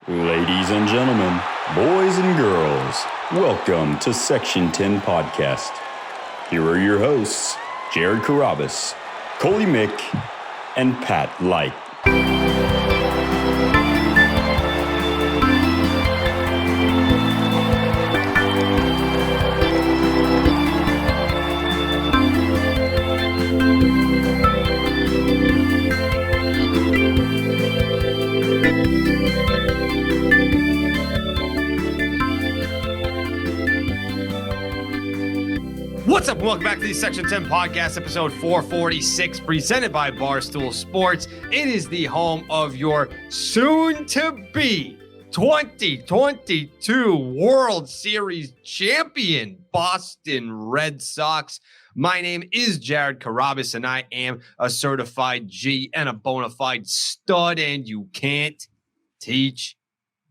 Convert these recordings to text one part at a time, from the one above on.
Ladies and gentlemen, boys and girls, welcome to Section 10 Podcast. Here are your hosts, Jared Carabas, Coley Mick, and Pat Light. What's up? Welcome back to the Section 10 Podcast, episode 446, presented by Barstool Sports. It is the home of your soon-to-be 2022 World Series champion, Boston Red Sox. My name is Jared Carabas, and I am a certified G and a bona fide stud, and you can't teach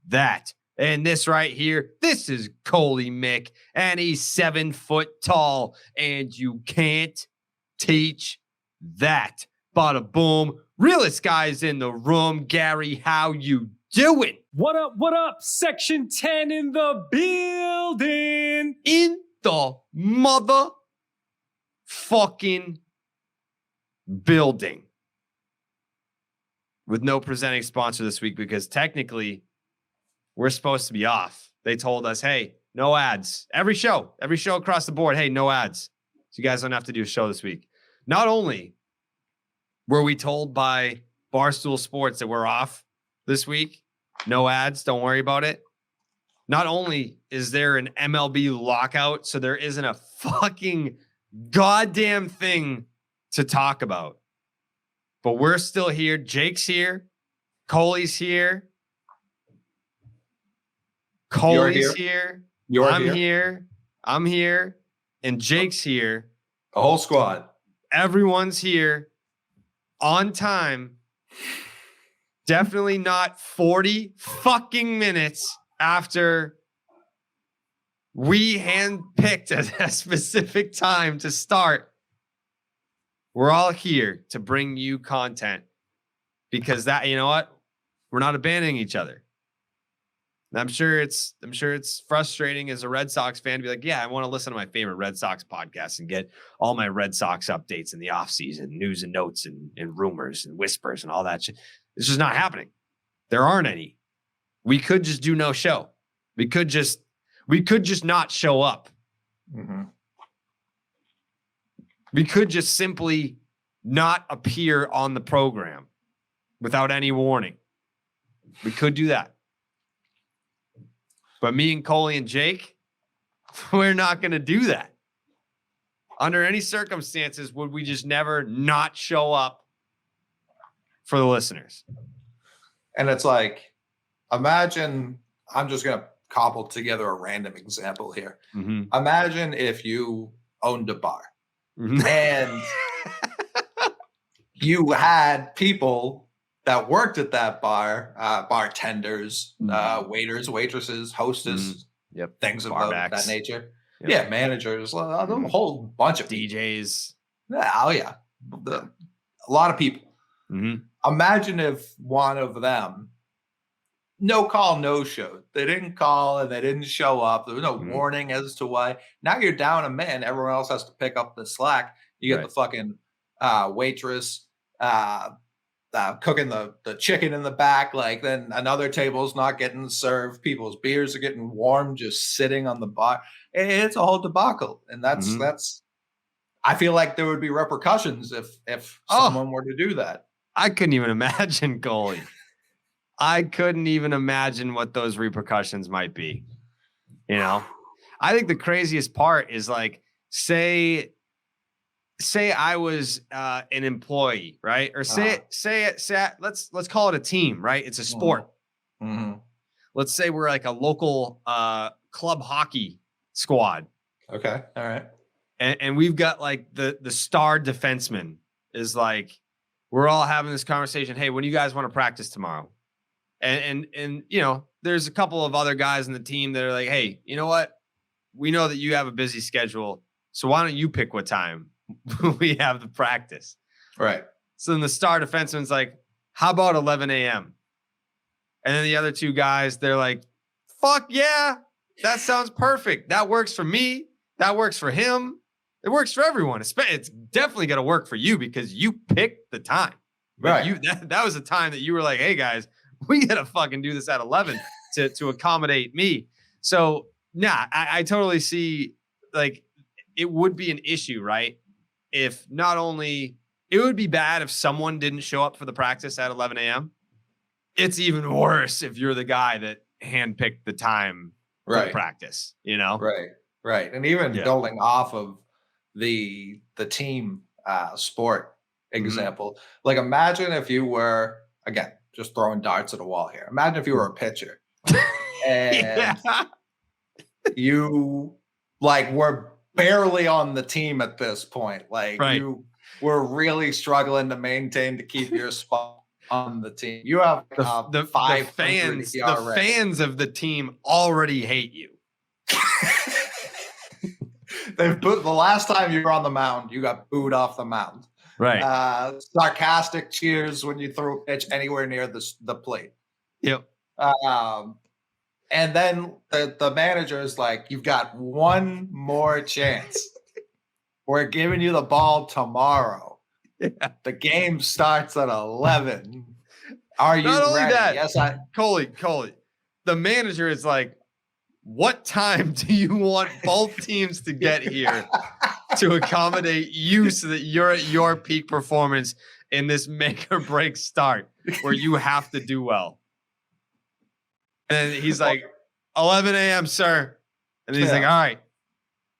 that. And this right here, this is Coley Mick, and he's 7 foot tall, and you can't teach that. Bada boom. Realest guys in the room. Gary, how you doing? What up? What up? Section 10 in the building. In the motherfucking building. With no presenting sponsor this week, because technically we're supposed to be off. They told us, hey, no ads. Every show across the board, hey, no ads. So you guys don't have to do a show this week. Not only were we told by Barstool Sports that we're off this week, no ads, don't worry about it. Not only is there an MLB lockout, so there isn't a fucking goddamn thing to talk about, but we're still here. Jake's here. Coley's here. Coley's here. I'm here. And Jake's here. A whole squad. Everyone's here on time. Definitely not 40 fucking minutes after we handpicked a specific time to start. We're all here to bring you content because that, you know what? We're not abandoning each other. And I'm sure it's frustrating as a Red Sox fan to be like, yeah, I want to listen to my favorite Red Sox podcast and get all my Red Sox updates in the offseason, news and notes and rumors and whispers and all that shit. It's just not happening. There aren't any. We could just do no show. We could just not show up. Mm-hmm. We could just simply not appear on the program without any warning. We could do that. But me and Coley and Jake, we're not going to do that. Under any circumstances, would we just never not show up for the listeners? And it's like, imagine, I'm just going to cobble together a random example here. Mm-hmm. Imagine if you owned a bar Mm-hmm. and you had people that worked at that bar, bartenders, waiters, waitresses, hostess, things of that nature. Yep. Yeah, managers, a whole bunch of DJs. Oh, yeah. A lot of people. Mm-hmm. Imagine if one of them, no call, no show. They didn't call and they didn't show up. There was no warning as to why. Now you're down a man. Everyone else has to pick up the slack. You get the fucking waitress, cooking the chicken in the back, like then another table's not getting served. People's beers are getting warm, just sitting on the bar. It's a whole debacle. And that's, I feel like there would be repercussions if someone were to do that. I couldn't even imagine, Coley. I couldn't even imagine what those repercussions might be. You know, I think the craziest part is like, say I was an employee, right? Or say let's call it a team, right? It's a sport. Mm-hmm. Let's say we're like a local club hockey squad. Okay. All right. And we've got like the star defenseman is like, we're all having this conversation. Hey, when do you guys want to practice tomorrow? And you know, there's a couple of other guys in the team that are like, hey, you know what? We know that you have a busy schedule. So why don't you pick what time we have the practice? Right. So then the star defenseman's like, how about 11 a.m.? And then the other two guys, they're like, fuck yeah, that sounds perfect. That works for me. That works for him. It works for everyone. It's definitely going to work for you because you picked the time. But Right. that was a time that you were like, hey guys, we got to fucking do this at 11 to accommodate me. So I totally see, like, it would be an issue, right? If not only it would be bad if someone didn't show up for the practice at 11 a.m. It's even worse if you're the guy that handpicked the time for the practice, you know? Right. And even building off of the team sport example, like imagine if you were, again, just throwing darts at a wall here. Imagine if you were a pitcher and you like were barely on the team at this point. Like you were really struggling to keep your spot on the team. You have the fans of the team already hate you. They've put the last time you were on the mound, you got booed off the mound. Right. Sarcastic cheers when you throw a pitch anywhere near the plate. Yep. And then the manager is like, you've got one more chance. We're giving you the ball tomorrow. Yeah. The game starts at 11. Are you Not only ready? that, Yes, Coley. The manager is like, what time do you want both teams to get here to accommodate you so that you're at your peak performance in this make or break start where you have to do well? And he's like, 11 a.m., sir. And he's like, all right,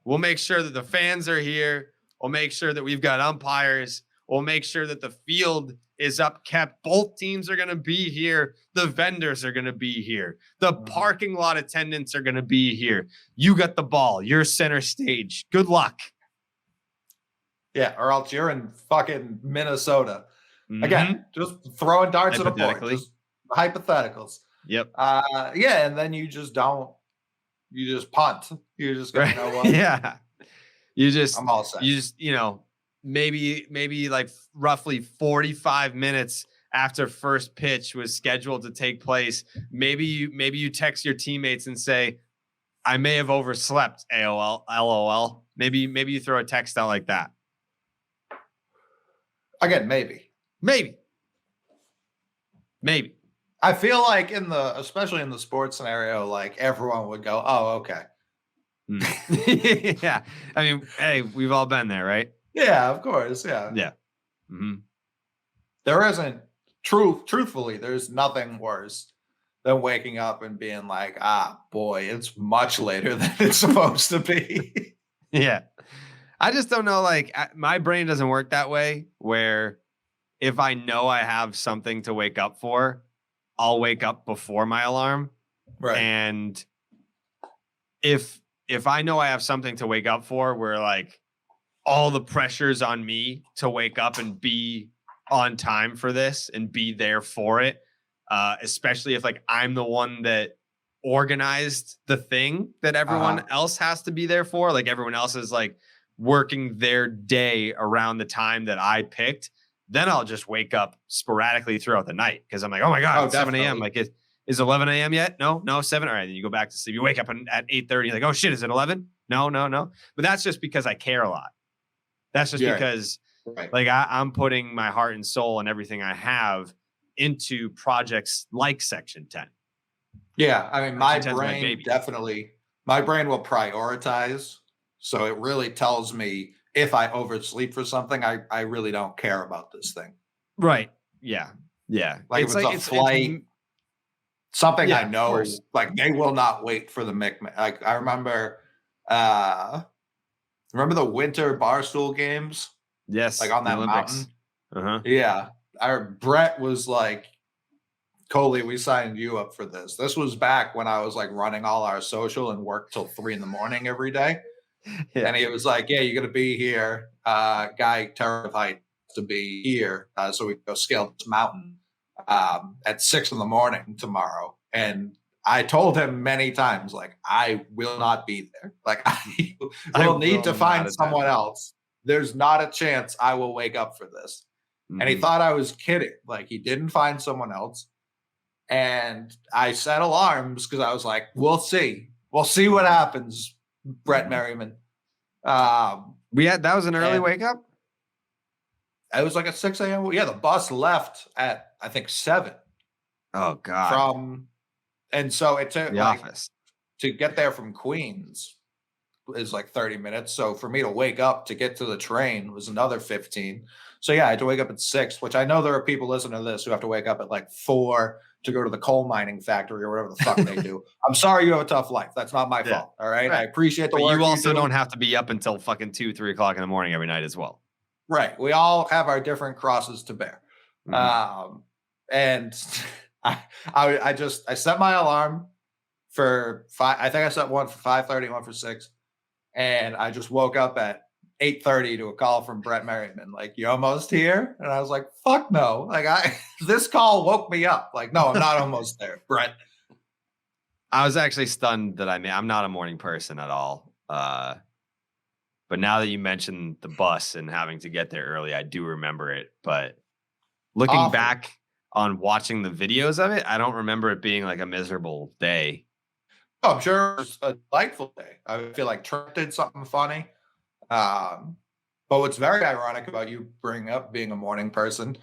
we'll make sure that the fans are here. We'll make sure that we've got umpires. We'll make sure that the field is upkept. Both teams are going to be here. The vendors are going to be here. The parking lot attendants are going to be here. You got the ball. You're center stage. Good luck. Yeah, or else you're in fucking Minnesota. Again, just throwing darts at a board. Just hypotheticals. Yep. And then you just punt. You're just going to know what. Yeah. I'm all set. Maybe like roughly 45 minutes after first pitch was scheduled to take place. Maybe you text your teammates and say, I may have overslept, AOL, LOL. Maybe you throw a text out like that. Again, maybe. I feel like especially in the sports scenario, like everyone would go, oh, okay. Yeah. I mean, hey, we've all been there, right? Yeah, of course. Yeah. Yeah. Mm-hmm. There isn't truthfully, there's nothing worse than waking up and being like, boy, it's much later than it's supposed to be. Yeah. I just don't know. Like, my brain doesn't work that way where if I know I have something to wake up for, I'll wake up before my alarm. Right. And if I know I have something to wake up for where like all the pressure's on me to wake up and be on time for this and be there for it, especially if like I'm the one that organized the thing that everyone else has to be there for, like everyone else is like working their day around the time that I picked, then I'll just wake up sporadically throughout the night because I'm like, oh my God, it's 7 a.m. Like, is 11 a.m. yet? No, 7. All right, then you go back to sleep. You wake up at 8:30. You're like, oh shit, is it 11? No. But that's just because I care a lot. That's just because like I'm putting my heart and soul and everything I have into projects like Section 10. Yeah, I mean, my brain will prioritize. So it really tells me if I oversleep for something, I really don't care about this thing. Right. Yeah. Like if it's a flight, something I know, like they will not wait for the Mick. Like I remember the winter Barstool games? Yes. Like on that mountain. Yeah. Brett was like, Coley, we signed you up for this. This was back when I was like running all our social and worked till 3 a.m. every day. Yeah. And he was like, yeah, you're going to be here. Guy terrified to be here. So we go scale this mountain at 6 a.m. tomorrow. And I told him many times, like, I will not be there. Like, I will need to find someone else. There's not a chance I will wake up for this. Mm-hmm. And he thought I was kidding. Like, he didn't find someone else. And I set alarms because I was like, we'll see. We'll see what happens, Brett Merriman. That was an early wake up? It was like at 6 a.m. Yeah, the bus left at, I think, 7. Oh, God. And so it took the office to get there from Queens is like 30 minutes. So for me to wake up to get to the train was another 15. So yeah, I had to wake up at 6, which I know there are people listening to this who have to wake up at like 4 to go to the coal mining factory or whatever the fuck they do. I'm sorry you have a tough life. That's not my fault. All right. I appreciate the but work you also don't have to be up until fucking 2, 3 o'clock in the morning every night as well. Right. We all have our different crosses to bear. And I set my alarm for 5. I think I set one for 5:30, one for 6. And I just woke up at 8:30 to a call from Brett Merriman. Like, you almost here? And I was like, fuck no. Like, this call woke me up. Like, no, I'm not almost there, Brett. I was actually stunned that I'm not a morning person at all. But now that you mentioned the bus and having to get there early, I do remember it. But looking back on watching the videos of it, I don't remember it being like a miserable day. Oh, I'm sure it was a delightful day. I feel like Trent did something funny. But what's very ironic about you bringing up being a morning person,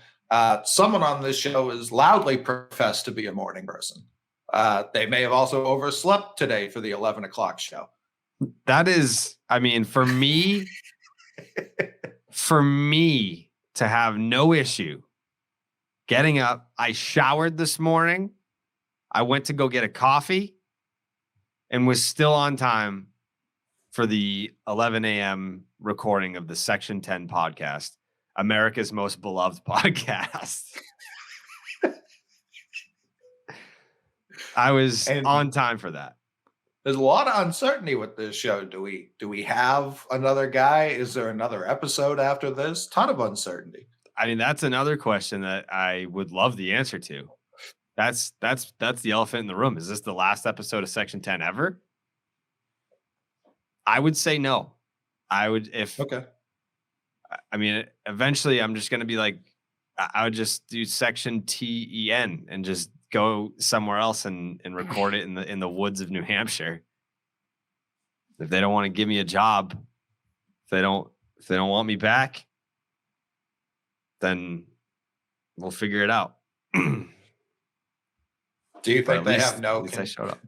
someone on this show is loudly professed to be a morning person. They may have also overslept today for the 11 o'clock show. That is, I mean, for me to have no issue getting up, I showered this morning. I went to go get a coffee and was still on time for the 11 a.m. recording of the Section 10 podcast, America's most beloved podcast. I was on time for that. There's a lot of uncertainty with this show. Do we have another guy? Is there another episode after this? Ton of uncertainty. I mean, that's another question that I would love the answer to. That's the elephant in the room. Is this the last episode of Section 10 ever? I would say no. Okay. I mean, eventually I'm just going to be like, I would just do Section TEN and just go somewhere else and record it in the woods of New Hampshire. If they don't want to give me a job, if they don't want me back, then we'll figure it out. Do you think they have no? I showed up.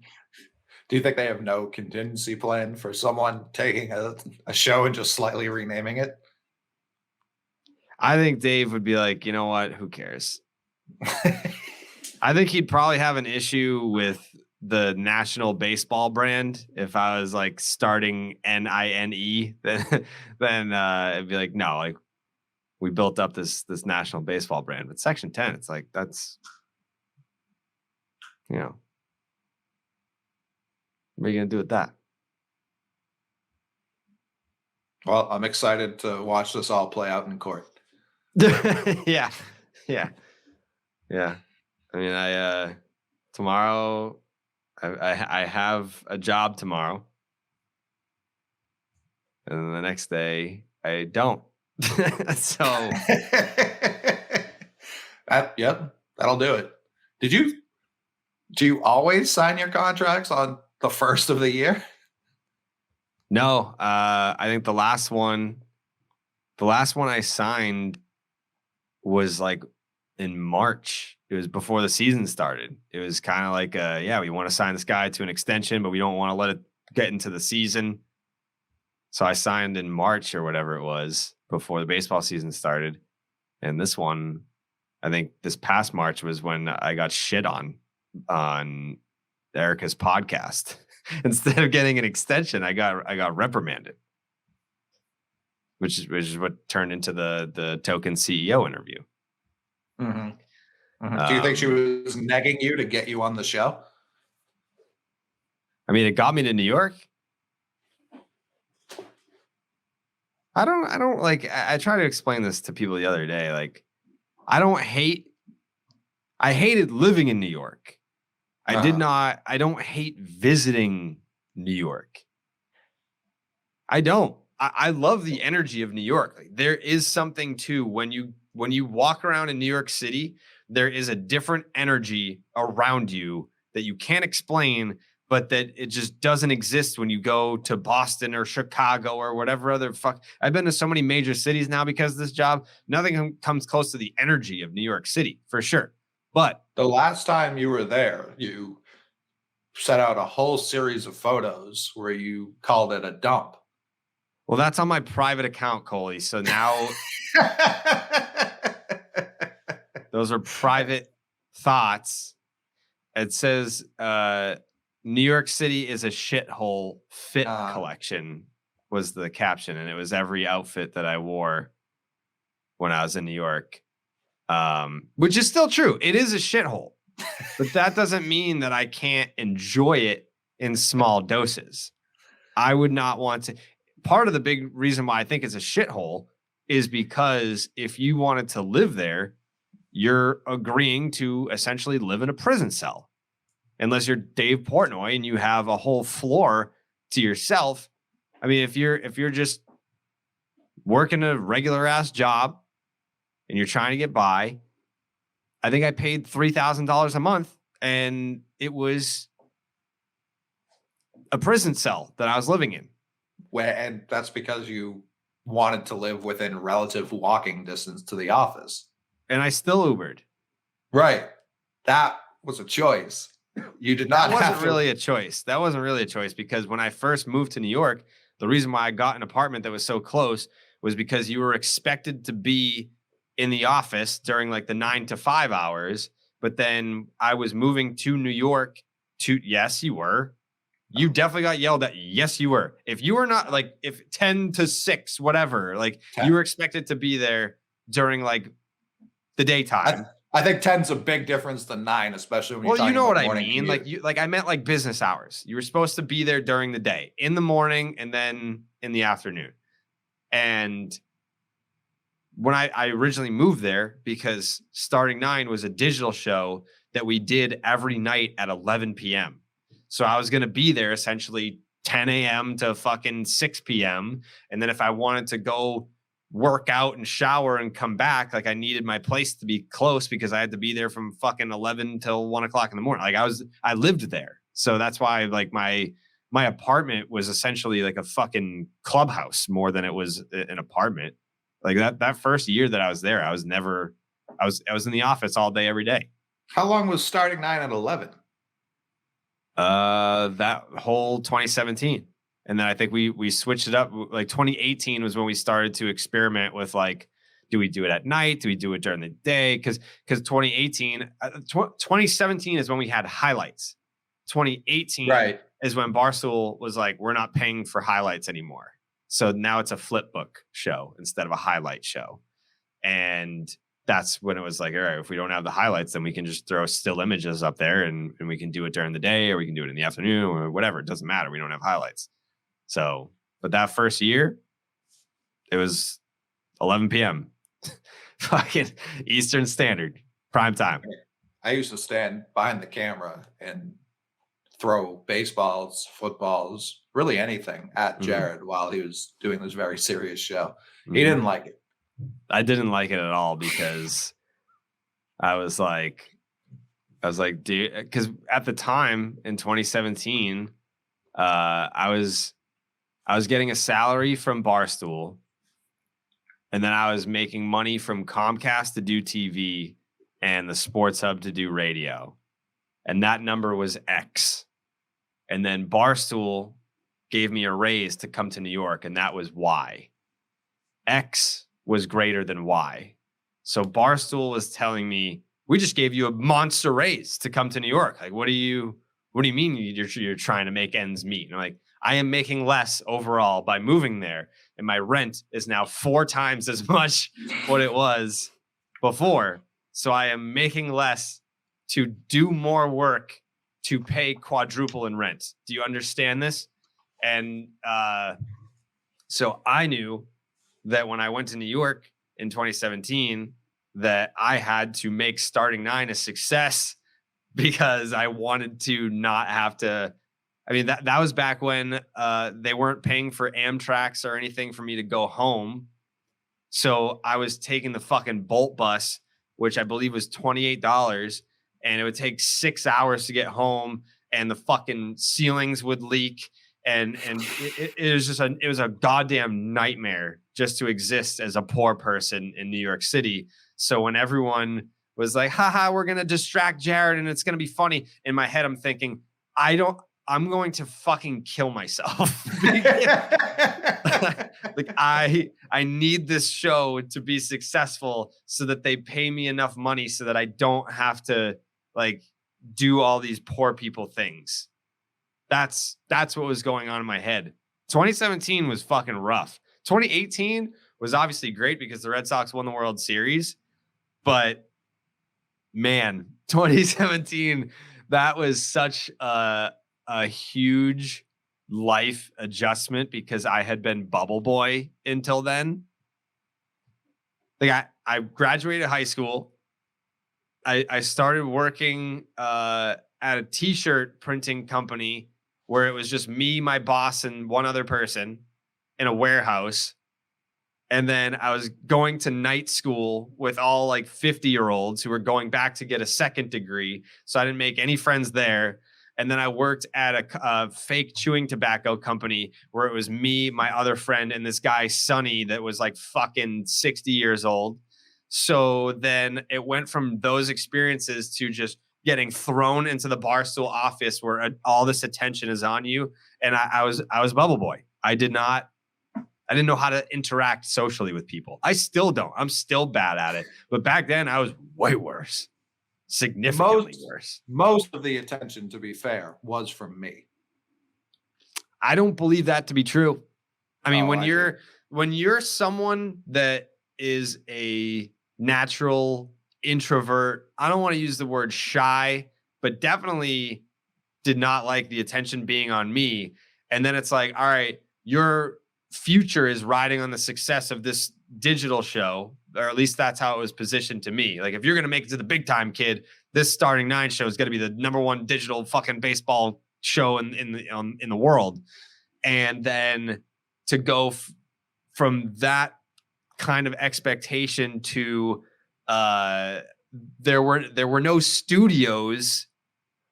Do you think they have no contingency plan for someone taking a show and just slightly renaming it? I think Dave would be like, you know what? Who cares? I think he'd probably have an issue with the National Baseball brand. If I was like starting NINE, then it'd be like, no, like we built up this National Baseball brand. But Section 10, it's like, that's, you know, what are you going to do with that? Well, I'm excited to watch this all play out in court. Yeah. I mean, tomorrow, I have a job tomorrow. And then the next day, I don't. So. Yep, that'll do it. Do you always sign your contracts on the first of the year? No, I think the last one I signed was like in March. It was before the season started. It was kind of like, we want to sign this guy to an extension, but we don't want to let it get into the season. So I signed in March or whatever it was before the baseball season started. And this one, I think this past March was when I got shit on Erica's podcast. Instead of getting an extension, I got reprimanded, which is what turned into the token CEO interview. Mm-hmm. Mm-hmm. Do you think she was negging you to get you on the show? I mean, it got me to New York. I don't like, I try to explain this to people the other day. Like, I hated living in New York. I don't hate visiting New York. I don't. I love the energy of New York. Like, there is something too when you walk around in New York City, there is a different energy around you that you can't explain, but that it just doesn't exist when you go to Boston or Chicago or whatever other fuck. I've been to so many major cities now because of this job. Nothing comes close to the energy of New York City, for sure. But the last time you were there, you set out a whole series of photos where you called it a dump. Well, that's on my private account, Coley. So now those are private thoughts. It says New York City is a shithole fit collection was the caption. And it was every outfit that I wore when I was in New York, which is still true. It is a shithole, but that doesn't mean that I can't enjoy it in small doses. I would not want to. Part of the big reason why I think it's a shithole is because if you wanted to live there, you're agreeing to essentially live in a prison cell. Unless you're Dave Portnoy and you have a whole floor to yourself. I mean, if you're just working a regular ass job and you're trying to get by, I think I paid $3,000 a month and it was a prison cell that I was living in. And that's because you wanted to live within relative walking distance to the office. And I still Ubered. Right. That was a choice. You did not That have wasn't really a choice. That wasn't really a choice because when I first moved to New York, the reason why I got an apartment that was so close was because you were expected to be in the office during like the 9 to 5 hours. But then I was moving to New York to, yes, you were. You definitely got yelled at. Yes, you were. If you were not like, if 10 to 6, whatever, like 10. You were expected to be there during like the daytime. I think 10's a big difference than 9, especially when you're you know what I commute. mean. Like I meant like business hours. You were supposed to be there during the day, in the morning, and then in the afternoon. And when I originally moved there, because Starting 9 was a digital show that we did every night at 11 p.m. So I was going to be there essentially 10 a.m. to fucking 6 p.m. And then if I wanted to go work out and shower and come back, like I needed my place to be close because I had to be there from fucking 11 till 1 o'clock in the morning. Like I lived there. So that's why like my apartment was essentially like a fucking clubhouse more than it was an apartment. Like that first year that I was there, I was in the office all day, every day. How long was Starting 9 at 11? That whole 2017. And then I think we switched it up. Like 2018 was when we started to experiment with like, do we do it at night? Do we do it during the day? Because 2017 is when we had highlights. 2018 is when Barstool was like, we're not paying for highlights anymore. So now it's a flip book show instead of a highlight show. And that's when it was like, all right, if we don't have the highlights, then we can just throw still images up there and we can do it during the day or we can do it in the afternoon or whatever. It doesn't matter. We don't have highlights. So, but that first year, it was 11 p.m. fucking Eastern Standard, prime time. I used to stand behind the camera and throw baseballs, footballs, really anything at Jared while he was doing this very serious show. He didn't like it. I didn't like it at all because I was like, dude, because at the time in 2017, I was getting a salary from Barstool, and then I was making money from Comcast to do TV and the Sports Hub to do radio. And that number was X. And then Barstool gave me a raise to come to New York, and that was Y. X was greater than Y. So Barstool was telling me, we just gave you a monster raise to come to New York. Like, what do you mean you're trying to make ends meet? And I'm like, I am making less overall by moving there. And my rent is now 4 times as much what it was before. So I am making less to do more work to pay quadruple in rent. Do you understand this? And so I knew that when I went to New York in 2017, that I had to make Starting 9 a success because I wanted to not have to. I mean, that was back when they weren't paying for Amtrak's or anything for me to go home. So I was taking the fucking Bolt bus which I believe was $28, and it would take 6 hours to get home, and the fucking ceilings would leak. And it was just it was a goddamn nightmare just to exist as a poor person in New York City. So when everyone was like, haha, we're going to distract Jared and it's going to be funny, in my head, I'm thinking, I'm going to fucking kill myself. Like I need this show to be successful so that they pay me enough money so that I don't have to like do all these poor people things. That's what was going on in my head. 2017 was fucking rough. 2018 was obviously great because the Red Sox won the World Series, but man, 2017, that was such a huge life adjustment because I had been bubble boy until then. Like I graduated high school. I started working at a t-shirt printing company where it was just me, my boss, and one other person in a warehouse. And then I was going to night school with all like 50-year-olds who were going back to get a second degree. So I didn't make any friends there. And then I worked at a fake chewing tobacco company where it was me, my other friend, and this guy, Sonny, that was like fucking 60 years old. So then it went from those experiences to just getting thrown into the Barstool office where all this attention is on you. And I was bubble boy. I didn't know how to interact socially with people. I still don't. I'm still bad at it. But back then I was way worse. Significantly worse. Most of the attention, to be fair, was from me. I don't believe that to be true. I mean, when you're someone that is a natural introvert, I don't want to use the word shy, but definitely did not like the attention being on me. And then it's like, all right, your future is riding on the success of this digital show, or at least that's how it was positioned to me. Like, if you're going to make it to the big time, kid, this Starting Nine show is going to be the #1 digital fucking baseball show in the world. And then to go from that kind of expectation to there were no studios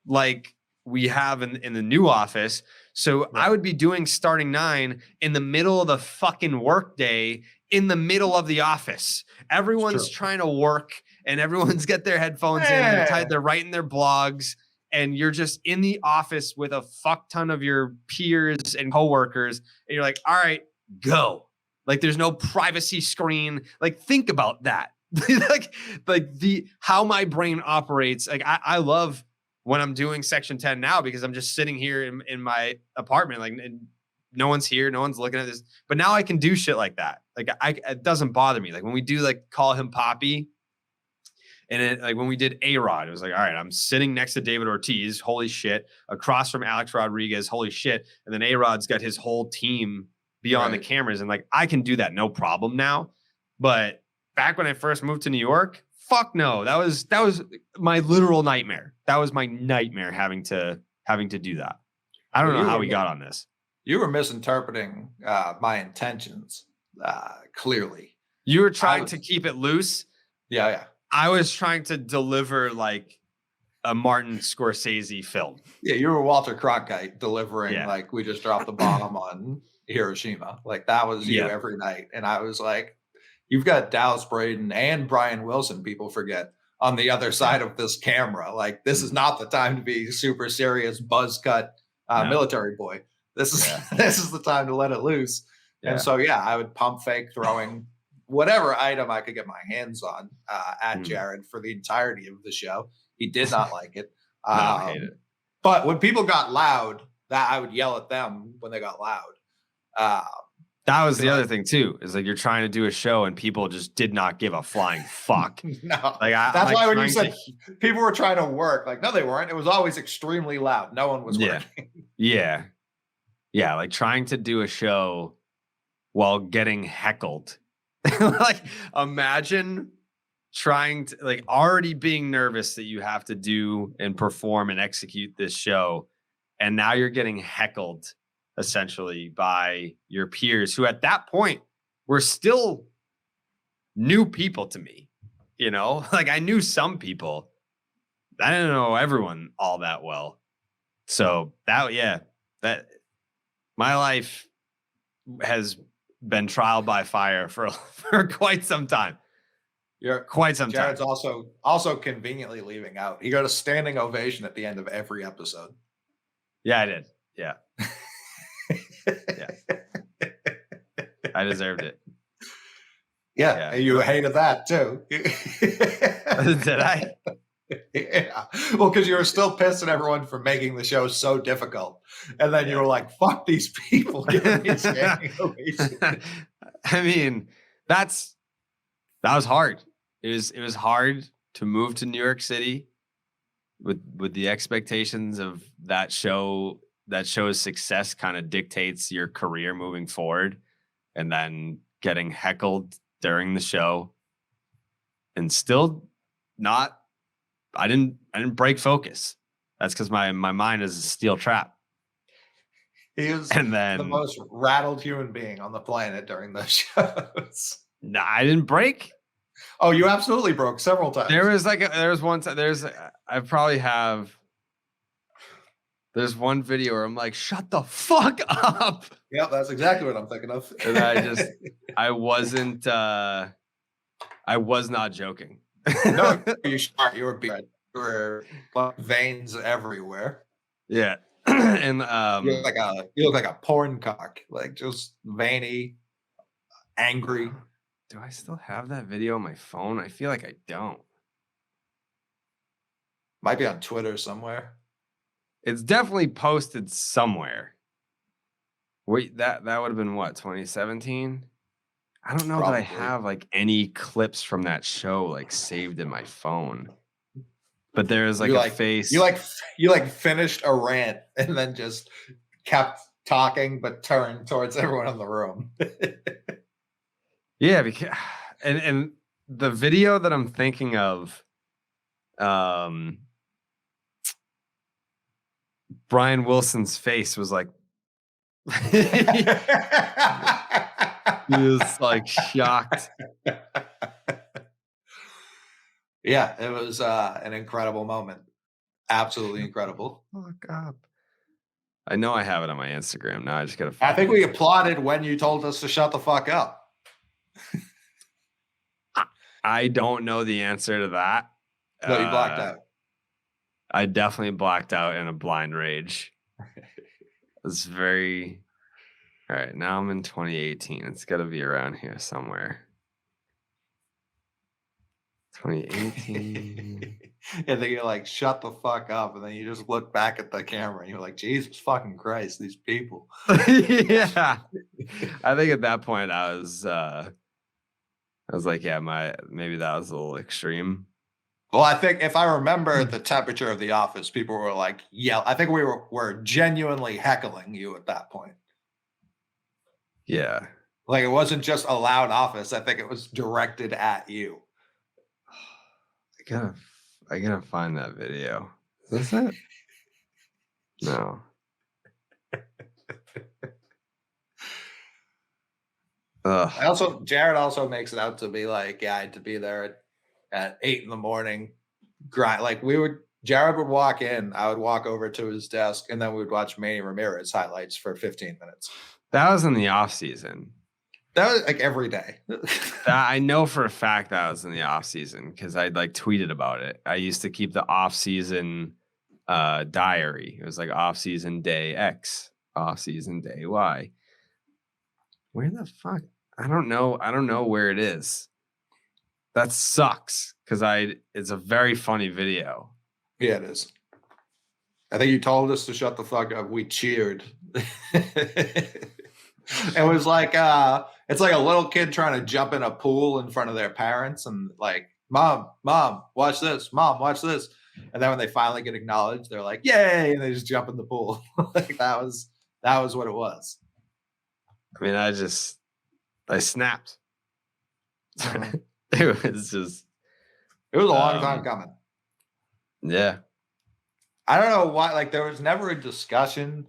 like we have in the new office. So right. I would be doing Starting Nine in the middle of the fucking workday, in the middle of the office. Everyone's trying to work and everyone's got their headphones in. They're writing their blogs, and you're just in the office with a fuck ton of your peers and coworkers. And you're like, all right, go. Like, there's no privacy screen. Like, think about that. like how my brain operates. Like, I love when I'm doing Section 10 now because I'm just sitting here in my apartment, like, and no one's here, no one's looking at this. But now I can do shit like that. Like, it doesn't bother me. Like, when we do like Call Him Poppy, and like when we did A-Rod, it was like, all right, I'm sitting next to David Ortiz, holy shit, across from Alex Rodriguez, holy shit, and then A-Rod's got his whole team beyond the cameras, and like I can do that no problem now. But back when I first moved to New York, fuck no. That was my literal nightmare. That was my nightmare having to do that. I don't know how we got on this. You were misinterpreting my intentions, clearly. You were trying to keep it loose. Yeah. I was trying to deliver like a Martin Scorsese film. Yeah, you were Walter Cronkite delivering like we just dropped the bomb on Hiroshima. Like, that was you every night. And I was like, you've got Dallas Braden and Brian Wilson, people forget, on the other side of this camera. Like, this is not the time to be super serious buzz cut military boy. This is the time to let it loose. Yeah. And so, I would pump fake throwing whatever item I could get my hands on at Jared for the entirety of the show. He did not like it. I hate it. But when people got loud, that I would yell at them when they got loud. That was the other thing too, is like you're trying to do a show and people just did not give a flying fuck. No, like that's why when you said people were trying to work, like, no, they weren't. It was always extremely loud. No one was working. Yeah. Like trying to do a show while getting heckled. Like, imagine trying to, like, already being nervous that you have to do and perform and execute this show. And now you're getting heckled essentially by your peers who at that point were still new people to me. you know, like I knew some people. I didn't know everyone all that well. So that my life has been trial by fire for quite some time. Jared's also conveniently leaving out. He got a standing ovation at the end of every episode. Yeah, I did. Yeah. Yeah. I deserved it. Yeah, and you hated that too. Did I? Yeah. Well, because you were still pissing everyone for making the show so difficult. And then you were like, fuck these people giving me a standing ovation. I mean, that was hard. It was hard to move to New York City with the expectations of that show. That show's success kind of dictates your career moving forward, and then getting heckled during the show, and still not. I didn't break focus. That's because my mind is a steel trap. He was the most rattled human being on the planet during those shows. No, I didn't break. Oh, you absolutely broke several times. There was one time. I probably have. There's one video where I'm like, shut the fuck up. Yep, that's exactly what I'm thinking of. And I was not joking. No, you smart. You were veins everywhere. Yeah. And you look like a porn cock, like just veiny, angry. Do I still have that video on my phone? I feel like I don't. Might be on Twitter somewhere. It's definitely posted somewhere. Wait, that would have been what, 2017? I don't know that I have like any clips from that show like saved in my phone. But there's like a face. You finished a rant and then just kept talking, but turned towards everyone in the room. Yeah, because and the video that I'm thinking of, Brian Wilson's face was like he was like shocked. Yeah, it was an incredible moment. Absolutely incredible. Fuck up. I know I have it on my Instagram now. I just gotta. I think we applauded when you told us to shut the fuck up. I don't know the answer to that. No, you blacked out. I definitely blacked out in a blind rage. It's very. All right, now I'm in 2018. It's got to be around here somewhere. 2018. And then you're like, shut the fuck up. And then you just look back at the camera and you're like, Jesus fucking Christ, these people. Yeah. I think at that point I was like, yeah, maybe that was a little extreme. Well, I think if I remember the temperature of the office, people were like, I think we were genuinely heckling you at that point. Yeah. Like it wasn't just a loud office. I think it was directed at you. I gotta find that video. Is this it? No. Jared also makes it out to be like, yeah, I had to be there at 8 a.m. Grind. Like Jared would walk in, I would walk over to his desk, and then we would watch Manny Ramirez highlights for 15 minutes. That was in the off season. That was like every day. I know for a fact that was in the off season because I'd like tweeted about it. I used to keep the off season diary. It was like off season day X, off season day Y. Where the fuck? I don't know. I don't know where it is. That sucks because it's a very funny video. Yeah, it is. I think you told us to shut the fuck up. We cheered. It was like it's like a little kid trying to jump in a pool in front of their parents and like, mom, watch this, mom, watch this. And then when they finally get acknowledged, they're like, yay, and they just jump in the pool. Like that was what it was. I mean, I snapped. It was a long time coming. Yeah. I don't know why, like there was never a discussion.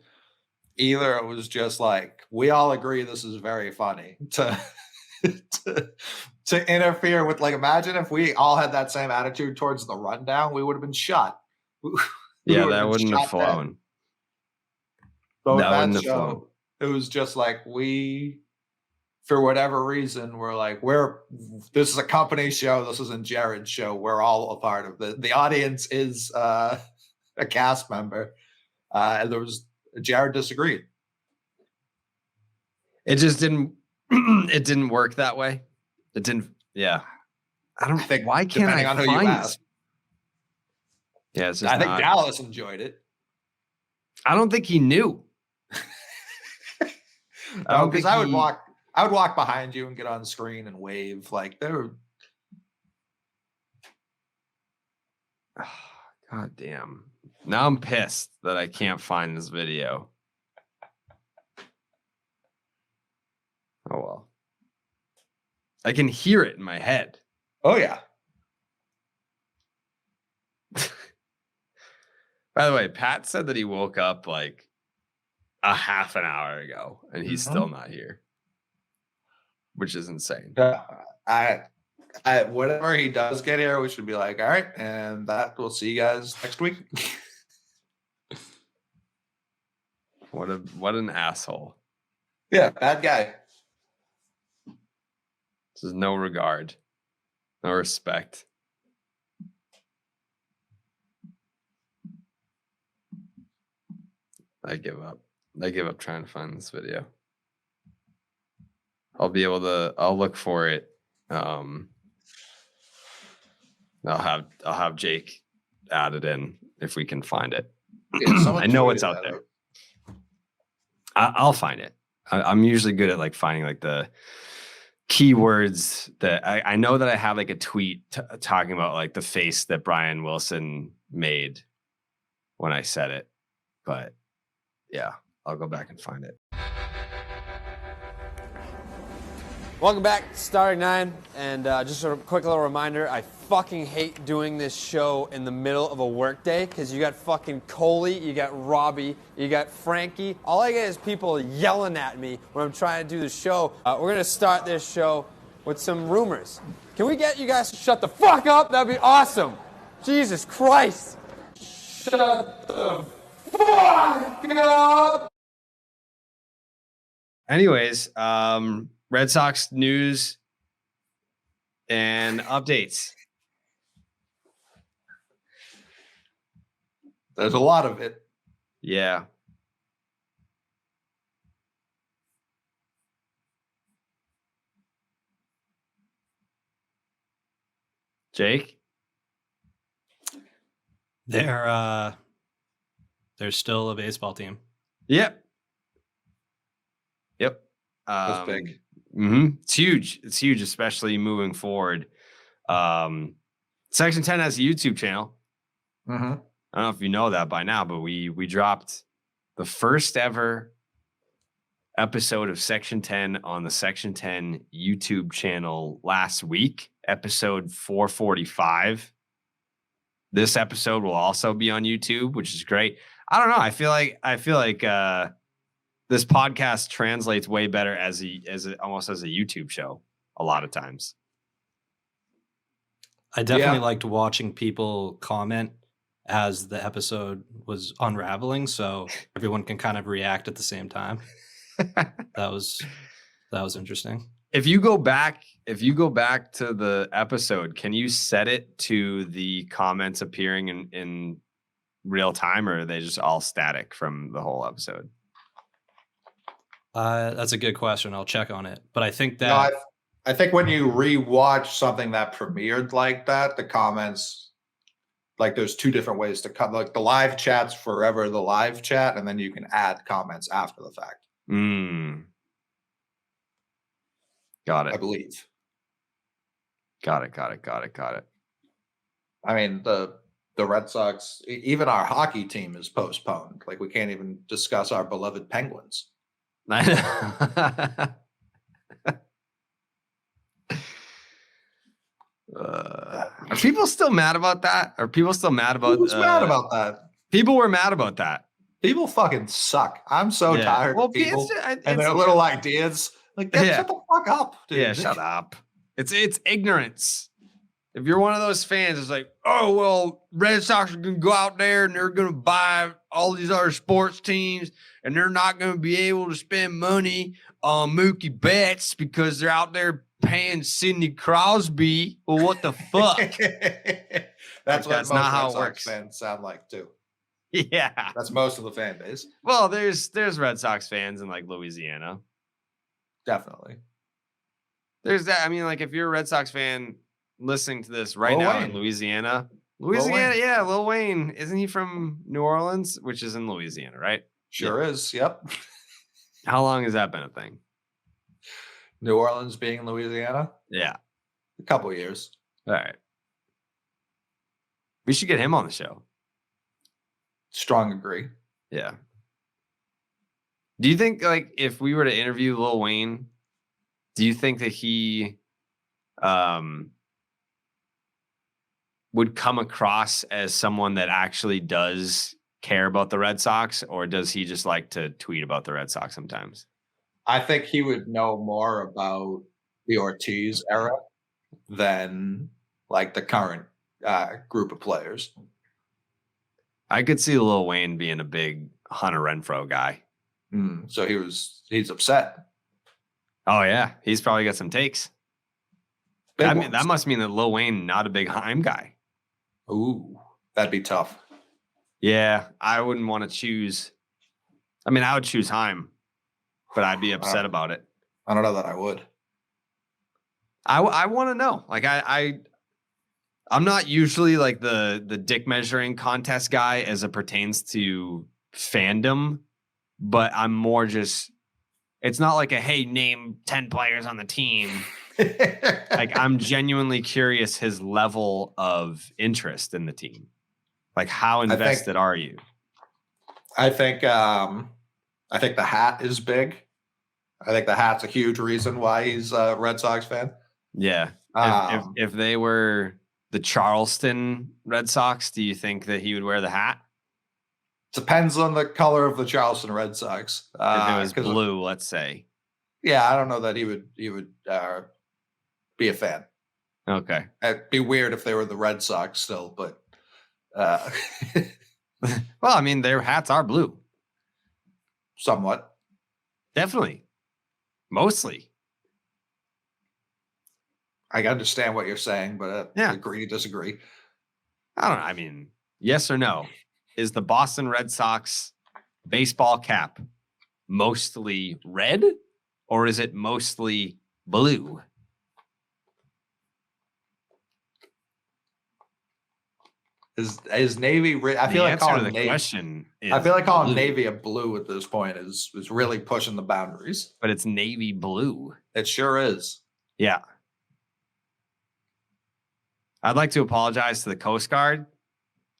Either it was just like, we all agree this is very funny. to interfere with, like, imagine if we all had that same attitude towards the rundown, we would have been shot. Yeah, that wouldn't have flown. So That that wouldn't have show, flown. it was just like, we, for whatever reason, we're like, this is a company show. This isn't Jared's show. We're all a part of it. The audience is a cast member. And Jared disagreed. It just didn't. It didn't work that way. It didn't. Yeah, I don't think. Why can't depending I on who you find ask. this? Yeah, it's just I think Dallas enjoyed it. I don't think he knew. Because I would walk behind you and get on screen and wave like they were. God damn! Now I'm pissed that I can't find this video. Oh well. I can hear it in my head. Oh yeah. By the way, Pat said that he woke up like a half an hour ago and he's still not here, which is insane. I whenever he does get here, we should be like, all right, and we'll see you guys next week. What an asshole. Yeah, bad guy. This is no regard, no respect. I give up. I give up trying to find this video. I'll look for it. I'll have Jake add it in if we can find it. Yeah, I know it's out there. I'll find it. I'm usually good at like finding like the keywords that I know that I have like a tweet talking about like the face that Brian Wilson made when I said it, but yeah, I'll go back and find it. Welcome back to Starting Nine, and just a quick little reminder, I fucking hate doing this show in the middle of a workday because you got fucking Coley, you got Robbie, you got Frankie. All I get is people yelling at me when I'm trying to do the show. We're going to start this show with some rumors. Can we get you guys to shut the fuck up? That'd be awesome. Jesus Christ. Shut the fuck up. Anyways, Red Sox news and updates. There's a lot of it. Yeah. Jake? They're still a baseball team. Yep. That's big. It's huge. It's huge, especially moving forward. Section 10 has a YouTube channel. I don't know if you know that by now, but we dropped the first ever episode of Section 10 on the Section 10 YouTube channel last week, episode 445. This episode will also be on YouTube, which is great. I don't know. I feel like this podcast translates way better almost as a YouTube show a lot of times. I definitely liked watching people comment as the episode was unraveling, so everyone can kind of react at the same time. That was interesting. If you go back to the episode, can you set it to the comments appearing in real time, or are they just all static from the whole episode? That's a good question. I'll check on it. But I think that I think when you rewatch something that premiered like that, the comments, like there's two different ways to come. Like the live chat's forever the live chat, and then you can add comments after the fact. Got it. I believe. Got it. I mean, the Red Sox, even our hockey team is postponed. Like we can't even discuss our beloved Penguins. I know. Are people still mad about that? Are people still mad about? Who's mad about that? People were mad about that. People fucking suck. I'm so tired of people and their little ideas. Like, Yeah. shut the fuck up, dude. Yeah, shut up. It's ignorance. If you're one of those fans, it's like, oh, well, Red Sox are going to go out there and they're going to buy all these other sports teams and they're not going to be able to spend money on Mookie Betts because they're out there paying Sidney Crosby. Well, what the fuck? That's That's what not most how Red it Sox works. fans sound like too. Yeah. That's most of the fan base. Well, there's Red Sox fans in like Louisiana. Definitely. There's that. I mean, like if you're a Red Sox fan listening to this right Lil now Wayne. in Louisiana, Wayne. yeah, Lil Wayne. Isn't he from New Orleans, which is in Louisiana, right? Sure is. Yep. How long has that been a thing? New Orleans being Louisiana, Yeah. a couple years. All right. We should get him on the show. Strong agree. Yeah. Do you think like if we were to interview Lil Wayne, do you think that he would come across as someone that actually does care about the Red Sox, or does he just like to tweet about the Red Sox sometimes? I think he would know more about the Ortiz era than like the current group of players. I could see Lil Wayne being a big Hunter Renfroe guy. So he's upset. Oh yeah, he's probably got some takes. Big I mean, ones. that must mean that Lil Wayne not a big Heim guy. Ooh, that'd be tough. Yeah, I wouldn't want to choose. I mean, I would choose Heim, but I'd be upset about it. I don't know that I would. I want to know. Like I'm not usually like the dick measuring contest guy as it pertains to fandom, but I'm more just. It's not like a hey, name 10 players on the team. Like I'm genuinely curious his level of interest in the team. Like how invested are you? I think the hat is big. I think the hat's a huge reason why he's a Red Sox fan. Yeah. If they were the Charleston Red Sox, do you think that he would wear the hat? Depends on the color of the Charleston Red Sox. If it was blue, let's say. Yeah, I don't know that he would be a fan. Okay. It'd be weird if they were the Red Sox still, but Well, I mean, their hats are blue. somewhat. Definitely. Mostly. I understand what you're saying, but Yeah. agree, disagree. I don't know. I mean, yes or no? Is the Boston Red Sox baseball cap mostly red or is it mostly blue? Is Navy? I feel The like answer to calling the Navy. question is I feel like calling blue, Navy a blue at this point is really pushing the boundaries. but it's navy blue. It sure is. Yeah. I'd like to apologize to the Coast Guard.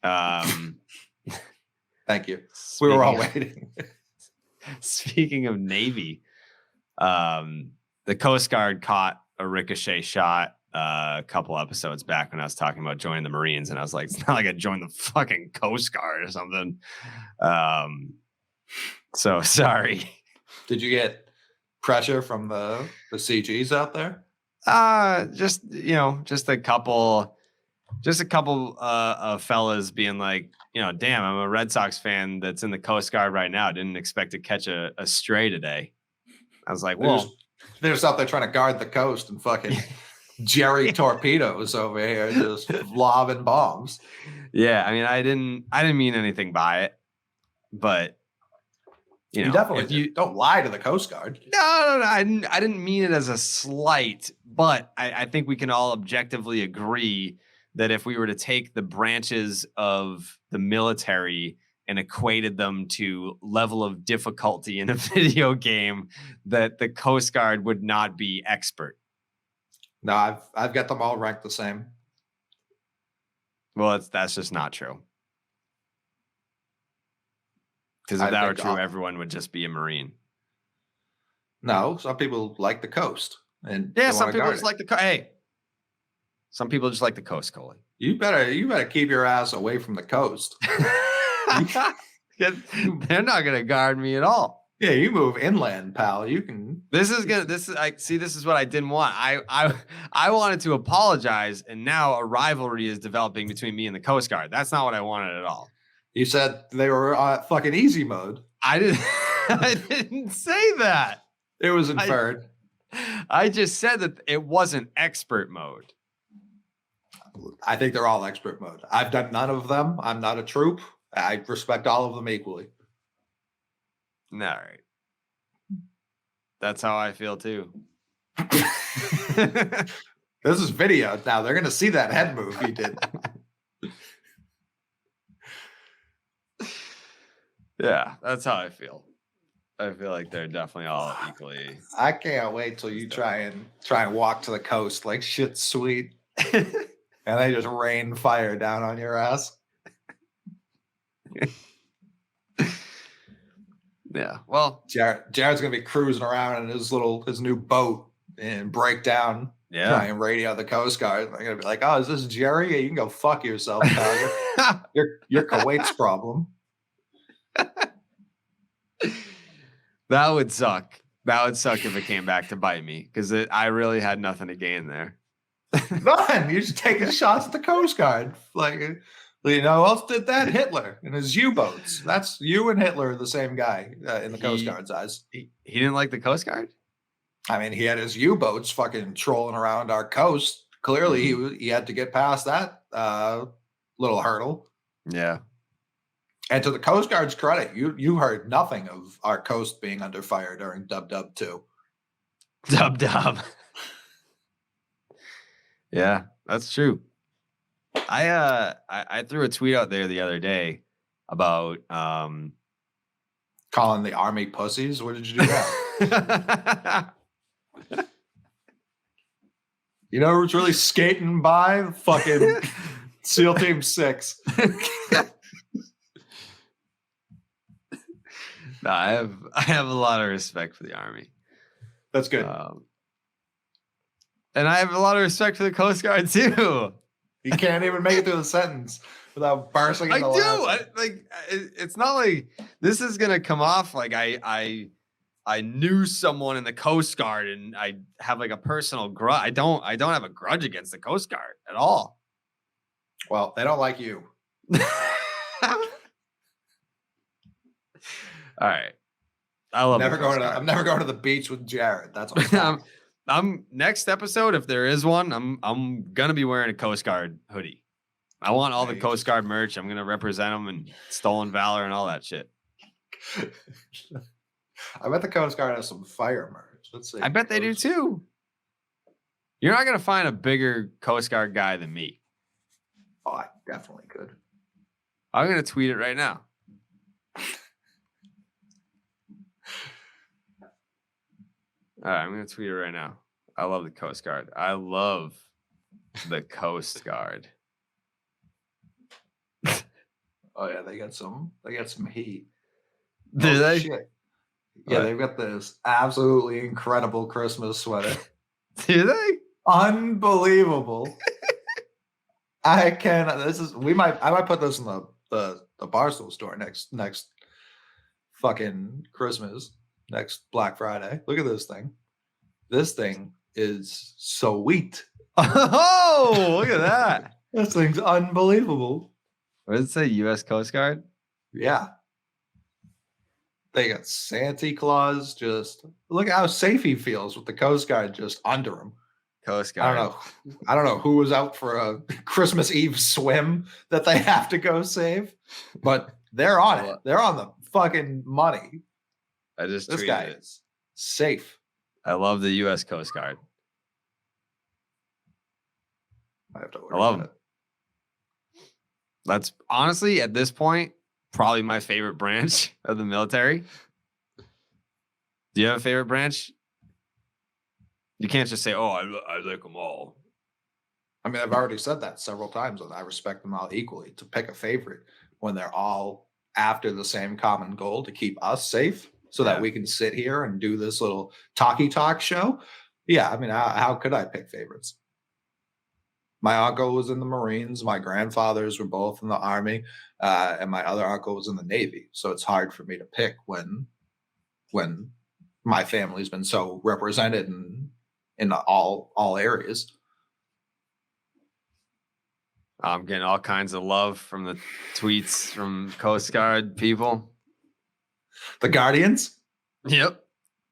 Thank you. We were all waiting. Speaking of Navy, the Coast Guard caught a ricochet shot a couple episodes back when I was talking about joining the Marines, and I was like, it's not like I joined the fucking Coast Guard or something. So sorry. Did you get pressure from the CGs out there? Just a couple of fellas being like, damn, I'm a Red Sox fan that's in the Coast Guard right now. Didn't expect to catch a stray today. I was like, well, They're just out there trying to guard the coast and fucking Jerry torpedoes over here, just lobbing bombs. yeah. I mean, I didn't mean anything by it, but You definitely don't lie to the Coast Guard. No, I didn't mean it as a slight, but I think we can all objectively agree that if we were to take the branches of the military and equated them to level of difficulty in a video game, that the Coast Guard would not be expert. No, I've got them all ranked the same. Well, that's just not true. Because if that were true, everyone would just be a Marine. No, some people like the coast, and Yeah, they some wanna people guard just it. like the hey. Some people just like the coast, Coley. You better keep your ass away from the coast. They're not going to guard me at all. Yeah, you move inland, pal. You can. This is what I didn't want. I wanted to apologize, and now a rivalry is developing between me and the Coast Guard. That's not what I wanted at all. You said they were fucking easy mode. I didn't say that. It was inferred. I just said that it wasn't expert mode. I think they're all expert mode. I've done none of them. I'm not a troop. I respect all of them equally. All right. That's how I feel too. This is video now. They're going to see that head move he did. Yeah, that's how I feel. I feel like they're definitely all equally. I can't wait till you try and walk to the coast like shit's sweet. And they just rain fire down on your ass. Yeah. Well, Jared's gonna be cruising around in his new boat and break down. Yeah. Try and radio the Coast Guard. They're gonna be like, "Oh, is this Jerry? Yeah, you can go fuck yourself, pal. You're Kuwait's problem." That would suck. That would suck if it came back to bite me because I really had nothing to gain there. None. You're just taking shots at the Coast Guard. Like, you know, who else did that? Hitler and his U-boats. That's you and Hitler are the same guy in the Coast Guard's eyes. He didn't like the Coast Guard? I mean, he had his U-boats fucking trolling around our coast. Clearly, he had to get past that little hurdle. Yeah. And to the Coast Guard's credit, you heard nothing of our coast being under fire during Dub 2. Dub. Yeah, that's true. I threw a tweet out there the other day about calling the army pussies. What did you do now? You know who's really skating by? Fucking SEAL Team 6. No, I have a lot of respect for the Army. That's good. And I have a lot of respect for the Coast Guard too. You can't even make it through the sentence without bursting. I do. It's not like this is gonna come off like I knew someone in the Coast Guard and I have like a personal grudge. I don't have a grudge against the Coast Guard at all. Well, they don't like you. All right. I love I'm never going to the beach with Jared. That's what I'm next episode, if there is one, I'm gonna be wearing a Coast Guard hoodie. I want all the Coast Guard merch. I'm gonna represent them and stolen valor and all that shit. I bet the Coast Guard has some fire merch. Let's see. I bet they do too. You're not gonna find a bigger Coast Guard guy than me. Oh, I definitely could. I'm gonna tweet it right now. All right, I'm going to tweet it right now. I love the Coast Guard. I love the Coast Guard. Oh yeah, they got some heat. Do they? Shit. Yeah, they've got this absolutely incredible Christmas sweater. Do they? Unbelievable. I might put this in the Barstool store next fucking Christmas. Next Black Friday. Look at this thing. This thing is sweet. Oh, look at that. This thing's unbelievable. What does it say? U.S. Coast Guard? Yeah. They got Santa Claus. Just look at how safe he feels with the Coast Guard just under him. Coast Guard. I don't know who was out for a Christmas Eve swim that they have to go save, but they're on it. They're on the fucking money. I just this tweeted guy it. is safe. I love the U.S. Coast Guard. I have to I love them. That's honestly, at this point, probably my favorite branch of the military. Do you have a favorite branch? You can't just say, "Oh, I like them all." I mean, I've already said that several times, and I respect them all equally. To pick a favorite when they're all after the same common goal to keep us safe, so that we can sit here and do this little talky talk show. Yeah, I mean, how could I pick favorites? My uncle was in the Marines. My grandfathers were both in the Army, and my other uncle was in the Navy. So it's hard for me to pick when when my family's been so represented in all areas. I'm getting all kinds of love from the tweets from Coast Guard people. The Guardians? Yep.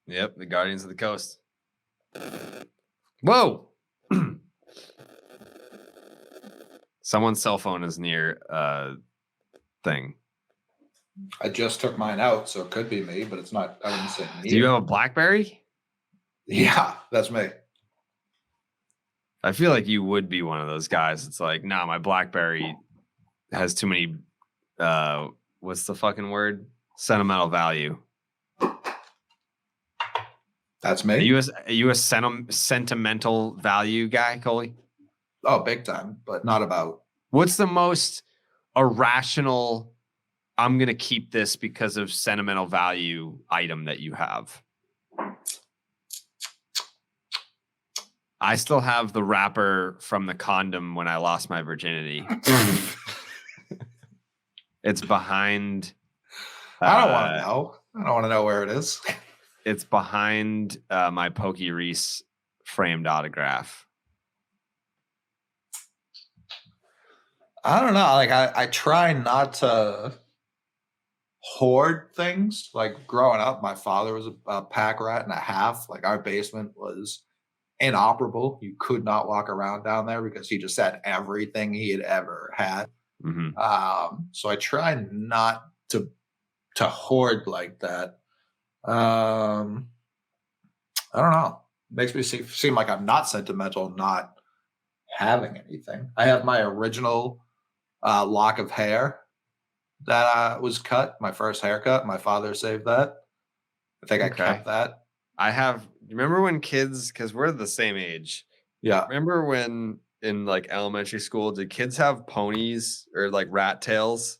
The Guardians of the Coast. Whoa. Someone's cell phone is near thing. I just took mine out, so it could be me, but it's not. I wouldn't say me. Do you have a BlackBerry? Yeah, that's me. I feel like you would be one of those guys. It's like, nah, my BlackBerry has too many. What's the fucking word? Sentimental value. That's me. Are you a sentimental value guy, Coley? Oh, big time, but not about. What's the most irrational? I'm gonna keep this because of sentimental value item that you have. I still have the wrapper from the condom when I lost my virginity. It's behind. I don't want to know. I don't want to know where it is. It's behind my Pokey Reese framed autograph. I don't know. Like I try not to hoard things. Like growing up, my father was a pack rat and a half. Like our basement was inoperable. You could not walk around down there because he just had everything he had ever had. Mm-hmm. So I try not to hoard like that. I don't know. Makes me seem like I'm not sentimental, not having anything. I have my original lock of hair that was cut, my first haircut. My father saved that. I think I kept that. I have. Remember when kids, because we're the same age. Yeah. Remember when in like elementary school, did kids have ponies or like rat tails?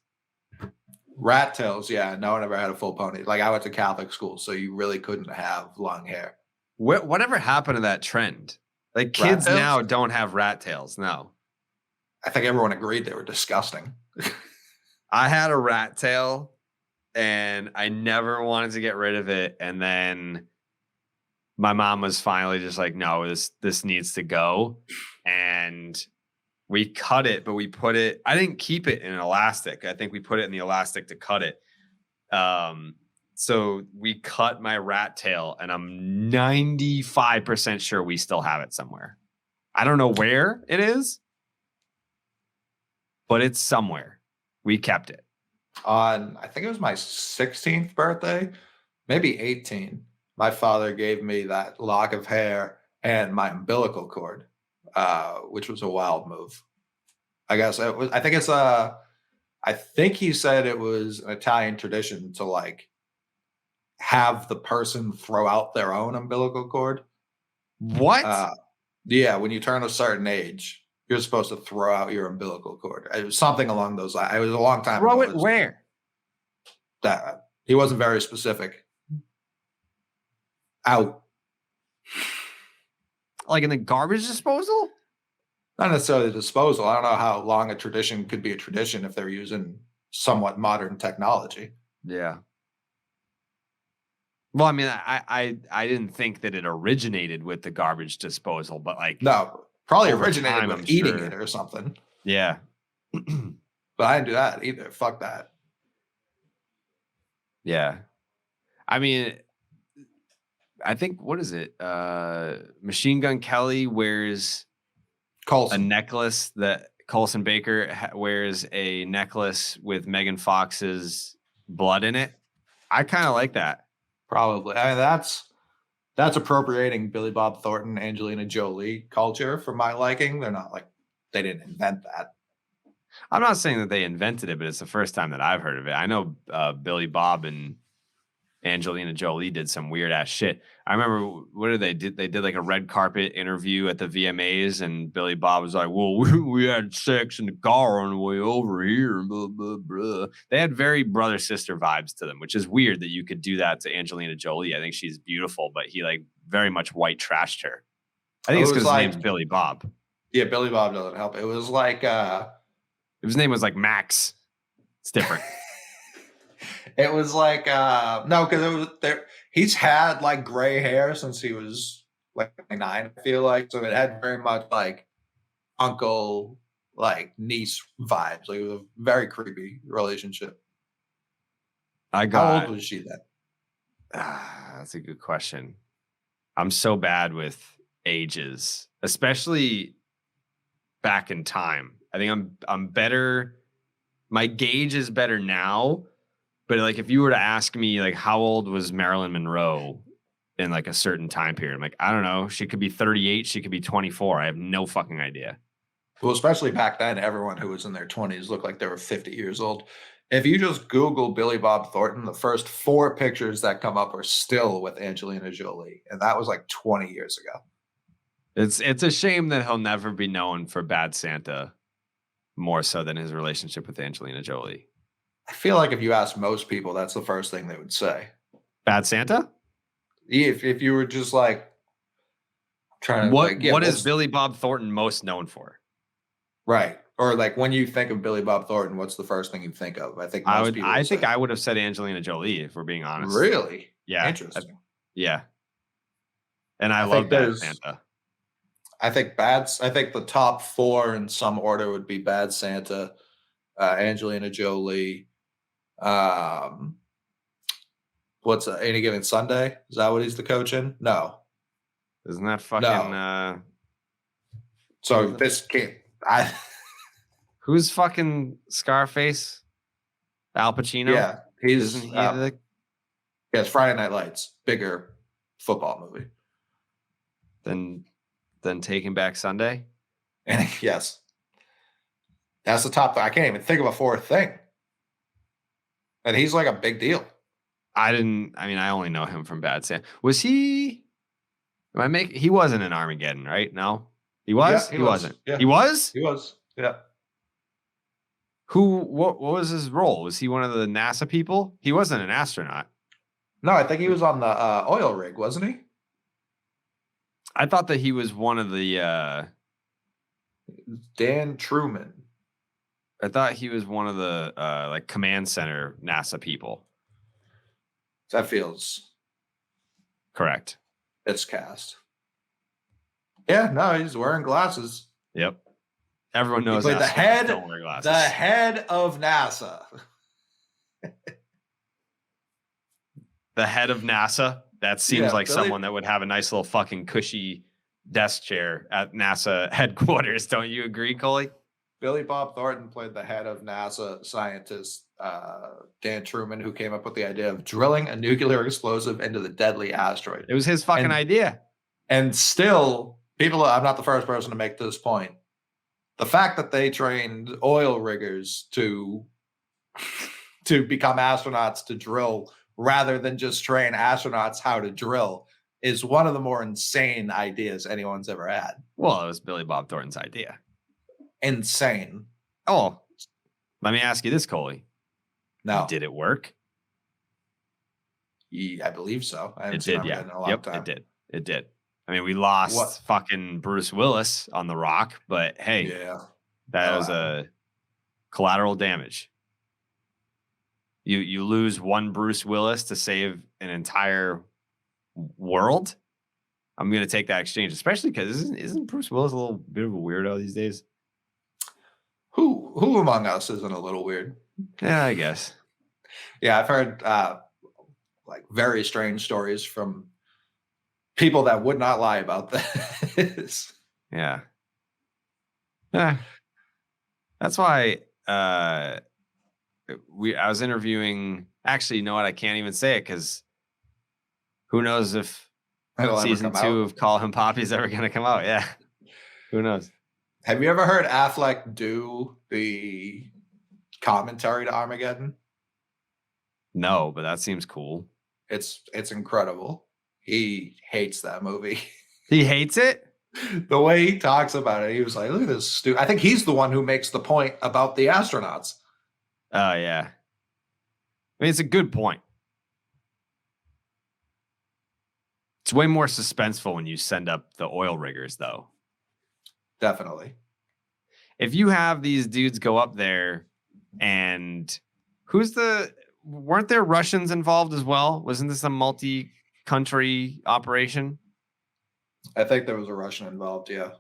Rat tails, yeah. No one ever had a full pony. Like I went to Catholic school, so you really couldn't have long hair. Whatever happened to that trend? Like kids now don't have rat tails. No. I think everyone agreed they were disgusting. I had a rat tail and I never wanted to get rid of it. And then my mom was finally just like, no, this needs to go. And we cut it, but we put it, I didn't keep it in an elastic. I think we put it in the elastic to cut it. So we cut my rat tail and I'm 95% sure we still have it somewhere. I don't know where it is, but it's somewhere. We kept it. On, I think it was my 16th birthday, maybe 18. My father gave me that lock of hair and my umbilical cord, which was a wild move. I guess it was. I think he said it was an Italian tradition to like have the person throw out their own umbilical cord. What? Yeah, when you turn a certain age, you're supposed to throw out your umbilical cord. It was something along those lines. It was a long time ago. Throw it where? That he wasn't very specific. Out. Like in the garbage disposal? Not necessarily disposal. I don't know how long a tradition could be a tradition if they're using somewhat modern technology. Yeah. Well, I mean, I didn't think that it originated with the garbage disposal, but like no, probably over originated time, with I'm eating sure. it or something. Yeah. But I didn't do that either. Fuck that. Yeah. I mean, I think, what is it? Machine Gun Kelly wears Coulson. a necklace that Colson Baker wears a necklace with Megan Fox's blood in it. I kind of like that. Probably. I mean, that's appropriating Billy Bob Thornton, Angelina Jolie culture for my liking. They're not like, they didn't invent that. I'm not saying that they invented it, but it's the first time that I've heard of it. I know Billy Bob and Angelina Jolie did some weird ass shit. I remember, what did they did? They did like a red carpet interview at the VMAs, and Billy Bob was like, "Well, we had sex in the car on the way over here." Blah blah blah. They had very brother sister vibes to them, which is weird that you could do that to Angelina Jolie. I think she's beautiful, but he like very much white trashed her. I think it's because his name's Billy Bob. Yeah, Billy Bob doesn't help. It was like if his name was like Max, it's different. It was like no, because it was there. He's had like gray hair since he was like 9. I feel like so it had very much like uncle like niece vibes. Like it was a very creepy relationship. I How old got. was she then? That's a good question. I'm so bad with ages, especially back in time. I think I'm better. My gauge is better now, but like if you were to ask me like how old was Marilyn Monroe in like a certain time period, I'm like, I don't know. She could be 38, she could be 24. I have no fucking idea. Well, especially back then, everyone who was in their 20s looked like they were 50 years old. If you just Google Billy Bob Thornton, the first 4 pictures that come up are still with Angelina Jolie, and that was like 20 years ago. It's a shame that he'll never be known for Bad Santa more so than his relationship with Angelina Jolie. I feel like if you ask most people, that's the first thing they would say. Bad Santa? If you were just like trying to what is Billy Bob Thornton most known for? Right. Or like when you think of Billy Bob Thornton, what's the first thing you think of? I think most people I think I would have said Angelina Jolie if we're being honest. Really? Yeah. Interesting. Yeah. And I love Bad Santa. I think the top 4 in some order would be Bad Santa, Angelina Jolie. What's Any Given Sunday? Is that what he's the coach in? No. Isn't that fucking So this can't who's fucking Scarface? Al Pacino? Yeah. Isn't he it's Friday Night Lights, bigger football movie. Than Taking Back Sunday? And yes. That's the top. I can't even think of a 4th thing. And he's like a big deal. I only know him from Bad Santa. Was he? He wasn't in Armageddon, right? No, he was. Yeah, he wasn't. Yeah. He was. He was. Yeah. What was his role? Was he one of the NASA people? He wasn't an astronaut. No, I think he was on the oil rig, wasn't he? I thought that he was one of the Dan Truman. I thought he was one of the like command center NASA people. That feels correct. It's cast. Yeah, no, he's wearing glasses. Yep. Everyone knows that. Don't wear glasses. The head of NASA. The head of NASA. That seems like someone that would have a nice little fucking cushy desk chair at NASA headquarters. Don't you agree, Coley? Billy Bob Thornton played the head of NASA scientist Dan Truman, who came up with the idea of drilling a nuclear explosive into the deadly asteroid. It was his fucking idea. And still, I'm not the first person to make this point. The fact that they trained oil riggers to become astronauts to drill rather than just train astronauts how to drill is one of the more insane ideas anyone's ever had. Well, it was Billy Bob Thornton's idea. Insane. Oh, let me ask you this, Coley. No. Did it work? I believe so. It did, yeah. Yep, it did. It did. I mean, we lost fucking Bruce Willis on The Rock, but hey, that was a collateral damage. You lose one Bruce Willis to save an entire world. I'm going to take that exchange, especially because isn't Bruce Willis a little bit of a weirdo these days? Who among us isn't a little weird? Yeah, I guess. Yeah, I've heard like very strange stories from people that would not lie about this. Yeah. That's why I was interviewing. Actually, you know what? I can't even say it because who knows if season 2 of Call Him Poppy is ever going to come out. Yeah. Who knows? Have you ever heard Affleck do the commentary to Armageddon? No, but that seems cool. It's incredible. He hates that movie. He hates it? The way he talks about it, he was like, look at this stupid. I think he's the one who makes the point about the astronauts. Oh, yeah. I mean, it's a good point. It's way more suspenseful when you send up the oil riggers, though. Definitely. If you have these dudes go up there and weren't there Russians involved as well? Wasn't this a multi-country operation? I think there was a Russian involved. Yeah.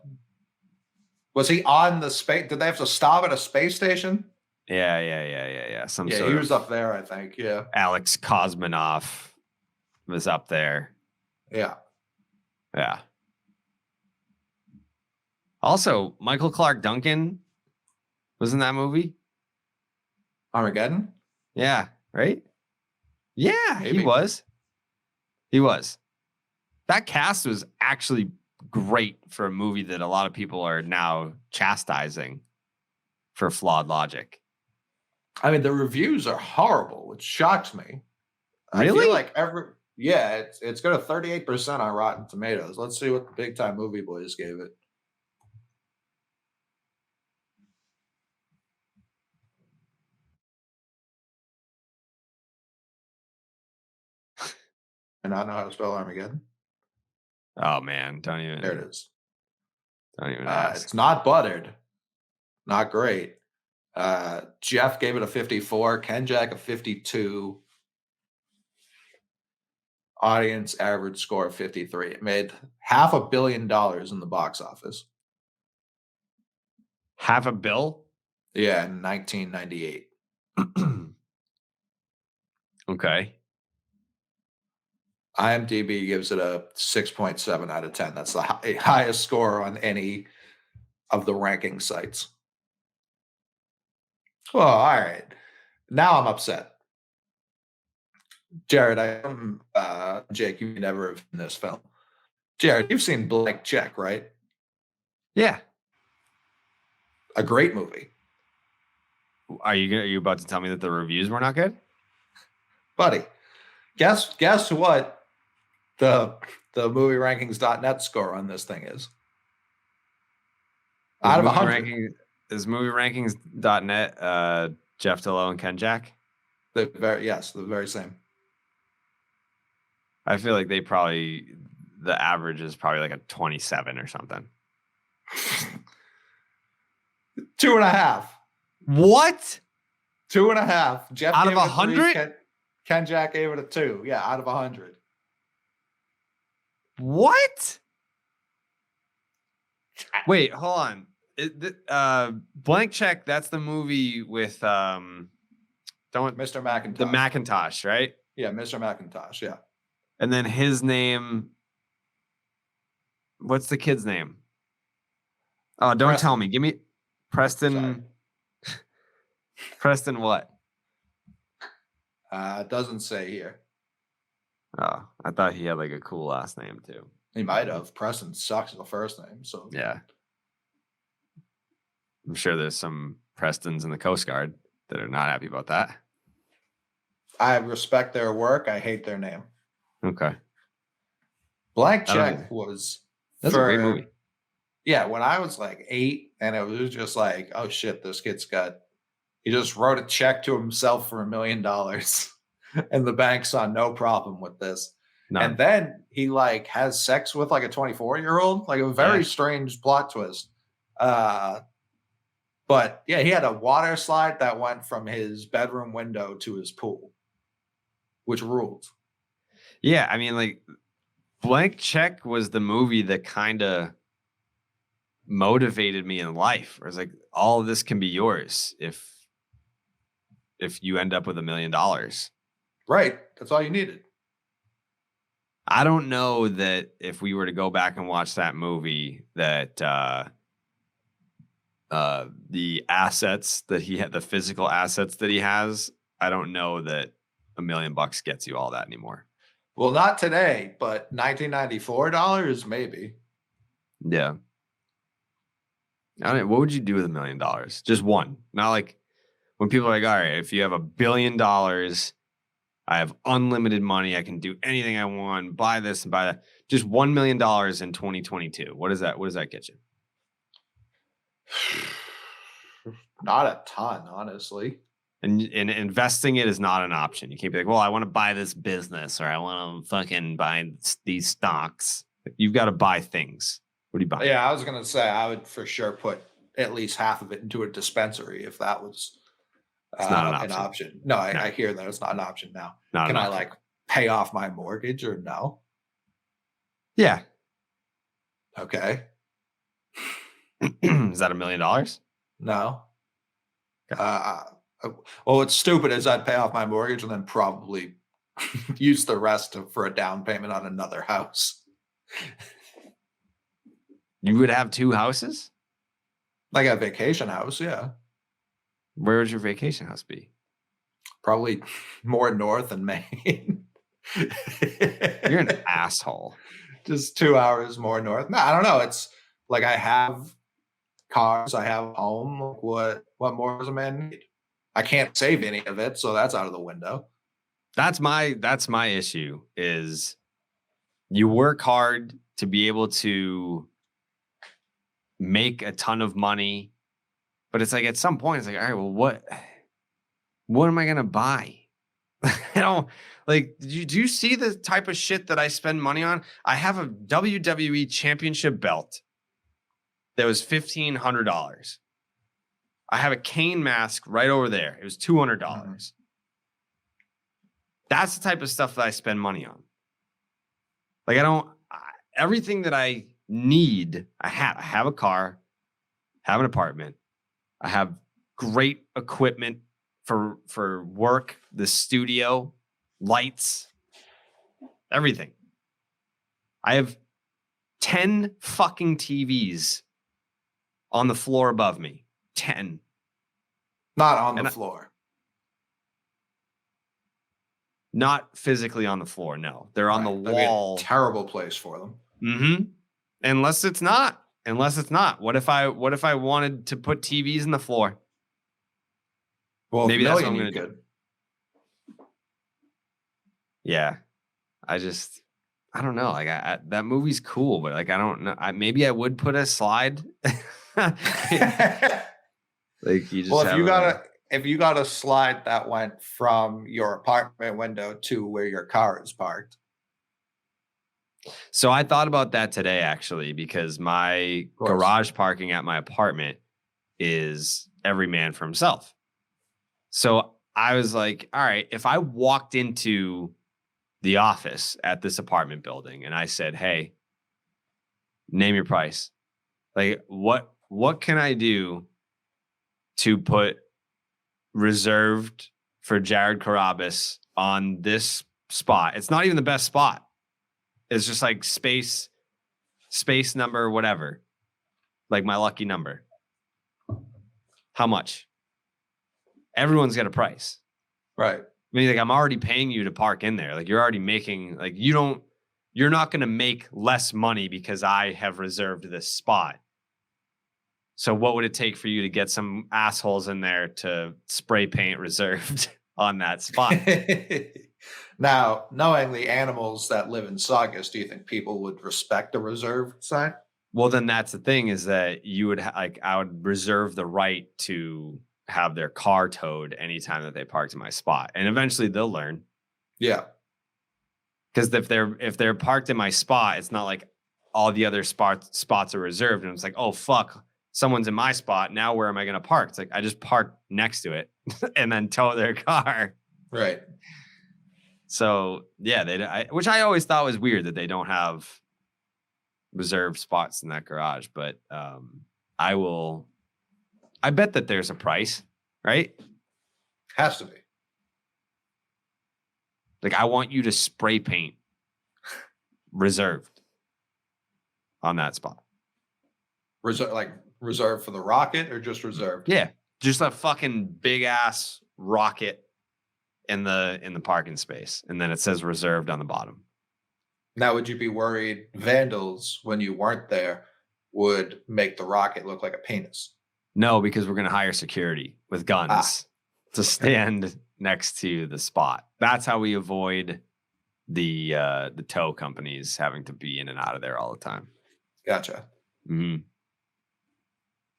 Was he on the space? Did they have to stop at a space station? Yeah. Yeah, he was up there, I think. Yeah. Alex Kosmonov was up there. Yeah. Yeah. Also, Michael Clark Duncan was in that movie. Armageddon? Yeah, right? Yeah, Maybe. he was. He was. That cast was actually great for a movie that a lot of people are now chastising for flawed logic. I mean, the reviews are horrible, which shocks me. Really? I feel like it's got a 38% on Rotten Tomatoes. Let's see what the Big Time Movie Boys gave it. And I know how to spell Armageddon. Oh man, don't even. There it is. Don't even ask. It's not buttered. Not great. Jeff gave it a 54. Ken Jack a 52. Audience average score of 53. It made $500 million in the box office. $500 million? Yeah, in 1998. Okay. IMDb gives it a 6.7 out of 10. That's the highest score on any of the ranking sites. Well, all right. Now I'm upset. Jared, Jake, you never have seen this film. Jared, you've seen Blank Check, right? Yeah. A great movie. Are you about to tell me that the reviews were not good? Buddy, guess what the movierankings.net score on this thing is? Out of 100. Is movierankings.net Jeff DeLow and Ken Jack? The very same. I feel like the average is probably like a 27 or something. 2.5. What? 2.5. Jeff out of 100? Ken Jack gave it a 2. Yeah, out of 100. What? Wait, hold on. Blank Check, that's the movie with Mr. McIntosh. The Macintosh, right? Yeah, Mr. McIntosh, yeah. And then his name, what's the kid's name? Oh, don't tell me. Give me Preston. Sorry. Preston what? It doesn't say here. Oh, I thought he had like a cool last name too. He might have. Preston sucks at the first name, so yeah. I'm sure there's some Prestons in the Coast Guard that are not happy about that. I respect their work. I hate their name. Okay. Blank Check was that's a great movie. Yeah, when I was like 8, and it was just like, oh shit, this kid's he just wrote a check to himself for $1 million, and the bank saw no problem with this. No. And then he like has sex with like a 24-year-old, like a very strange plot twist. But yeah, he had a water slide that went from his bedroom window to his pool, which ruled. Yeah, I mean, like Blank Check was the movie that kind of motivated me in life. Where it's like, all of this can be yours if you end up with $1 million. Right. That's all you needed. I don't know that if we were to go back and watch that movie that the assets that he had, the physical assets that he has, I don't know that $1 million gets you all that anymore. Well, not today, but $1994 maybe. Yeah. I don't know, what would you do with $1 million? Just one. Not like when people are like, all right, if you have $1 billion, I have unlimited money. I can do anything I want, buy this and buy that. Just $1 million in 2022. What does that get you? Not a ton, honestly. And investing it is not an option. You can't be like, well, I want to buy this business or I want to fucking buy these stocks. You've got to buy things. What do you buy? Yeah, I was going to say I would for sure put at least half of it into a dispensary if that was It's not an an option. option. No, No. I hear that it's not an option now. Not Can an I option. like pay off my mortgage or no? Yeah. Okay. Is that $1 million? No. Well, what's stupid is I'd pay off my mortgage and then probably use the rest for a down payment on another house. You would have 2 houses? Like a vacation house, yeah. Where would your vacation house be? Probably more north than Maine. You're an asshole. Just 2 hours more north. No, I don't know. It's like I have cars, I have a home. What more does a man need? I can't save any of it, so that's out of the window. That's my issue is you work hard to be able to make a ton of money, but it's like at some point it's like, all right, well, what am I gonna buy? I don't like. Do you see the type of shit that I spend money on? I have a WWE Championship belt that was $1,500. I have a cane mask right over there. It was $200. That's the type of stuff that I spend money on. Like everything that I need, I have. I have a car, have an apartment. I have great equipment for work, the studio, lights, everything. I have 10 fucking TVs on the floor above me. 10. Not on the floor. Not physically on the floor, no. They're on the That'd be a wall. terrible place for them. Mm-hmm. Unless it's not. What if I wanted to put TVs in the floor? Well, Maybe that's what I'm going to do. Yeah. I don't know. Like that movie's cool, but like, I don't know. Maybe I would put a slide. Like you just well, if you got a slide that went from your apartment window to where your car is parked. So I thought about that today, actually, because my garage parking at my apartment is every man for himself. So I was like, all right, if I walked into the office at this apartment building and I said, hey, name your price. Like, what can I do to put reserved for Jared Carabas on this spot? It's not even the best spot. It's just like space number, whatever. Like my lucky number. How much? Everyone's got a price. Right. I mean, like I'm already paying you to park in there. Like you're already making, like you're not going to make less money because I have reserved this spot. So what would it take for you to get some assholes in there to spray paint reserved on that spot? Now, knowing the animals that live in Saugus, do you think people would respect a reserved sign? Well, then that's the thing is that you would I would reserve the right to have their car towed anytime that they parked in my spot. And eventually they'll learn. Yeah. Because if they're parked in my spot, it's not like all the other spots are reserved. And it's like, oh, fuck, someone's in my spot. Now where am I going to park? It's like, I just park next to it and then tow their car. Right. So, yeah, which I always thought was weird that they don't have reserved spots in that garage. But I bet that there's a price, right? Has to be. Like, I want you to spray paint reserved on that spot. Reserved for the rocket or just reserved? Yeah. Just a fucking big ass rocket in the parking space. And then it says reserved on the bottom. Now, would you be worried vandals, when you weren't there, would make the rocket look like a penis? No, because we're going to hire security with guns to stand next to the spot. That's how we avoid the tow companies having to be in and out of there all the time. Gotcha. Mm-hmm.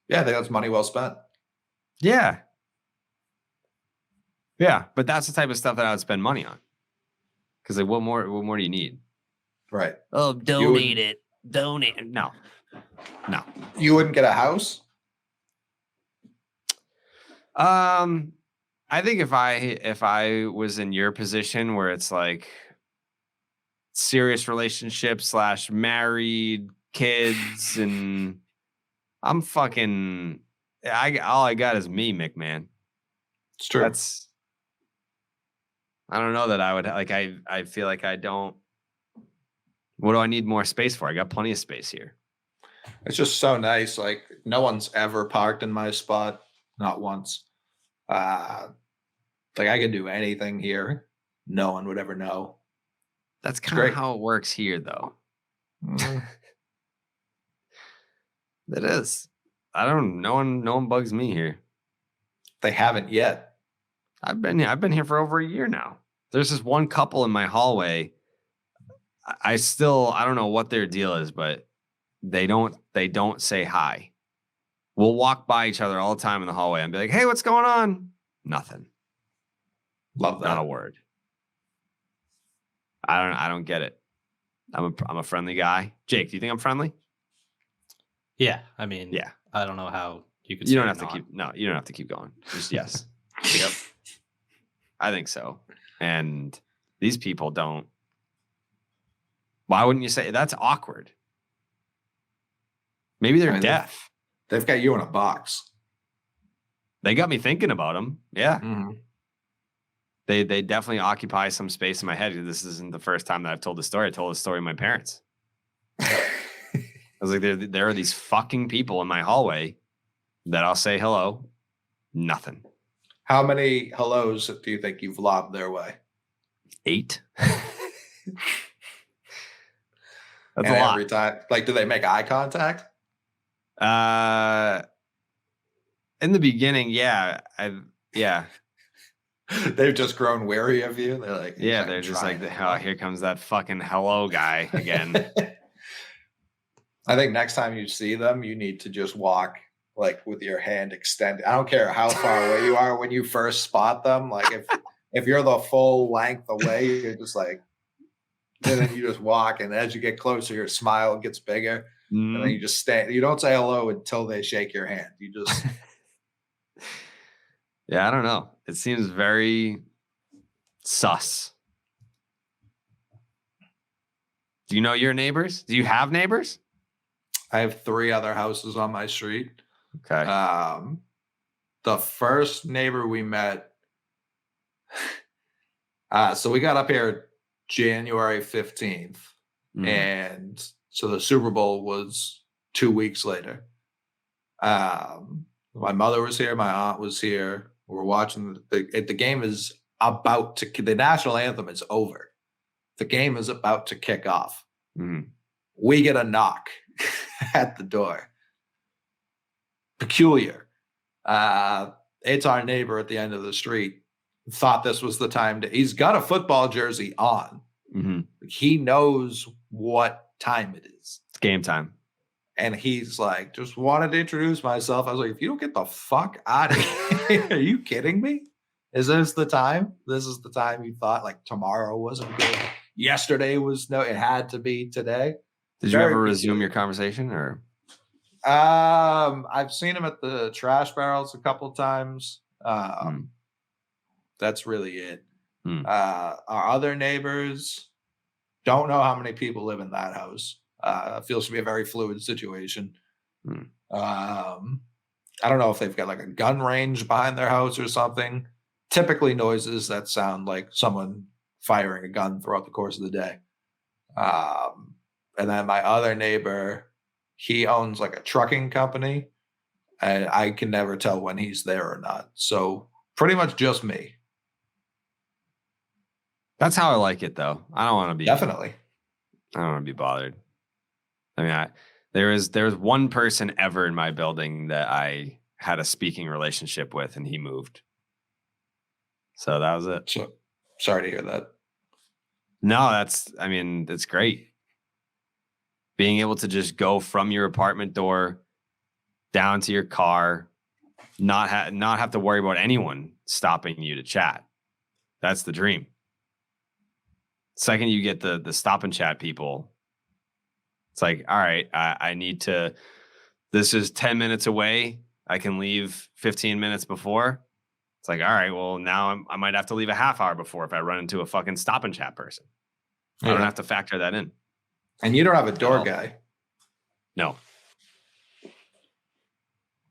Yeah, I think that's money well spent. Yeah. Yeah, but that's the type of stuff that I would spend money on. Because like, what more do you need? Right. Oh, donate it. Donate it. No. You wouldn't get a house? I I think if I was in your position where it's like serious relationship / married, kids, and I'm fucking all I got is me, McMahon. It's true. I don't know that I would like I feel like I don't. What do I need more space for? I got plenty of space here. It's just so nice. Like no one's ever parked in my spot, not once. Like I could do anything here. No one would ever know. That's kind of how it works here, though. It is. No one bugs me here. They haven't yet. I've been here for over a year now. There's this one couple in my hallway. I don't know what their deal is, but they don't say hi. We'll walk by each other all the time in the hallway and be like, "Hey, what's going on?" Nothing. Love that. Not a word. I don't get it. I'm a friendly guy. Jake, do you think I'm friendly? Yeah, I mean, Yeah. I don't know how you could. You say don't have not. to keep. No, you don't have to keep going. Just yes. Yep. I think so. And these people don't. Why wouldn't you say that's awkward? Maybe they're deaf. They've got you in a box. They got me thinking about them. Yeah. Mm-hmm. They definitely occupy some space in my head. This isn't the first time that I've told the story. I told the story to my parents. I was like, there are these fucking people in my hallway that I'll say hello. Nothing. How many hellos do you think you've lobbed their way? 8. That's and a lot. Every time, like, do they make eye contact? In the beginning, yeah. They've just grown wary of you. They're like, yeah, they're just like, oh, here comes that fucking hello guy again. I think next time you see them, you need to just walk like with your hand extended. I don't care how far away you are when you first spot them. Like if you're the full length away, you're just like, and then you just walk, and as you get closer, your smile gets bigger, and then you just stand. You don't say hello until they shake your hand. You just. Yeah, I don't know. It seems very sus. Do you know your neighbors? Do you have neighbors? I have 3 other houses on my street. Okay. The first neighbor we met, so we got up here January 15th, and so the Super Bowl was 2 weeks later. My mother was here, my aunt was here. We're watching the game is about to. The national anthem is over. The game is about to kick off. Mm-hmm. We get a knock at the door. Peculiar. It's our neighbor at the end of the street. Thought this was the time to. He's got a football jersey on. Mm-hmm. He knows what time it is. It's game time. And he's like, just wanted to introduce myself. I was like, if you don't get the fuck out of here, are you kidding me? Is this the time? This is the time you thought like tomorrow wasn't good. Yesterday was no, it had to be today. Did you ever resume your conversation or? I've seen him at the trash barrels a couple times. That's really it. Our other neighbors, don't know how many people live in that house. Feels to be a very fluid situation. I don't know if they've got like a gun range behind their house or something. Typically noises that sound like someone firing a gun throughout the course of the day. And then my other neighbor, he owns like a trucking company, and I can never tell when he's there or not. So pretty much just me. That's how I like it, though. I don't want to be definitely. I don't want to be bothered. I mean, there was one person ever in my building that I had a speaking relationship with, and he moved. So that was it. So sorry to hear that. No, that's great. Being able to just go from your apartment door down to your car, not have to worry about anyone stopping you to chat. That's the dream. Second, you get the stop and chat people. It's like, all right, I need to, this is 10 minutes away. I can leave 15 minutes before. It's like, all right, well, now I might have to leave a half hour before if I run into a fucking Stop and Chat person. I don't have to factor that in. And you don't have a door guy. No.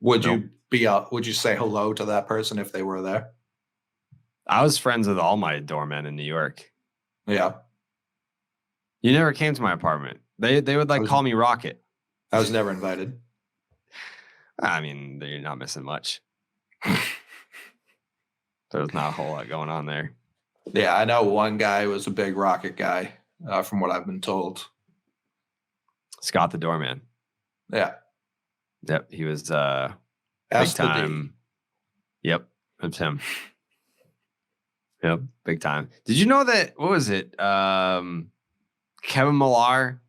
Would you say hello to that person if they were there? I was friends with all my doormen in New York. Yeah. You never came to my apartment. They would call me Rocket. I was never invited. I mean, you're not missing much. There's not a whole lot going on there. Yeah, I know one guy was a big Rocket guy, from what I've been told. Scott the doorman. Yeah. Yep, he was big time. Yep, it's him. Yep, big time. Did you know that? What was it? Kevin Millar,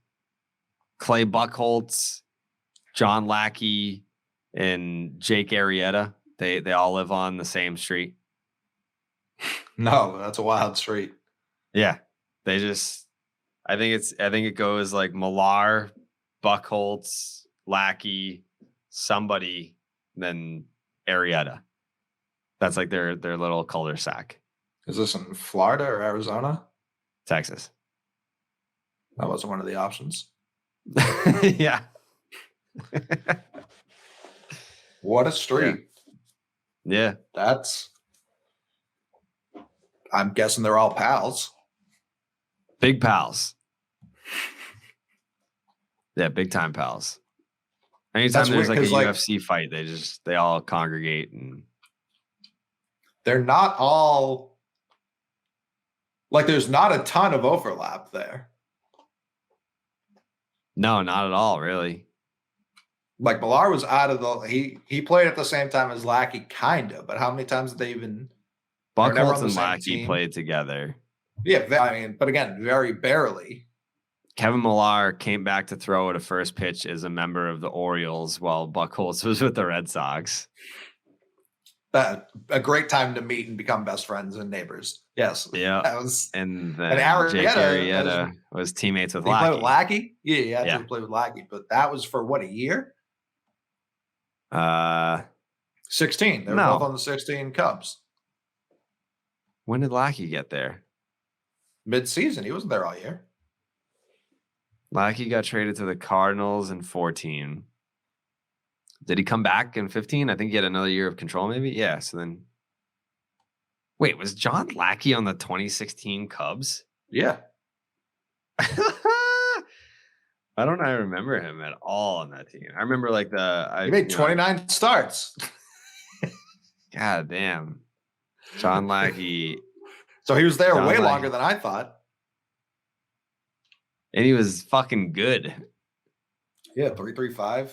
Clay Buchholz, John Lackey, and Jake Arrieta. They all live on the same street. No, that's a wild street. Yeah, they just. I think it goes like Millar, Buckholz, Lackey, somebody, then Arrieta. That's like their little cul-de-sac. Is this in Florida or Arizona? Texas. That wasn't one of the options. Yeah. What a street. Yeah. I'm guessing they're all pals. Big pals. Yeah, big time pals. Anytime there's like a UFC fight, they all congregate, and they're not all there's not a ton of overlap there. No, not at all, really. Like Millar was out of he played at the same time as Lackey, kind of, but how many times did they even? Buckholz and Lackey played together. Yeah, I mean, but again, very barely. Kevin Millar came back to throw at a first pitch as a member of the Orioles while Buckholz was with the Red Sox. A great time to meet and become best friends and neighbors. Yes. Yeah. That was, and then Jake Arrieta was teammates with Lackey. He played with Lackey? Yeah, he had to play with Lackey. But that was for what, a year? 16. They were both on the 16 Cubs. When did Lackey get there? Mid-season. He wasn't there all year. Lackey got traded to the Cardinals in 14. Did he come back in 15? I think he had another year of control, maybe. Yeah. So then, wait, was John Lackey on the 2016 Cubs? Yeah. I don't remember him at all on that team. I remember he made 29 starts. God damn. John Lackey. So he was there way longer than I thought. And he was fucking good. Yeah, 3.35.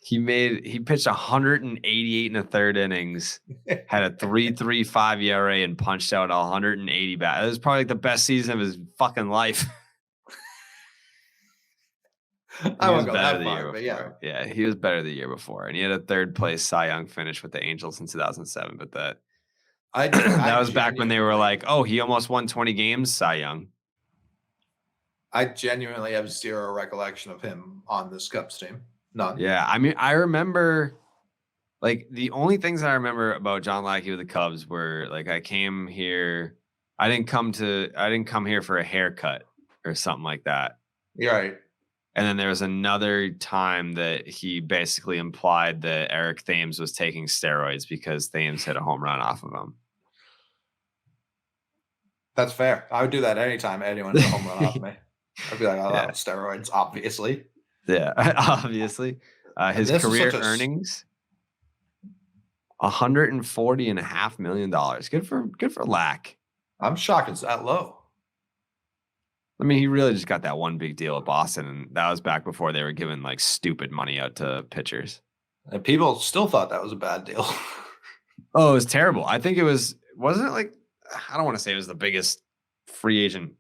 He pitched 188 in the third innings, had a 3.35 ERA, and punched out 180 bats. It was probably the best season of his fucking life. I won't go that far, but yeah. Yeah, he was better the year before. And he had a third place Cy Young finish with the Angels in 2007. But that was back when they were like, oh, he almost won 20 games, Cy Young. I genuinely have zero recollection of him on this Cubs team. None. Yeah, I mean, I remember, the only things I remember about John Lackey with the Cubs were, I came here. I didn't come here for a haircut or something like that. You're right. And then there was another time that he basically implied that Eric Thames was taking steroids because Thames hit a home run off of him. That's fair. I would do that anytime anyone hit a home run off of me. I'd be like, oh, that was steroids, obviously. Yeah, obviously. His career earnings, $140.5 million. Good for Lack. I'm shocked it's that low. I mean, he really just got that one big deal at Boston, and that was back before they were giving stupid money out to pitchers. And people still thought that was a bad deal. Oh, it was terrible. I think wasn't it I don't want to say it was the biggest free agent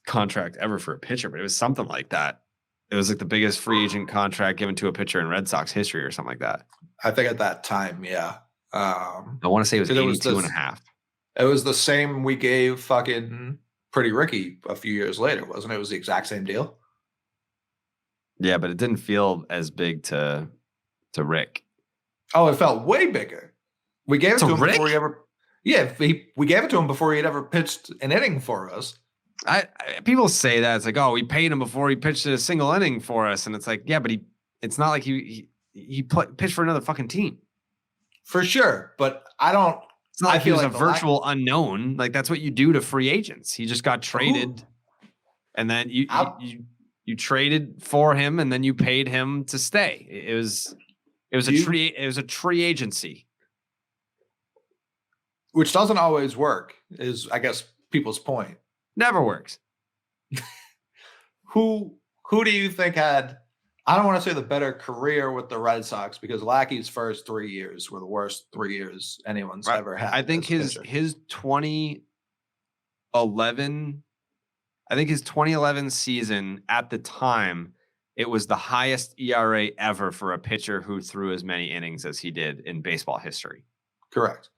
contract ever for a pitcher, but it was something like that. It was the biggest free agent contract given to a pitcher in Red Sox history or something like that. I think at that time, yeah. I want to say it was 82.5. It was the same we gave fucking Pretty Ricky a few years later, wasn't it? It was the exact same deal. Yeah, but it didn't feel as big to Rick. Oh, it felt way bigger. We gave it to him Rick? before he ever. Yeah, we gave it to him before he had ever pitched an inning for us. People say that it's like, oh, we paid him before he pitched a single inning for us, and it's like, yeah, but it's not like he pitched for another fucking team. For sure, but I don't. It's not like he was like a virtual unknown. Like that's what you do to free agents. He just got traded, and then you traded for him, and then you paid him to stay. It was a tree agency, which doesn't always work. Is I guess people's point. Never works. Who do you think had? I don't want to say the better career with the Red Sox because Lackey's first 3 years were the worst 3 years anyone's ever had. I think his 2011. I think his 2011 season at the time, it was the highest ERA ever for a pitcher who threw as many innings as he did in baseball history. Correct.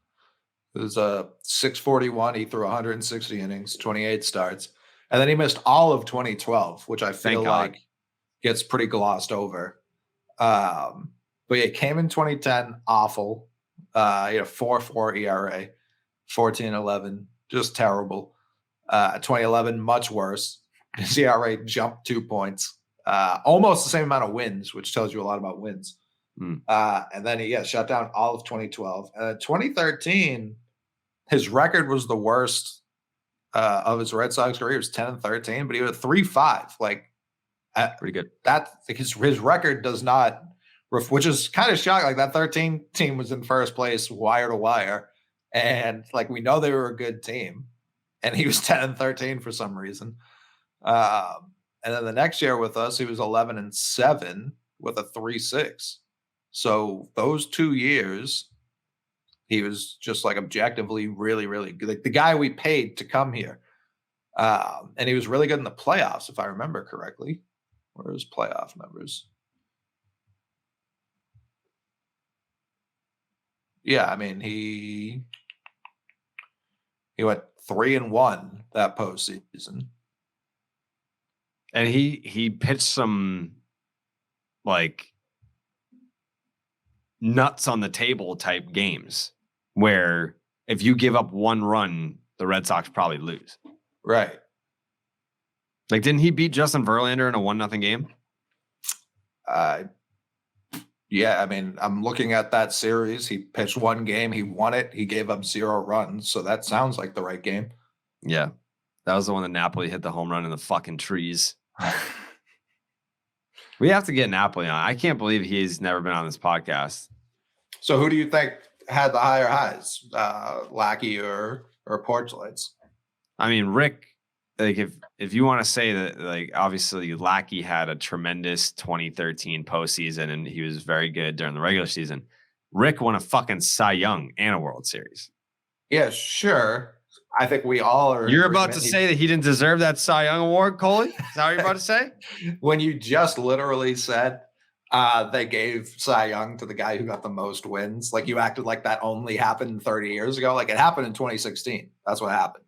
It was a 641. He threw 160 innings, 28 starts. And then he missed all of 2012, which I feel like gets pretty glossed over. But yeah, it came in 2010, awful. He had a 4.4 ERA, 14.11, just terrible. 2011, much worse. His ERA jumped 2 points. Almost the same amount of wins, which tells you a lot about wins. And then he shut down all of 2012. 2013, his record was the worst of his Red Sox career. It was 10-13, but he was 3.5. Like pretty good. That his record does not, which is kind of shocking. Like that 13 team was in first place, wire to wire, and like we know they were a good team, and he was 10-13 for some reason. And then the next year with us, he was 11-7 with a 3.6. So those 2 years, he was just like objectively really, really good. Like the guy we paid to come here. And he was really good in the playoffs, if I remember correctly. Where are his playoff numbers? Yeah, I mean, he went 3-1 that postseason. And he pitched some like nuts on the table type games where if you give up one run, the Red Sox probably lose. Right. Like, didn't he beat Justin Verlander in a 1-0 game? Yeah, I mean, I'm looking at that series. He pitched one game, he won it, he gave up 0 runs. So that sounds like the right game. Yeah. That was the one that Napoli hit the home run in the fucking trees. We have to get Napoli on. I can't believe he's never been on this podcast. So who do you think had the higher highs, Lackey or Porcello? I mean, Rick, like if you want to say that, like obviously Lackey had a tremendous 2013 postseason and he was very good during the regular season. Rick won a fucking Cy Young and a World Series. Yeah, sure. I think we all are. You're about to say that he didn't deserve that Cy Young award, Coley? Is that what you're about to say? When you just literally said they gave Cy Young to the guy who got the most wins, like you acted like that only happened 30 years ago. Like it happened in 2016. That's what happened.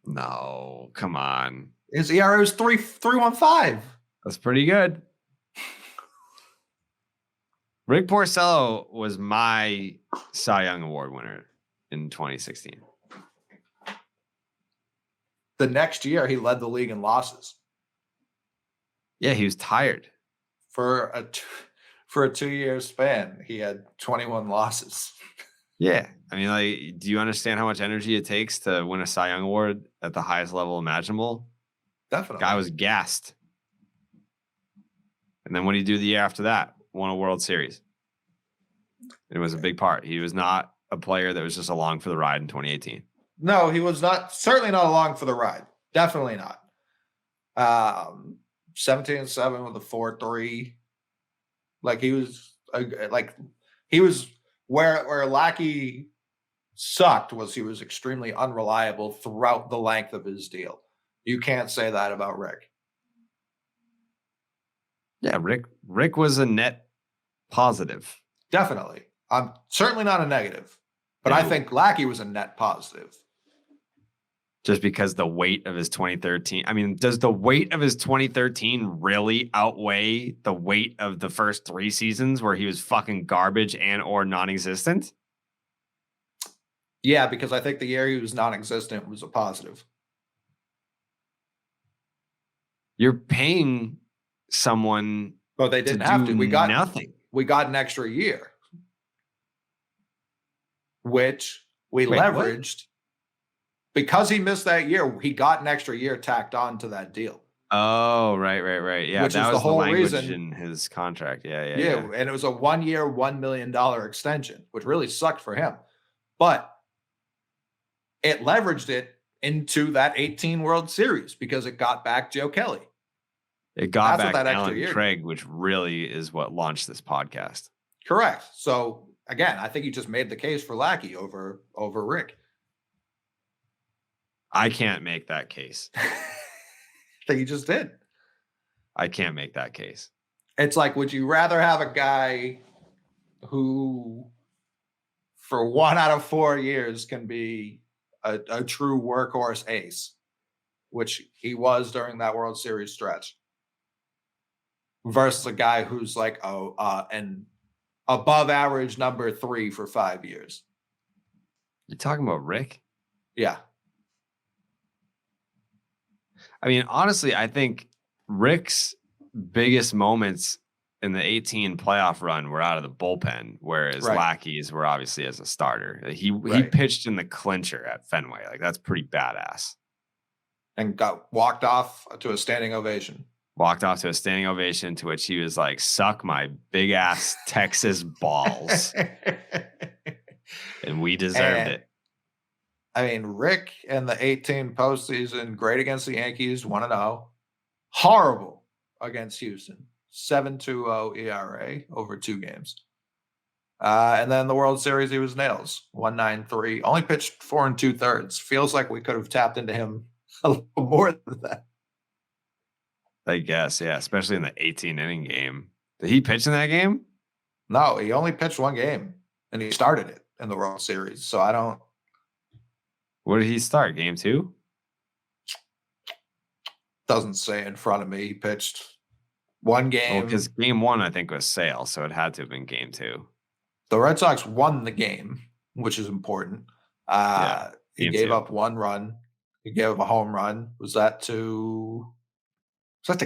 No, come on. His ERA was 3.15. That's pretty good. Rick Porcello was my Cy Young Award winner in 2016. The next year, he led the league in losses. Yeah, he was tired. For a 2-year span, he had 21 losses. Yeah. I mean, like, do you understand how much energy it takes to win a Cy Young Award at the highest level imaginable? Definitely. Guy was gassed. And then what did he do the year after that? Won a World Series. It was a big part. He was not a player that was just along for the ride in 2018. No, he was not. Certainly not along for the ride. Definitely not. 17-7 with a 4.3. Like he was where Lackey sucked was he was extremely unreliable throughout the length of his deal. You can't say that about Rick. Yeah, Rick was a net positive. Definitely. I'm certainly not a negative, but I think Lackey was a net positive. Just because the weight of his 2013. I mean, does the weight of his 2013 really outweigh the weight of the first 3 seasons where he was fucking garbage and or non-existent? Yeah, because I think the year he was non-existent was a positive. You're paying someone But they didn't have to. We got nothing. an extra year, which we Wait, what? leveraged because he missed that year. He got an extra year tacked on to that deal. Oh, right. Yeah, Which that is the was the whole language reason- in his contract. Yeah. And it was a 1 year, $1 million extension, which really sucked for him. But it leveraged it into that 18 World Series because it got back Joe Kelly. It got That's what back that extra Alan year Craig, which really is what launched this podcast. Correct. So again, I think you just made the case for Lackey over Rick. I can't make that case. I think you just did. I can't make that case. It's like, would you rather have a guy who, for 1 out of 4 years, can be a true workhorse ace, which he was during that World Series stretch, versus a guy who's like an above average number 3 for 5 years? You're talking about Rick? Yeah. I mean, honestly, I think Rick's biggest moments in the 18 playoff run were out of the bullpen, whereas Right. Lackey's were obviously as a starter. He Right. pitched in the clincher at Fenway. Like, that's pretty badass. And got walked off to a standing ovation. Walked off to a standing ovation, to which he was like, "Suck my big ass Texas balls," and we deserved it. I mean, Rick in the 18 postseason, great against the Yankees, 1-0. Horrible against Houston, 7.20 ERA over 2 games. And then the World Series, he was nails, 1.93. Only pitched 4 2/3. Feels like we could have tapped into him a little more than that. I guess, yeah, especially in the 18-inning game. Did he pitch in that game? No, he only pitched 1 game, and he started it in the World Series. So I don't. What did he start? Game 2? Doesn't say in front of me. He pitched 1 game. Well, because game 1, I think, was Sale, so it had to have been game 2. The Red Sox won the game, which is important. He game gave 2. up 1 run. He gave up a home run. Was that to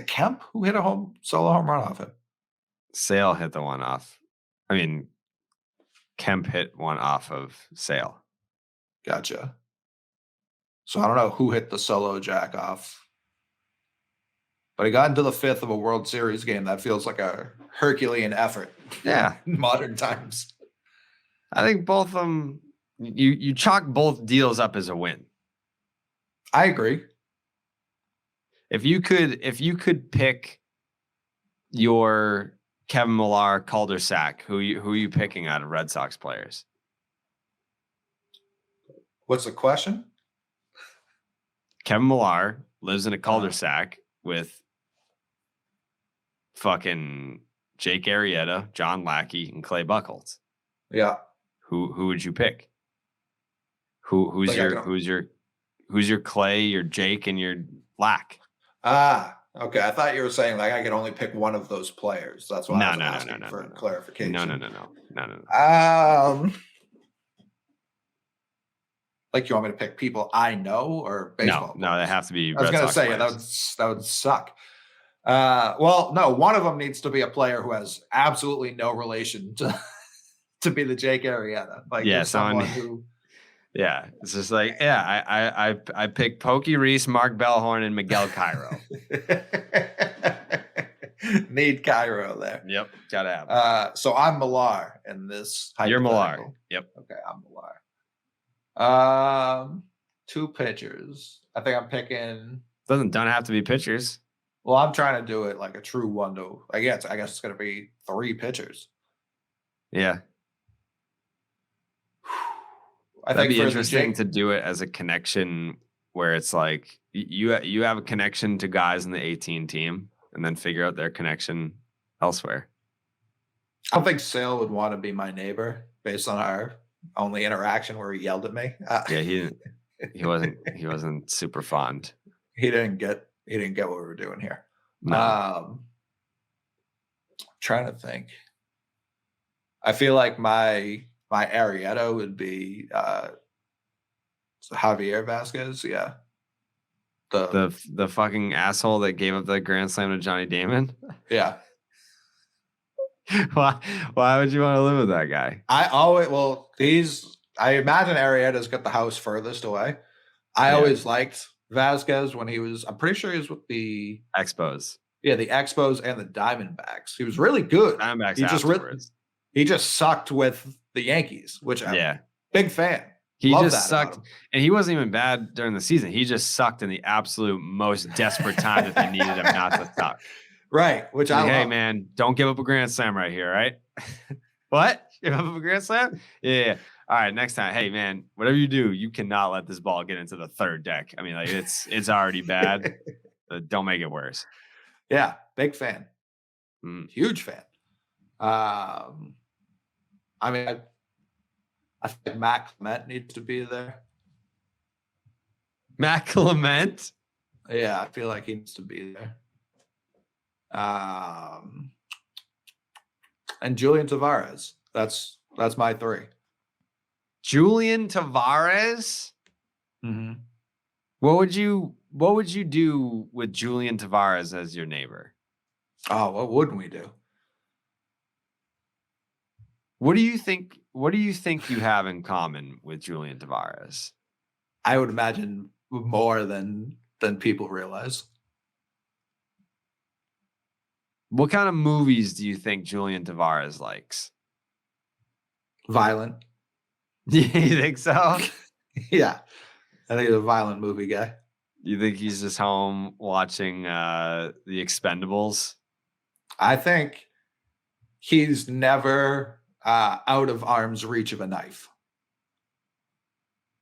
Kemp, who hit a solo home run off him? Sale hit the one off. I mean, Kemp hit one off of Sale. Gotcha. So I don't know who hit the solo jack off. But he got into the 5th of a World Series game. That feels like a Herculean effort. Yeah. In modern times. I think both of them, you chalk both deals up as a win. I agree. If you could pick your Kevin Millar, Calder-Sack, who are you picking out of Red Sox players? What's the question? Kevin Millar lives in a cul-de-sac with fucking Jake Arrieta, John Lackey, and Clay Buchholz. Yeah. Who would you pick? Who's your Clay, your Jake, and your Lack? Okay. I thought you were saying like I could only pick one of those players. That's why I was asking for clarification. No. Like, you want me to pick people I know or baseball? No, they have to be. I was going to say that would suck. Well, no, one of them needs to be a player who has absolutely no relation to be the Jake Arrieta. Like, someone who. Yeah, it's just like, I picked Pokey Reese, Mark Bellhorn, and Miguel Cairo. Need Cairo there. Yep, gotta have. So I'm Millar in this. You're Millar. Yep. Okay, I'm Millar. 2 pitchers. I think I'm picking. Don't have to be pitchers. Well, I'm trying to do it like a true 1-2. I guess it's going to be 3 pitchers. Yeah. I That'd think be interesting to do it as a connection where it's like you have a connection to guys in the 18 team and then figure out their connection elsewhere. I don't think Sale would want to be my neighbor based on our only interaction where he yelled at me. Yeah, he wasn't super fond. He didn't get what we were doing here. No. Trying to think. I feel like my Arrieta would be Javier Vasquez, yeah. The fucking asshole that gave up the grand slam to Johnny Damon. Yeah. Why would you want to live with that guy? I imagine Arrieta's got the house furthest away. I always liked Vasquez when he was, I'm pretty sure he was with the Expos. Yeah, the Expos and the Diamondbacks. He was really good. Diamondbacks he just sucked with the Yankees, which I'm big fan. He just sucked, and he wasn't even bad during the season. He just sucked in the absolute most desperate time that they needed him not to suck. Right, which I love. Hey, man, don't give up a grand slam right here, right? What? Give up a grand slam? Yeah. All right, next time. Hey, man, whatever you do, you cannot let this ball get into the third deck. I mean, like it's already bad. Don't make it worse. Yeah, big fan. Huge fan. I mean, I think Matt Clement needs to be there. Matt Clement? Yeah, I feel like he needs to be there. And Julian Tavares. That's my three. Julian Tavares? Mm-hmm. What would you do with Julian Tavares as your neighbor? Oh, what wouldn't we do? What do you think you have in common with Julian Tavares? I would imagine more than people realize. What kind of movies do you think Julian Tavares likes? Violent. You think so? Yeah. I think he's a violent movie guy. You think he's just home watching The Expendables? I think he's never out of arm's reach of a knife.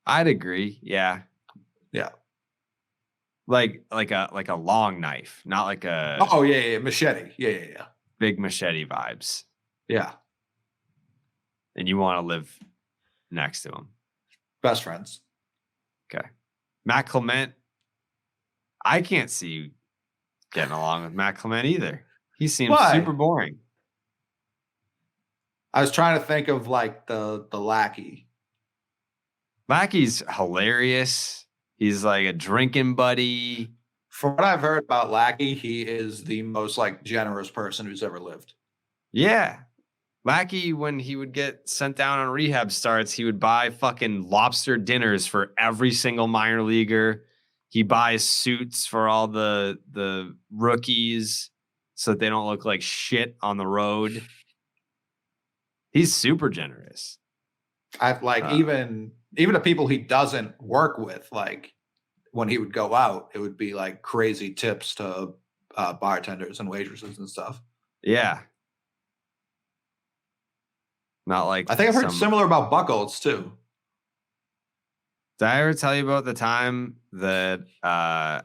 I'd agree. Yeah. Yeah. Like a long knife, not like a machete. Yeah. Big machete vibes. Yeah. And you want to live next to him. Best friends. Okay. Matt Clement. I can't see you getting along with Matt Clement either. He seems super boring. I was trying to think of like the Lackey. Lackey's hilarious. He's like a drinking buddy. From what I've heard about Lackey, he is the most like generous person who's ever lived. Yeah. Lackey, when he would get sent down on rehab starts, he would buy fucking lobster dinners for every single minor leaguer. He buys suits for all the rookies so that they don't look like shit on the road. He's super generous. I've even the people he doesn't work with, like when he would go out, it would be like crazy tips to bartenders and waitresses and stuff. Yeah. Not like I think I've heard similar about Buckholz too. Did I ever tell you about the time that I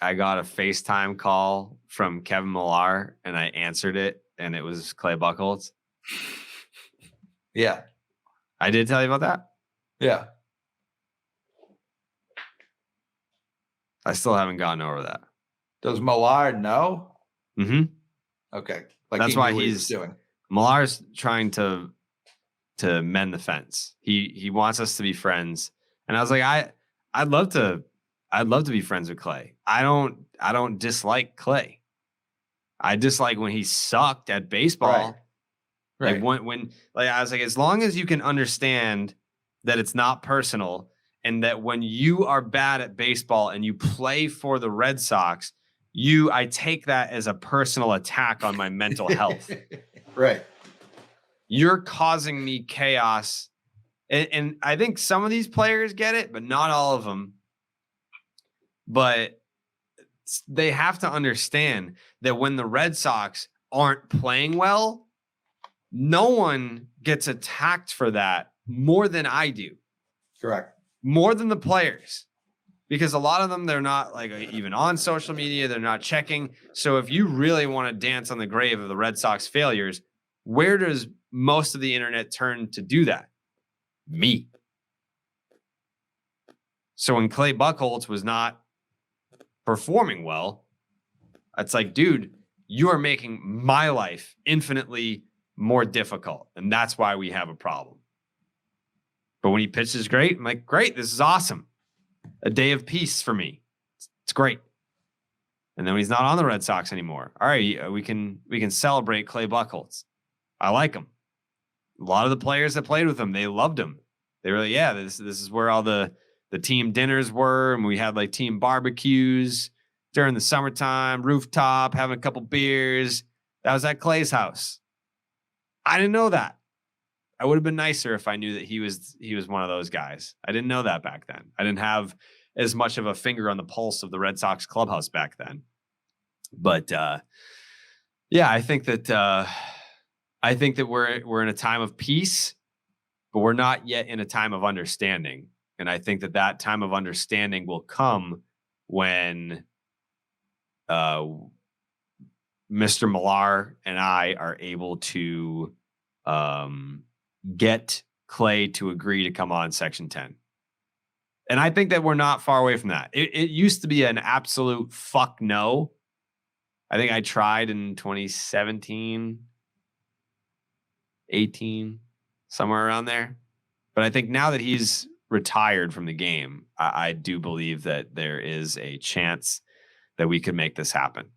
got a FaceTime call from Kevin Millar and I answered it and it was Clay Buchholz? Yeah. I did tell you about that? Yeah. I still haven't gotten over that. Does Millar know? Mm-hmm. Okay. That's why he's doing. Millar's trying to mend the fence. He wants us to be friends. And I was like, I'd love to be friends with Clay. I don't dislike Clay. I dislike when he sucked at baseball. Right. Like when I was like, as long as you can understand that it's not personal and that when you are bad at baseball and you play for the Red Sox, I take that as a personal attack on my mental health. Right. You're causing me chaos. And I think some of these players get it, but not all of them. But they have to understand that when the Red Sox aren't playing well, no one gets attacked for that more than I do. Correct. More than the players. Because a lot of them, they're not like even on social media. They're not checking. So if you really want to dance on the grave of the Red Sox failures, where does most of the internet turn to do that? Me. So when Clay Buchholz was not performing well, it's like, dude, you are making my life infinitely more difficult. And that's why we have a problem. But when he pitches great, I'm like, great, this is awesome. A day of peace for me. It's great. And then when he's not on the Red Sox anymore, all right, we can celebrate Clay Buchholz. I like him. A lot of the players that played with him, they loved him. They were like, yeah, this is where all the team dinners were, and we had like team barbecues during the summertime, rooftop, having a couple beers. That was at Clay's house. I didn't know that. I would have been nicer if I knew that he was one of those guys. I didn't know that back then. I didn't have as much of a finger on the pulse of the Red Sox clubhouse back then. But yeah, I think that we're in a time of peace, but we're not yet in a time of understanding. And I think that time of understanding will come when Mr. Millar and I are able to get Clay to agree to come on Section 10. And I think that we're not far away from that. It used to be an absolute fuck no. I think I tried in 2017, 18, somewhere around there. But I think now that he's retired from the game, I do believe that there is a chance that we could make this happen.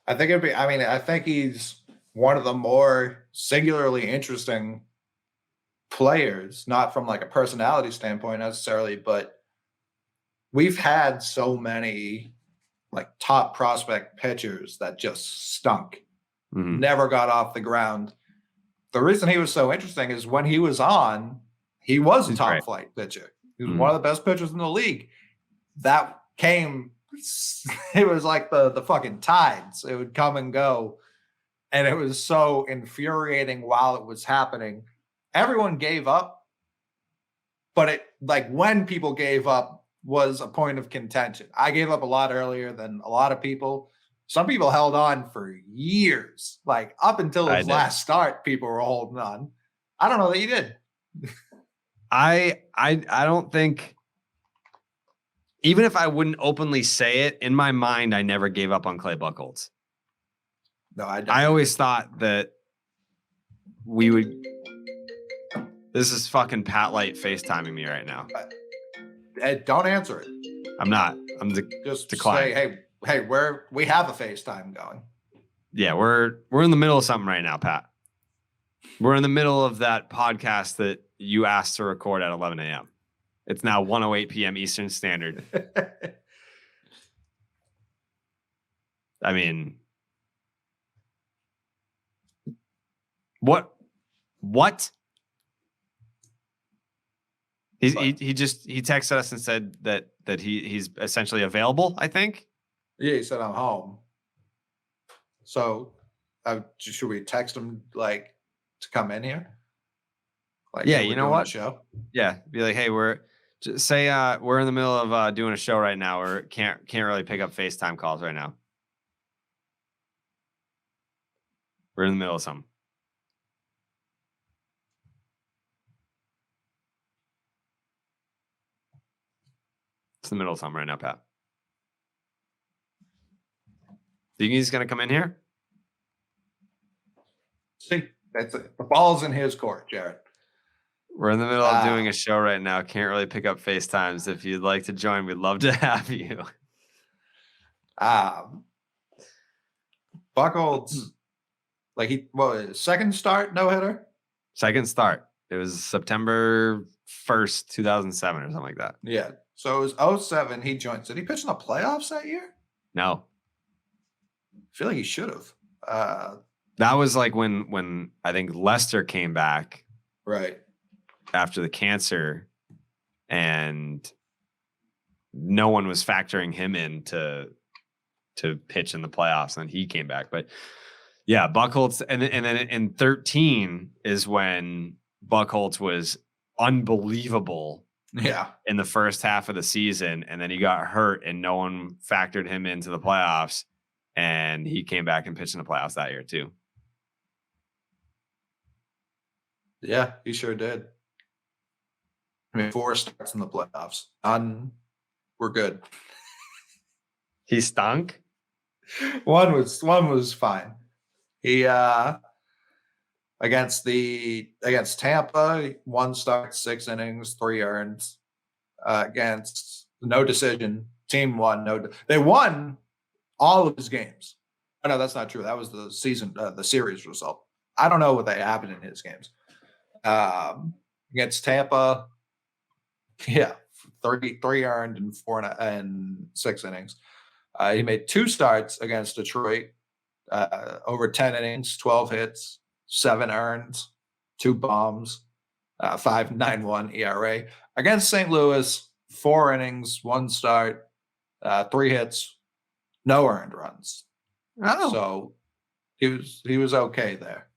I think he's one of the more singularly interesting players, not from like a personality standpoint necessarily, but we've had so many like top prospect pitchers that just stunk, never got off the ground. The reason he was so interesting is when he was on, he was a top flight pitcher. He was one of the best pitchers in the league. That came, it was like the fucking tides. It would come and go. And it was so infuriating while it was happening. Everyone gave up, but it like when people gave up was a point of contention. I gave up a lot earlier than a lot of people. Some people held on for years, like up until his last start, people were holding on. I don't know that you did. I don't think, even if I wouldn't openly say it, in my mind, I never gave up on Clay Buchholz. No, I always thought that we would. This is fucking Pat Light FaceTiming me right now. Don't answer it. I'm not. I'm just declining. Say, hey, we have a FaceTime going. Yeah, we're in the middle of something right now, Pat. We're in the middle of that podcast that you asked to record at 11 a.m. It's now 1:08 p.m. Eastern Standard. I mean, what? He texted us and said that he's essentially available, I think. Yeah, he said I'm home. So should we text him like to come in here? Like, yeah, you know what? Show? Yeah, be like, hey, we're in the middle of doing a show right now. Or can't really pick up FaceTime calls right now. We're in the middle of something. It's the middle of something right now, Pat. Do you think he's going to come in here? See, that's it. The ball's in his court, Jared. We're in the middle of doing a show right now. Can't really pick up FaceTimes. If you'd like to join, we'd love to have you. Buckhold, like second start, no hitter? Second start. It was September 1st, 2007 or something like that. Yeah. So it was 07. He joined. Did he pitch in the playoffs that year? No. I feel like he should have. That was like when I think Lester came back. Right. After the cancer, and no one was factoring him in to pitch in the playoffs, and he came back. But yeah, Buckholz, and then in 13 is when Buckholz was unbelievable. Yeah. In the first half of the season, and then he got hurt, and no one factored him into the playoffs, and he came back and pitched in the playoffs that year too. Yeah, he sure did. I mean, 4 starts in the playoffs. We're good. He stunk. One was fine. He Against Tampa, 1 start, 6 innings, 3 earned. Against no decision, team won. They won all of his games. Oh, no, that's not true. That was the series result. I don't know what happened in his games. Against Tampa, 33 earned and 6 innings. He made 2 starts against Detroit, over 10 innings, 12 hits, 7 earned, 2 bombs, 5.91 ERA. Against St. Louis, 4 innings, 1 start, 3 hits, no earned runs. Oh. So he was okay there.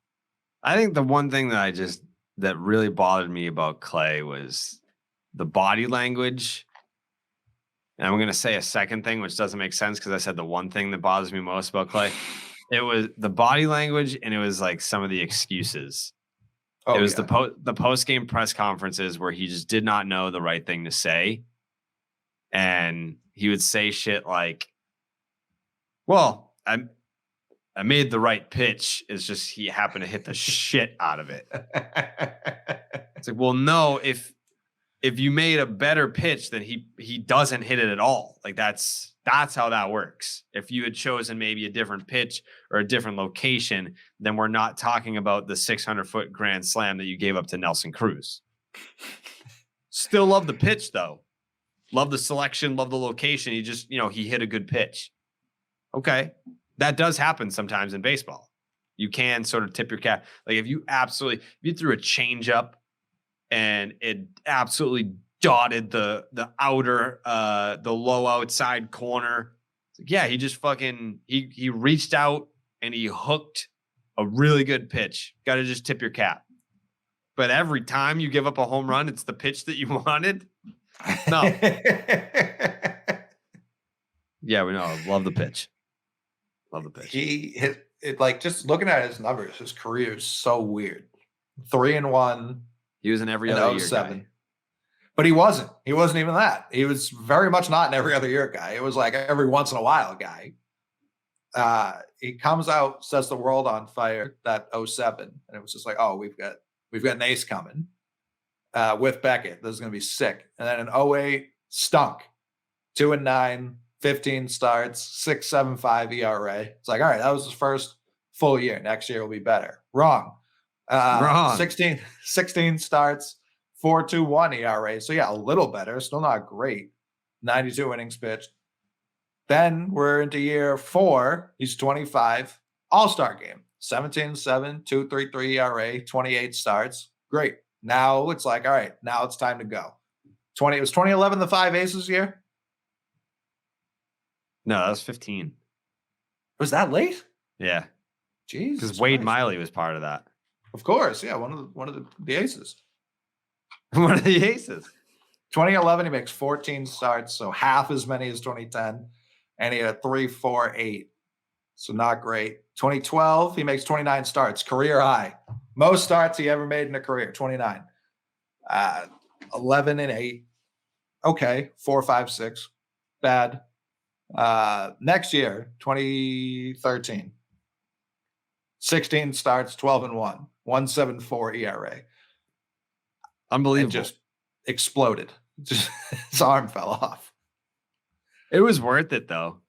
I think the one thing that really bothered me about Clay was the body language. And I'm going to say a second thing, which doesn't make sense because I said the one thing that bothers me most about Clay. It was the body language, and it was like some of the excuses. It was the post-game press conferences where he just did not know the right thing to say. And he would say shit like, well, I made the right pitch. It's just he happened to hit the shit out of it. It's like, well, no, if you made a better pitch, then he doesn't hit it at all. Like that's how that works. If you had chosen maybe a different pitch or a different location, then we're not talking about the 600-foot grand slam that you gave up to Nelson Cruz. Still love the pitch though. Love the selection, love the location. He just, he hit a good pitch. Okay. That does happen sometimes in baseball. You can sort of tip your cap. Like if you threw a changeup and it absolutely dotted the outer, the low outside corner. It's like, yeah, he just he reached out and he hooked a really good pitch. Got to just tip your cap. But every time you give up a home run, it's the pitch that you wanted. No. Yeah, we know. Love the pitch. Love the pitch. Just looking at his numbers, his career is so weird. 3-1. He was an every other year guy. But he wasn't. He wasn't even that. He was very much not an every other year guy. It was like every once in a while guy. He comes out, sets the world on fire, that 07. And it was just like, oh, we've got an ace coming with Beckett. This is going to be sick. And then in 08, stunk. 2-9, 15 starts, 6.75 ERA. It's like, all right, that was his first full year. Next year will be better. Wrong. 16 starts, 4.21 ERA. So yeah, a little better, still not great. 92 innings pitched. Then we're into year 4. He's 25. All-star game. 17-7, 2.33 ERA, 28 starts. Great. Now it's like, all right, now it's time to go. It was 2011 the 5 aces year? No, that was 15. Was that late? Yeah. Jeez. Because Wade Miley was part of that. Of course, yeah, one of the aces. One of the aces. 2011, he makes 14 starts, so half as many as 2010, and he had a 3.48, so not great. 2012, he makes 29 starts, career high, most starts he ever made in a career, 29. 11-8, okay, 4.56, bad. Next year, 2013, 16 starts, 12-1, 1.74 ERA. Unbelievable. And just exploded. Just his arm fell off. It was worth it though.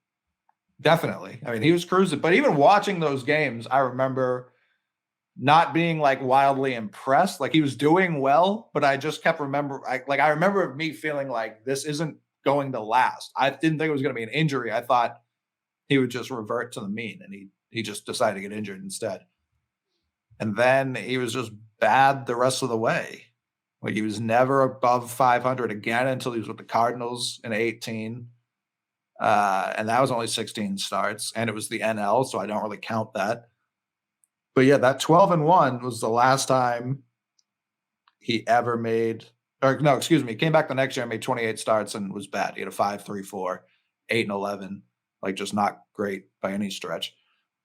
Definitely. I mean, he was cruising, but even watching those games, I remember not being like wildly impressed. Like he was doing well, but I just kept I remember me feeling like this isn't going to last. I didn't think it was going to be an injury. I thought he would just revert to the mean, and he just decided to get injured instead. And then he was just bad the rest of the way. Like he was never above 500 again until he was with the Cardinals in 18. And that was only 16 starts, and it was the NL, so I don't really count that. But yeah, that 12-1 was the last time he ever made, or no, excuse me, he came back the next year and made 28 starts and was bad. He had a 5.34, 8-11, like just not great by any stretch.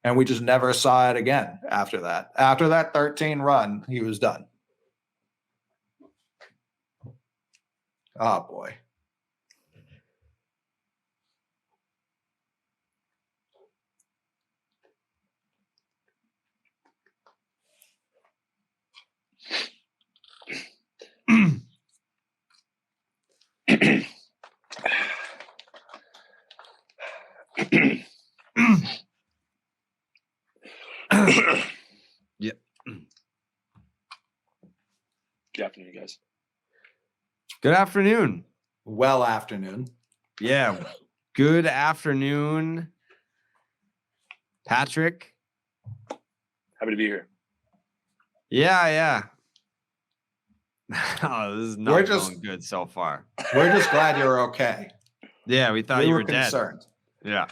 And we just never saw it again after that. After that 13 run, he was done. Oh boy. Yeah. Good afternoon, guys. Good afternoon. Well, afternoon. Yeah. Good afternoon, Patrick. Happy to be here. Yeah. Oh, this is not We're just- going good so far. We're just glad you're okay. Yeah, we thought We you were were dead. concerned. Yeah,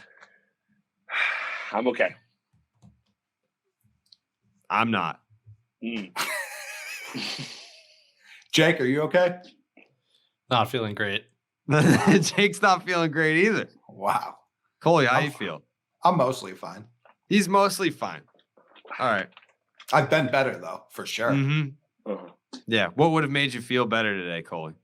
I'm okay. I'm not. Mm. Jake, are you okay? Not feeling great. Jake's not feeling great either. Wow. Coley, how you feel? I'm mostly fine. He's mostly fine. All right. I've been better though, for sure. Mm-hmm. Uh-huh. Yeah. What would have made you feel better today, Coley?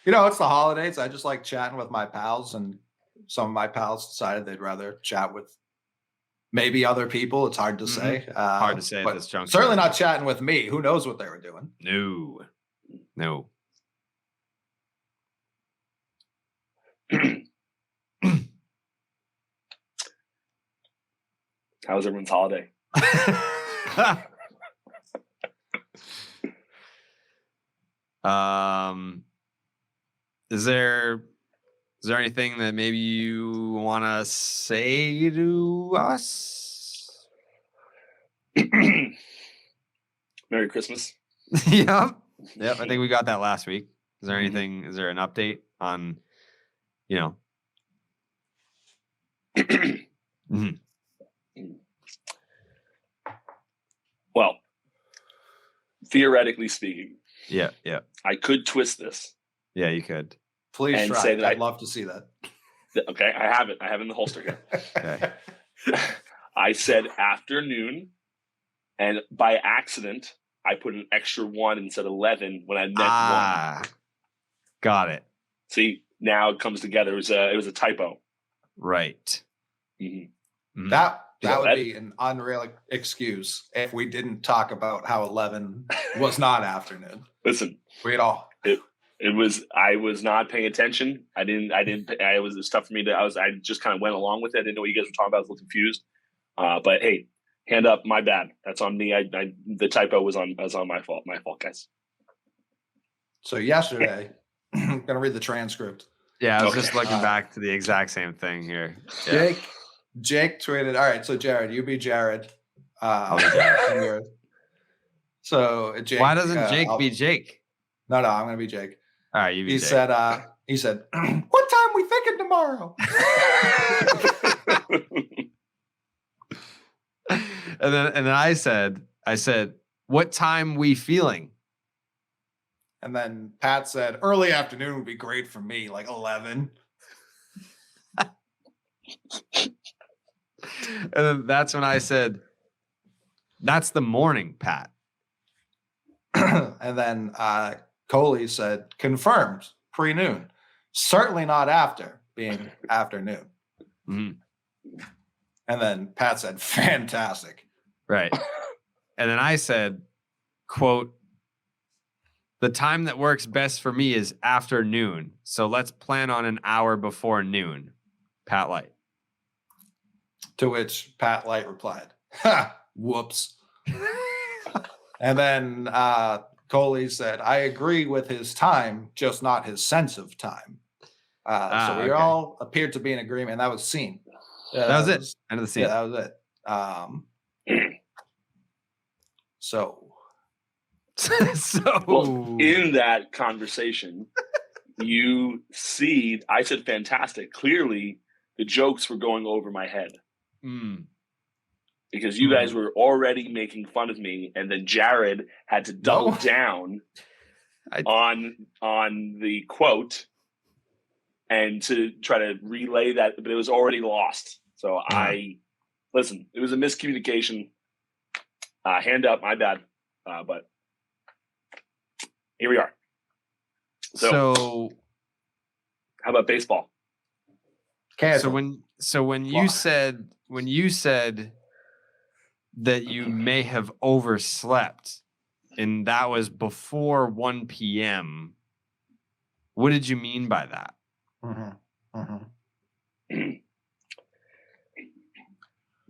You know, it's the holidays. I just like chatting with my pals, and some of my pals decided they'd rather chat with maybe other people. It's hard to say. Hard to say at but this juncture. certainly not chatting with me. Who knows what they were doing? No. How was everyone's holiday? Is there anything that maybe you want to say to us? Merry Christmas. Yep. I think we got that last week. Is there anything? Is there an update on, Mhm. Well, theoretically speaking, Yeah. I could twist this. Yeah, you could. Please And try. say that I'd love to see that. Okay, I have it. I have it in the holster here. Okay. I said afternoon, and by accident, I put an extra 1 instead of 11 when I meant 1. Got it. See, now it comes together. It was a typo. Right. Mhm. Mhm. That Yeah, would that- be an unreal excuse if we didn't talk about how 11 was not afternoon. Listen, We'd all. I was not paying attention. It was tough for me I just kind of went along with it. I didn't know what you guys were talking about. I was a little confused. But hey, hand up, my bad. That's on me. The typo was on my fault. My fault, guys. So yesterday, I'm gonna read the transcript. Yeah, I was Okay. just looking back to the exact same thing here. Yeah. Jake tweeted. All right, so Jared, you be Jared. I'll be Jared. and you're- So Jake. Why doesn't Jake I'll- be Jake? No, I'm gonna be Jake. All right, you be He Jake. said. What time we thinking tomorrow? and then I said, what time we feeling? And then Pat said, early afternoon would be great for me, like 11. And then that's when I said, that's the morning, Pat. And then Coley said, confirmed, pre-noon. Certainly not after, being afternoon. Mhm. And then Pat said, fantastic. Right. And then I said, quote, the time that works best for me is afternoon. So let's plan on an hour before noon. Pat Light. To which Pat Light replied, ha, whoops. And then Coley said, I agree with his time, just not his sense of time. So we okay. all appeared to be in agreement. And that was scene. That was it. End of the scene. Yeah, that was it. So Well, in that conversation, you see, I said fantastic. Clearly, the jokes were going over my head because you guys were already making fun of me, and then Jared had to double down on the quote and to try to relay that, but it was already lost. So listen, it was a miscommunication. Hand up, my bad. But here we are. So how about baseball? So when you said that you may have overslept and that was before 1 p.m., what did you mean by that?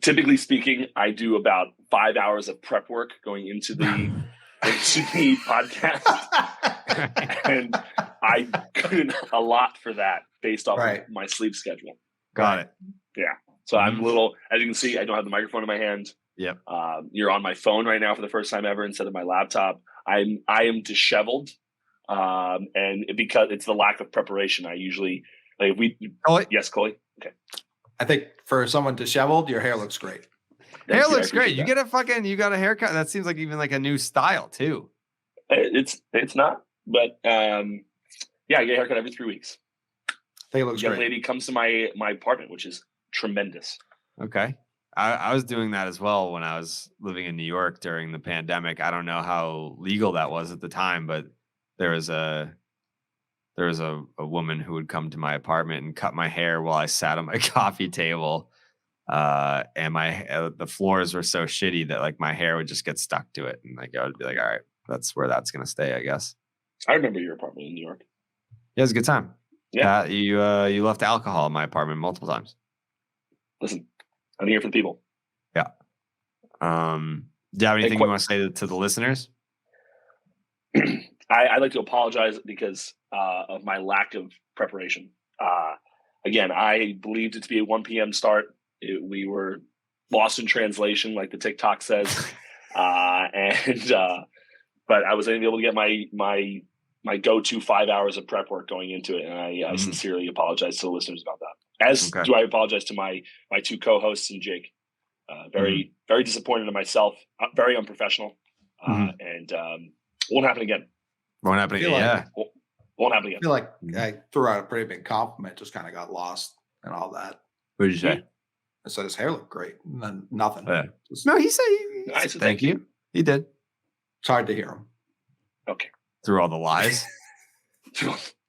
typically speaking, I do about 5 hours of prep work going into the podcast, and I couldn't a lot for that based off of my sleep schedule. Got it. Yeah. So I'm a little, as you can see, I don't have the microphone in my hand. Yep. You're on my phone right now for the first time ever instead of my laptop. I am disheveled, and because it's the lack of preparation. I usually Yes, Coley. Okay. I think for someone disheveled, your hair looks great. Hair looks great. You got a haircut. That seems like even like a new style too. It's not, but I get a haircut every 3 weeks. I think it looks Young great. lady comes to my apartment, which is tremendous. Okay. I was doing that as well when I was living in New York during the pandemic. I don't know how legal that was at the time, but there was a woman who would come to my apartment and cut my hair while I sat on my coffee table. And the floors were so shitty that like my hair would just get stuck to it. And like, I would be like, all right, that's where that's going to stay, I guess. I remember your apartment in New York. Yeah, it was a good time. Yeah. You left alcohol in my apartment multiple times. Listen, I'm here for the people. Yeah. Do you have anything you want to say to the listeners? I'd like to apologize because of my lack of preparation. Again, I believed it to be a 1 p.m. start. We were lost in translation, like the TikTok says. But I was able to get my go-to 5 hours of prep work going into it. And I sincerely apologize to the listeners about that. As do I apologize to my two co-hosts and Jake. Very disappointed in myself. Very unprofessional. And won't happen again. Won't happen again. Won't happen again. I feel like I threw out a pretty big compliment, just kind of got lost and all that. What did you say? I said his hair looked great. And then nothing. No, he said thank you. He did. It's hard to hear him. Okay. Through all the lies.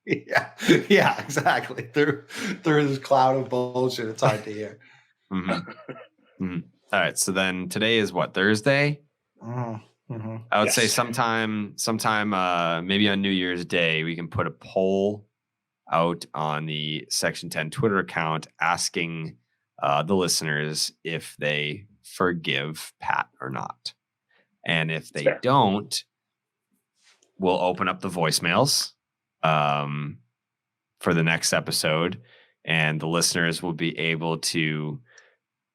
Yeah, exactly. Through this cloud of bullshit, it's hard to hear. All right. So then today is what, Thursday? I would say sometime maybe on New Year's Day, we can put a poll out on the Section 10 Twitter account asking the listeners if they forgive Pat or not. And if they don't, we'll open up the voicemails for the next episode, and the listeners will be able to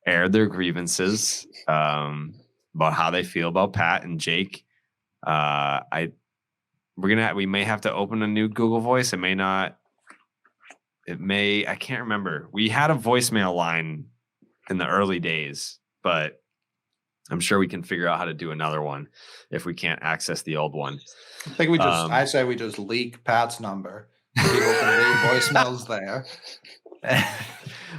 air their grievances about how they feel about Pat and Jake. We may have to open a new Google Voice. It may not. I can't remember. We had a voicemail line in the early days, but I'm sure we can figure out how to do another one if we can't access the old one. I think I say we just leak Pat's number. People can leave voicemails there.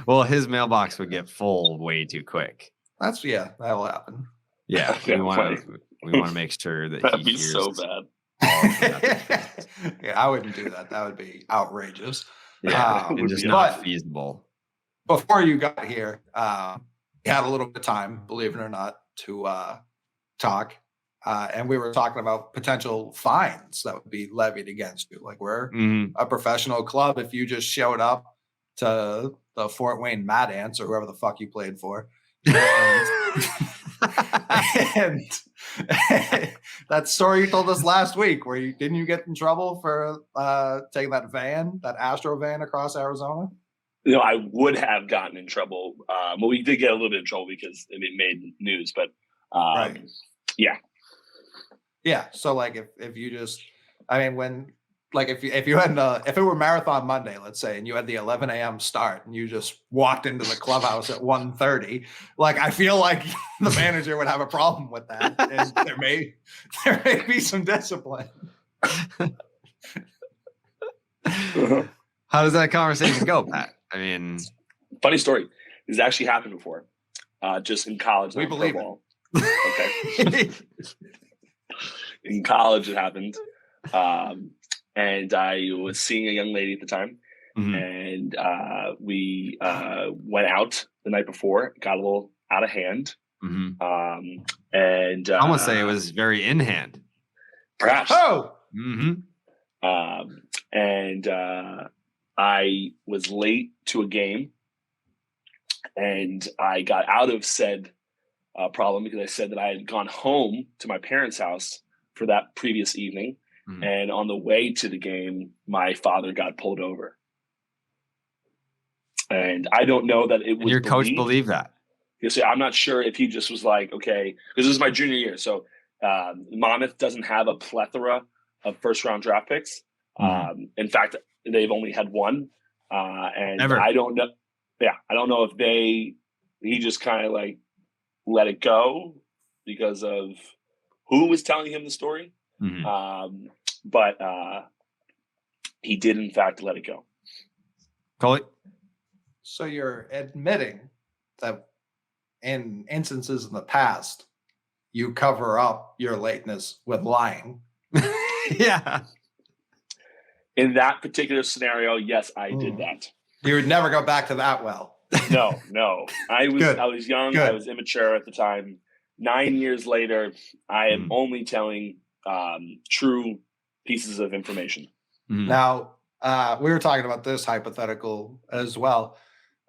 Well, his mailbox would get full way too quick. That'll happen. Yeah, we want to make sure that that'd he be hears so bad. Yeah, I wouldn't do that. That would be outrageous. Yeah, and just not feasible. Before you got here, we had a little bit of time, believe it or not, to talk. And we were talking about potential fines that would be levied against you. Like, we're a professional club. If you just showed up to the Fort Wayne Mad Ants or whoever the fuck you played for, and that story you told us last week, where didn't you get in trouble for taking that Astro van across Arizona? You know, I would have gotten in trouble. Well, we did get a little bit in trouble because it made news, but yeah. So like, if you just, I mean, when like if you had if it were Marathon Monday, let's say, and you had the 11 a.m. start, and you just walked into the clubhouse at 1:30, like, I feel like the manager would have a problem with that, and there may be some discipline. How does that conversation go, Pat? I mean, funny story. This has actually happened before, just in college. We believe it. Okay. In college, it happened. And I was seeing a young lady at the time, and we went out the night before, got a little out of hand. And I almost say it was very in hand. Perhaps. Oh. And I was late to a game, And I got out of said problem because I said that I had gone home to my parents' house for that previous evening. Mhm. And on the way to the game, my father got pulled over. And I don't know that it was And your coach believed. believed that. So I'm not sure if he just was like, okay, because this is my junior year. So Monmouth doesn't have a plethora of first-round draft picks. In fact, they've only had one. And Ever. I don't know. Yeah, I don't know if he just kind of like let it go because of who was telling him the story. Mhm. But he did, in fact, let it go. Coley? So you're admitting that in instances in the past, you cover up your lateness with lying. Yeah. In that particular scenario, yes, I did that. You would never go back to that well. No. I was Good. I was young. Good. I was immature at the time. 9 years later, I am only telling true pieces of information. Now, we were talking about this hypothetical as well.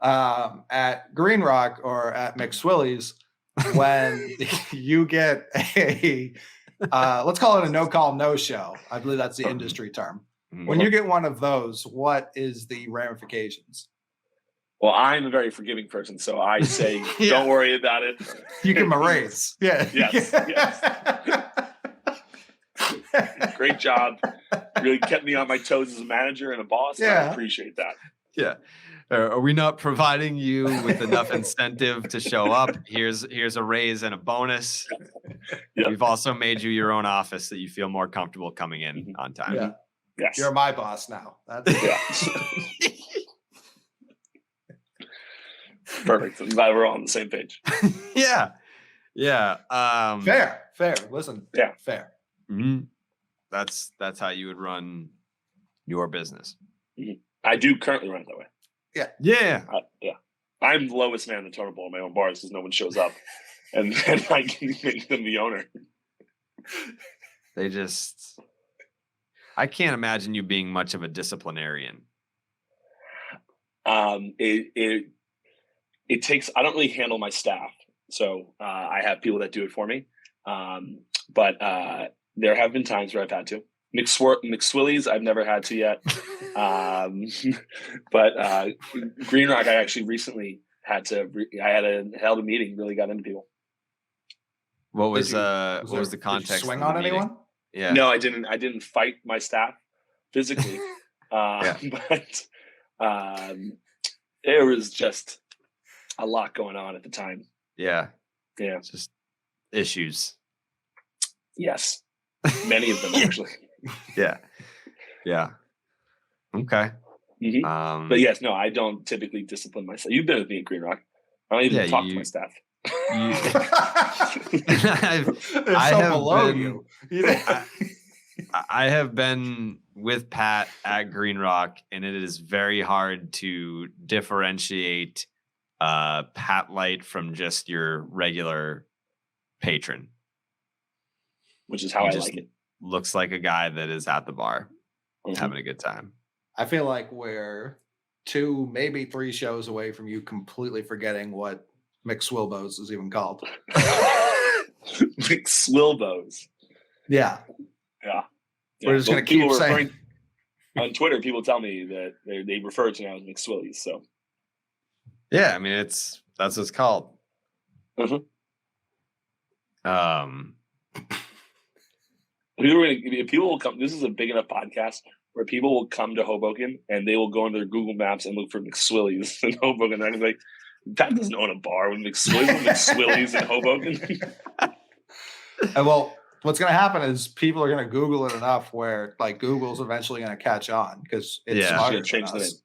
At Green Rock or at McSwilly's, when you get a, let's call it a no-call, no-show. I believe that's the industry term. When you get one of those, what is the ramifications? Well, I'm a very forgiving person, so I say, Yeah. don't worry about it. You give them a raise. Yeah. Yes. Great job. Really kept me on my toes as a manager and a boss. And I appreciate that. Yeah. Are we not providing you with enough incentive to show up? Here's a raise and a bonus. Yeah. We've also made you your own office that you feel more comfortable coming in on time. Yeah. Yes. You're my boss now. That's Perfect. I'm glad we're all on the same page. Yeah. fair. Listen. Yeah. Fair. That's how you would run your business. I do currently run it that way. Yeah. I'm the lowest man in the totem pole in my own bars because no one shows up, and then I can make them the owner. I can't imagine you being much of a disciplinarian. It takes. I don't really handle my staff, so I have people that do it for me. But there have been times where I've had to. McSwilly's, I've never had to yet. But Green Rock, I actually recently had to. Held a meeting. Really got into people. What was the context? Did you swing of the on meeting? anyone? Yeah. No, I didn't. I didn't fight my staff physically, but there was just a lot going on at the time. Yeah. Yeah. It's just issues. Yes. Many of them actually. Yeah. Okay. But yes, no, I don't typically discipline myself. You've been with me at Green Rock. I don't even talk to my staff. I have been with Pat at Green Rock, and it is very hard to differentiate Pat Light from just your regular patron. Which is how I like it. Looks like a guy that is at the bar having a good time. I feel like we're 2, maybe 3 shows away from you completely forgetting what McSwilbos is even called. McSwilbos. Yeah. We're just going to keep saying. On Twitter, people tell me that they refer to me as McSwillies. So. Yeah, I mean, that's what it's called. People will come. This is a big enough podcast where people will come to Hoboken and they will go into their Google Maps and look for McSwillies in Hoboken. And I'm like, Pat doesn't own a bar with McSwillies in Hoboken. And well, what's going to happen is people are going to Google it enough where like Google's eventually going to catch on because it's smarter than change the name. us.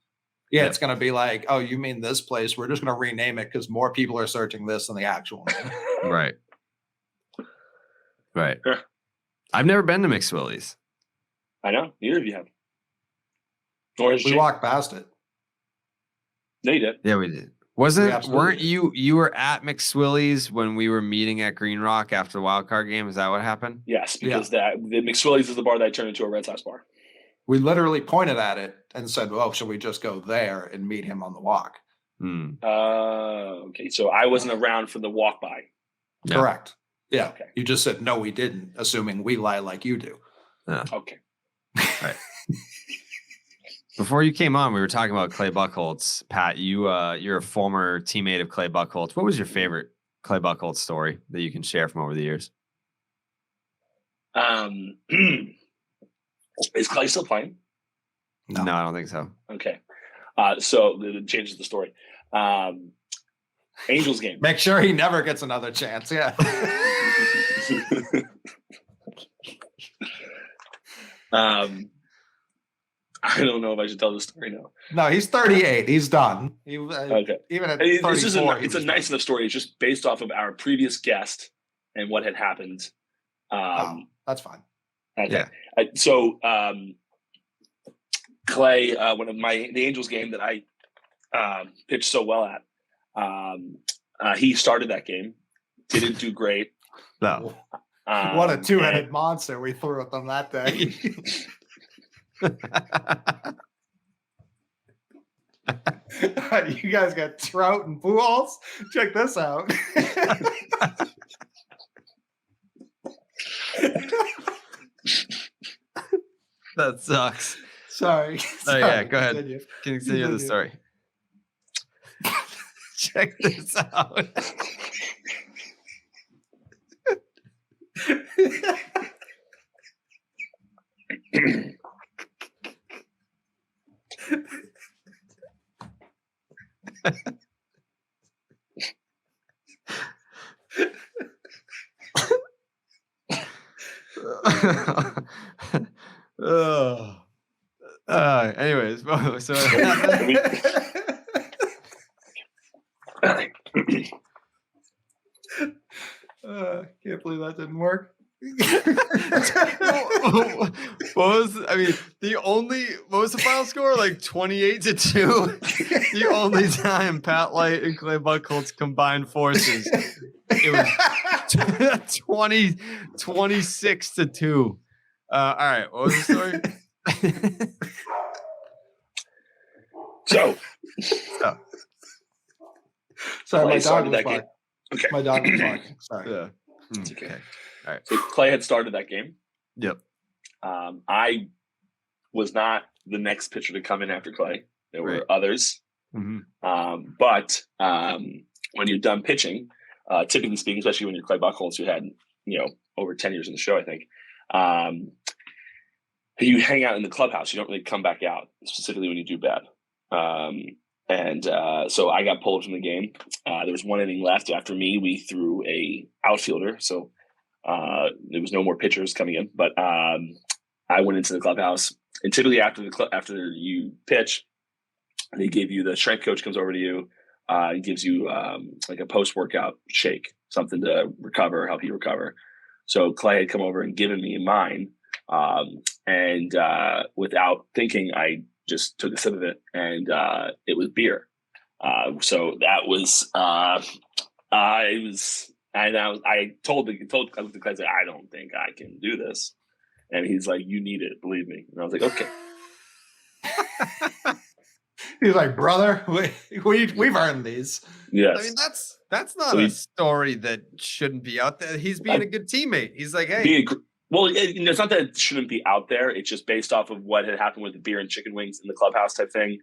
Yeah, it's going to be like, oh, you mean this place? We're just going to rename it because more people are searching this than the actual name. Right. Sure. I've never been to McSwillies. I know. Neither of you have. We walked past it. No, you did. Yeah, we did. Weren't you were at McSwillies when we were meeting at Green Rock after the wild card game? Is that what happened? Yes, because the McSwillies is the bar that I turned into a Red Sox bar. We literally pointed at it and said, well, should we just go there and meet him on the walk? Okay, so I wasn't around for the walk by. Yeah. Correct. Yeah. Okay. You just said no, we didn't, assuming we lie like you do. Okay. Right. Before you came on, we were talking about Clay Buchholz. Pat, you're a former teammate of Clay Buchholz. What was your favorite Clay Buchholz story that you can share from over the years? Is Clay still playing? No, I don't think so. Okay. So it changes the story. Angels game. Make sure he never gets another chance. Yeah. I don't know if I should tell the story now. No, he's 38. He's done. Okay. Even at It's 34, a nice enough story. It's just based off of our previous guest and what had happened. That's fine. Okay. Yeah. So Clay, one of the Angels game that I pitched so well at, he started that game. Didn't do great. No. What a two-headed monster we threw at them that day. You guys got Trout and Buchholz? Check this out. That sucks. Sorry. Yeah, go ahead. Continue the story. Check this out. Anyways, so can't believe that didn't work. what was the final score? Like 28-2. The only time Pat Light and Clay Buchholz combined forces, it was 26-2. All right, what was the story? Sorry, Clay my dog started was that game. barking. Okay. My dog was barking. Sorry. Yeah. It's okay. All right. So Clay had started that game. Yep. I was not the next pitcher to come in after Clay. There were Right. others. Mm-hmm. But when you're done pitching, typically speaking, especially when you're Clay Buchholz, who had over 10 years in the show, I think, you hang out in the clubhouse. You don't really come back out, specifically when you do bad. So I got pulled from the game. There was one inning left. After me, we threw a outfielder. So there was no more pitchers coming in. But I went into the clubhouse. And typically after you pitch, they give you, the strength coach comes over to you. He gives you like a post-workout shake, something to recover, help you recover. So Clay had come over and given me mine. And without thinking, I just took a sip of it, and it was beer. So that was, I told the Clay, I don't think I can do this. And he's like, you need it, believe me. And I was like, okay. He's like, brother, we've earned these. Yes. I mean, that's not a story that shouldn't be out there. He's being a good teammate. He's like, hey. It's not that it shouldn't be out there. It's just based off of what had happened with the beer and chicken wings in the clubhouse type thing.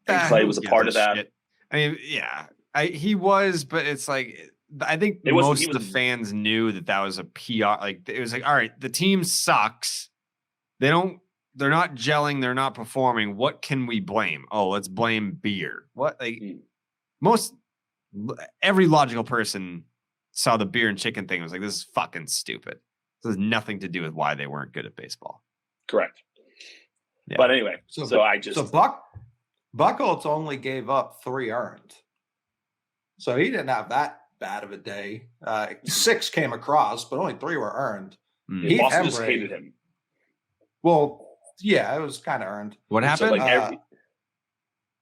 And Clay was a part of that. Shit. I mean, yeah, he was, but it's like, I think most of the fans knew that was a PR. Like, it was like, all right, the team sucks. They're not gelling. They're not performing. What can we blame? Oh, let's blame beer. What? Like, every logical person saw the beer and chicken thing and was like, this is fucking stupid. This has nothing to do with why they weren't good at baseball. Correct. Yeah. But anyway, so Buckholz only gave up 3 earned. So he didn't have that bad of a day. 6 came across, but only 3 were earned. Yeah, Boston just hated him. Well, yeah, it was kind of earned. What happened? So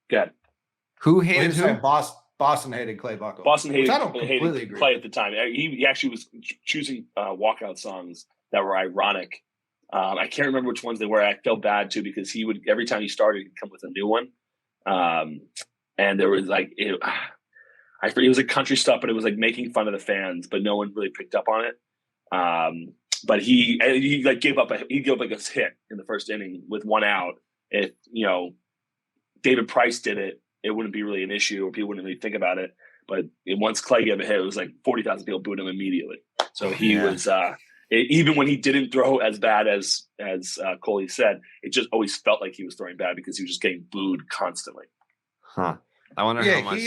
good. Who hated who? Boston hated Clay Buchholz. Boston hated, I don't completely agree. Clay at the time. He actually was choosing walkout songs that were ironic. I can't remember which ones they were. I felt bad too because he would, every time he started, he'd come with a new one. and there was like it was like country stuff, but it was like making fun of the fans, but no one really picked up on it. But he like gave up like a hit in the first inning with one out. If David Price did it, it wouldn't be really an issue, or people wouldn't really think about it. But once Clay gave a hit, it was like 40,000 people booed him immediately. So he was even when he didn't throw as bad as Coley said, it just always felt like he was throwing bad because he was just getting booed constantly. Huh. I wonder how much.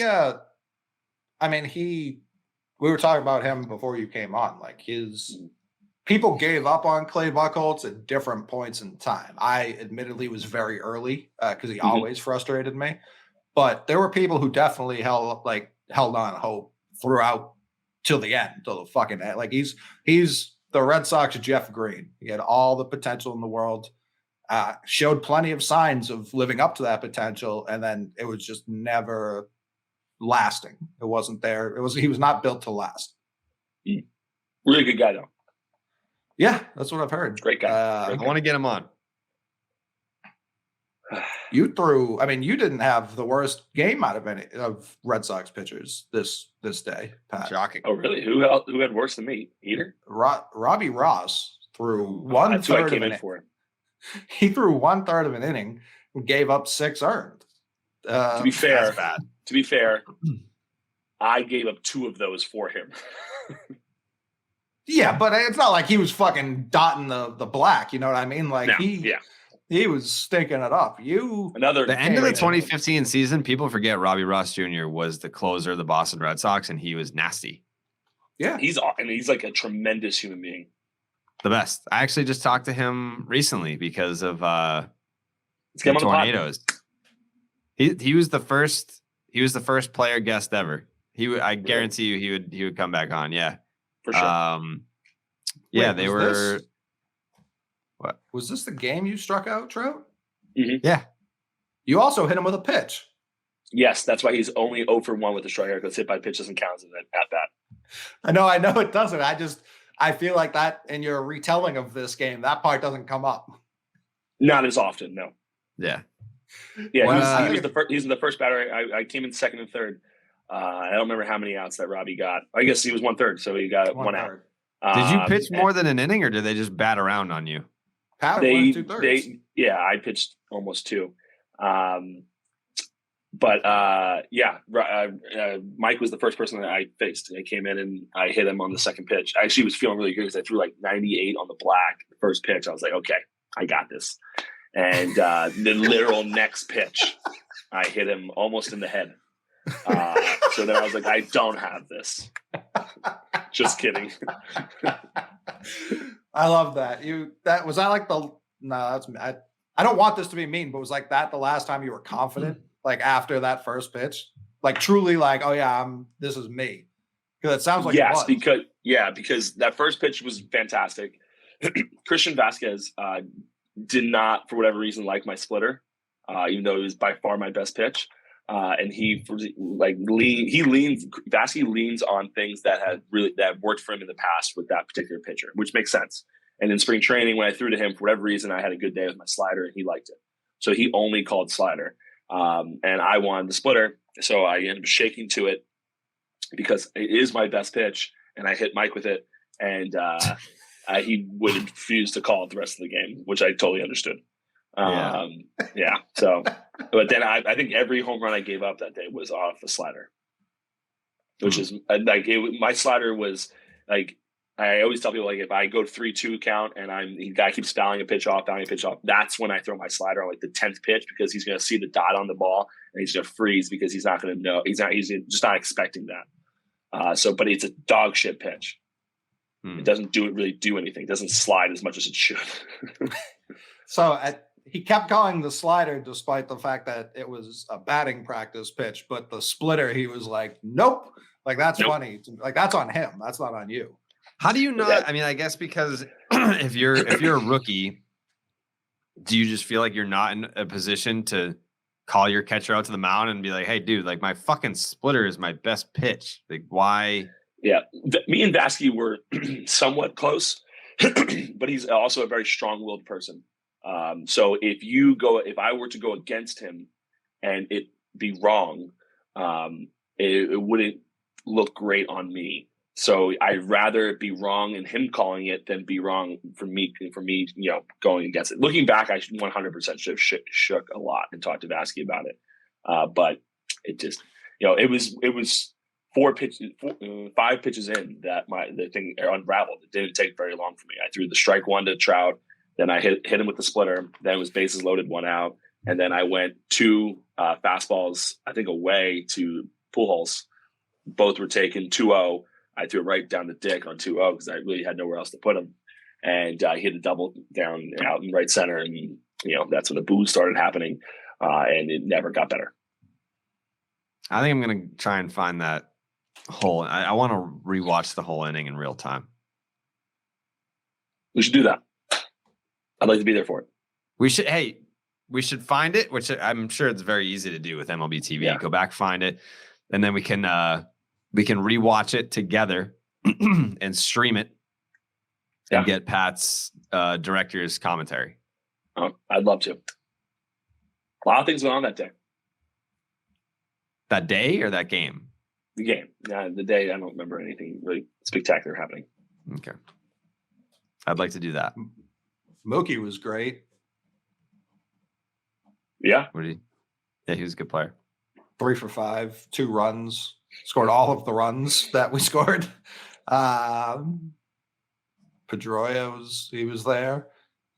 We were talking about him before you came on. Like people gave up on Clay Buchholz at different points in time. I admittedly was very early because he always frustrated me. But there were people who definitely held on hope throughout till the end, till the fucking end. Like he's the Red Sox Jeff Green. He had all the potential in the world, showed plenty of signs of living up to that potential, and then it was just never lasting. It wasn't there. He was not built to last. Really good guy though. Yeah, that's what I've heard. Great guy. I want to get him on. You didn't have the worst game out of any of Red Sox pitchers this day, Pat. Shocking. Oh, really? Who had worse than me? Either? Robbie Ross threw That's who I came in for. He threw 1/3 of an inning and gave up 6 earned. To be fair, I gave up 2 of those for him. Yeah, but it's not like he was fucking dotting the black. You know what I mean? Like he was stinking it up. The end of the 2015 season, people forget Robbie Ross Jr. was the closer of the Boston Red Sox, and he was nasty. Yeah, he's like a tremendous human being. The best. I actually just talked to him recently because of the tornadoes. He was the first. He was the first player guest ever. I guarantee you he would come back on. Yeah, for sure. They were. What was this? The game you struck out, Trout? Mm-hmm. Yeah. You also hit him with a pitch. Yes, that's why he's only 0 for 1 with the strikeout, because hit by pitch doesn't count as an at bat. I know it doesn't. I feel like that in your retelling of this game, that part doesn't come up. Not as often, no. Yeah. Yeah, he was the first batter. I came in second and third. I don't remember how many outs that Robbie got. I guess he was 1/3, so he got one out. Did you pitch more than an inning, or did they just bat around on you? Pat, 1 2/3. I pitched almost 2. Mike was the first person that I faced. I came in and I hit him on the second pitch. I actually was feeling really good because I threw like 98 on the black the first pitch. I was like, okay, I got this. And the literal next pitch, I hit him almost in the head. So then I was like, I don't have this. Just kidding. I love that. I don't want this to be mean, but was like that the last time you were confident? Like after that first pitch? Like truly like, oh yeah, this is me. Because it sounds like yes, because that first pitch was fantastic. Christian Vasquez did not, for whatever reason, like my splitter, even though it was by far my best pitch. And Vasquez leans on things that worked for him in the past with that particular pitcher, which makes sense. And in spring training, when I threw to him, for whatever reason, I had a good day with my slider and he liked it. So he only called slider. And I wanted the splitter. So I ended up shaking to it because it is my best pitch. And I hit Mike with it. And he would refuse to call it the rest of the game, which I totally understood. So, but then I think every home run I gave up that day was off a slider, which is my slider was like, I always tell people, like, if I go 3-2 count and the guy keeps fouling a pitch off, that's when I throw my slider on like the 10th pitch, because he's going to see the dot on the ball and he's going to freeze because he's not going to know. He's just not expecting that. But it's a dog shit pitch. It doesn't really do anything. It doesn't slide as much as it should. So he kept calling the slider despite the fact that it was a batting practice pitch, but the splitter, he was like, nope. Like, that's funny. Like, that's on him. That's not on you. How do you not? I mean, I guess because if you're a rookie, do you just feel like you're not in a position to call your catcher out to the mound and be like, hey, dude, like my fucking splitter is my best pitch. Like, why? Yeah. Me and Vasquez were somewhat close, but he's also a very strong-willed person. So if I were to go against him and it be wrong, it wouldn't look great on me. So I'd rather it be wrong in him calling it than be wrong for me, going against it. Looking back, I 100% should have shook a lot and talked to Vasky about it. But it just, it was 5 pitches in that the thing unraveled. It didn't take very long for me. I threw the strike one to Trout, then I hit him with the splitter, then it was bases loaded, 1 out, and then I went 2 fastballs, I think, away to Buchholz. Both were taken 2-0. I threw it right down the dick on 2-0 because I really had nowhere else to put him. And he hit a double down out in right center. And, that's when the boos started happening. And it never got better. I think I'm going to try and find that whole. I want to rewatch the whole inning in real time. We should do that. I'd like to be there for it. We should find it, which I'm sure it's very easy to do with MLB TV. Yeah. Go back, find it, and then we can rewatch it together and stream it and get Pat's director's commentary. I'd love to. A lot of things went on that day. That day or that game? The game. The day, I don't remember anything really spectacular happening. Okay. I'd like to do that. Mookie was great. Yeah. He was a good player. 3 for 5, 2 runs. Scored all of the runs that we scored. Pedroia was there.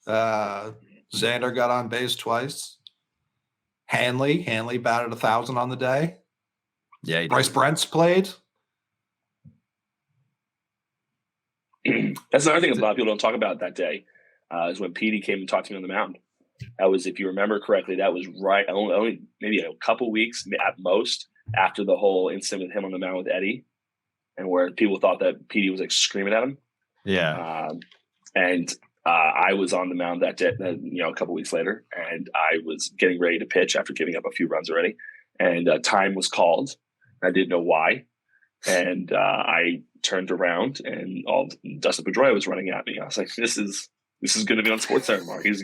Xander got on base twice. Hanley batted 1,000 on the day. Yeah, Bryce Brent's played. That's another thing a lot of people don't talk about that day. Is when Petey came and talked to me on the mound. That was, if you remember correctly, that was right only maybe a couple weeks at most after the whole incident with him on the mound with Eddie, and where people thought that Petey was like screaming at him. Yeah. I was on the mound that day, a couple weeks later, and I was getting ready to pitch after giving up a few runs already. And time was called. I didn't know why. And I turned around, and Dustin Pedroia was running at me. I was like, this is going to be on SportsCenter tomorrow. He's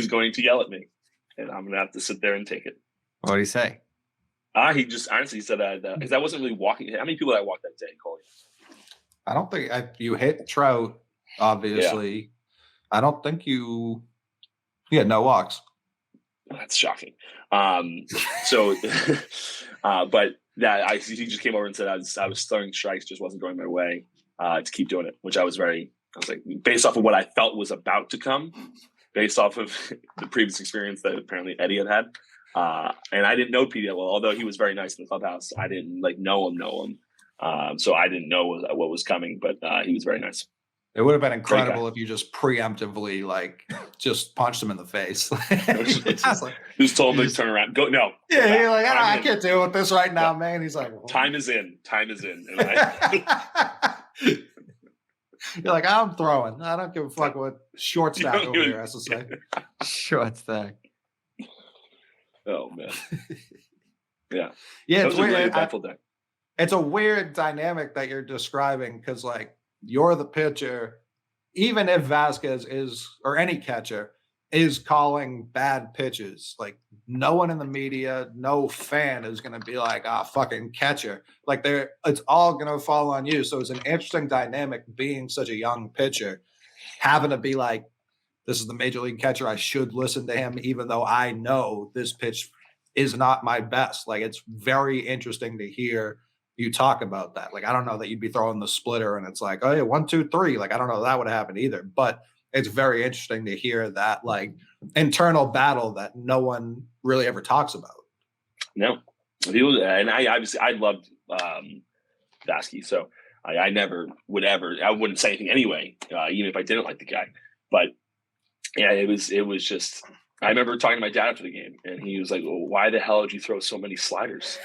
going to yell at me, and I'm going to have to sit there and take it. What did he say? He just honestly said that because I wasn't really walking. How many people did I walk that day, Coley? I don't think you hit Trout, obviously. Yeah. I don't think you had no walks. That's shocking. But he just came over and said I was throwing strikes, just wasn't going my way to keep doing it, which I was like, based off of what I felt was about to come, based off of the previous experience that apparently Eddie had. And I didn't know Pete well, although he was very nice in the clubhouse. I didn't know him. So I didn't know what was coming, but he was very nice. It would have been incredible if you just preemptively just punched him in the face. Just told him to turn around. Go no. Yeah, you're like, I can't deal with this right now, man. He's like, time is in. And you're like, I'm throwing. I don't give a fuck what short stack over here has to say. Short stack. Oh man. Yeah. Yeah, it's weird. Really eventful day. It's a weird dynamic that you're describing because you're the pitcher, even if Vasquez is, or any catcher, is calling bad pitches. No one in the media, no fan is going to be like, fucking catcher. It's all going to fall on you. So it's an interesting dynamic being such a young pitcher, having to be like, this is the major league catcher. I should listen to him, even though I know this pitch is not my best. It's very interesting to hear you talk about that. I don't know that you'd be throwing the splitter and it's like, oh yeah, 1, 2, 3. I don't know that would happen either, but it's very interesting to hear that internal battle that no one really ever talks about. No, and I loved Vasky, so I never would ever. I wouldn't say anything anyway, even if I didn't like the guy. But yeah, it was just. I remember talking to my dad after the game, and he was like, well, why the hell did you throw so many sliders?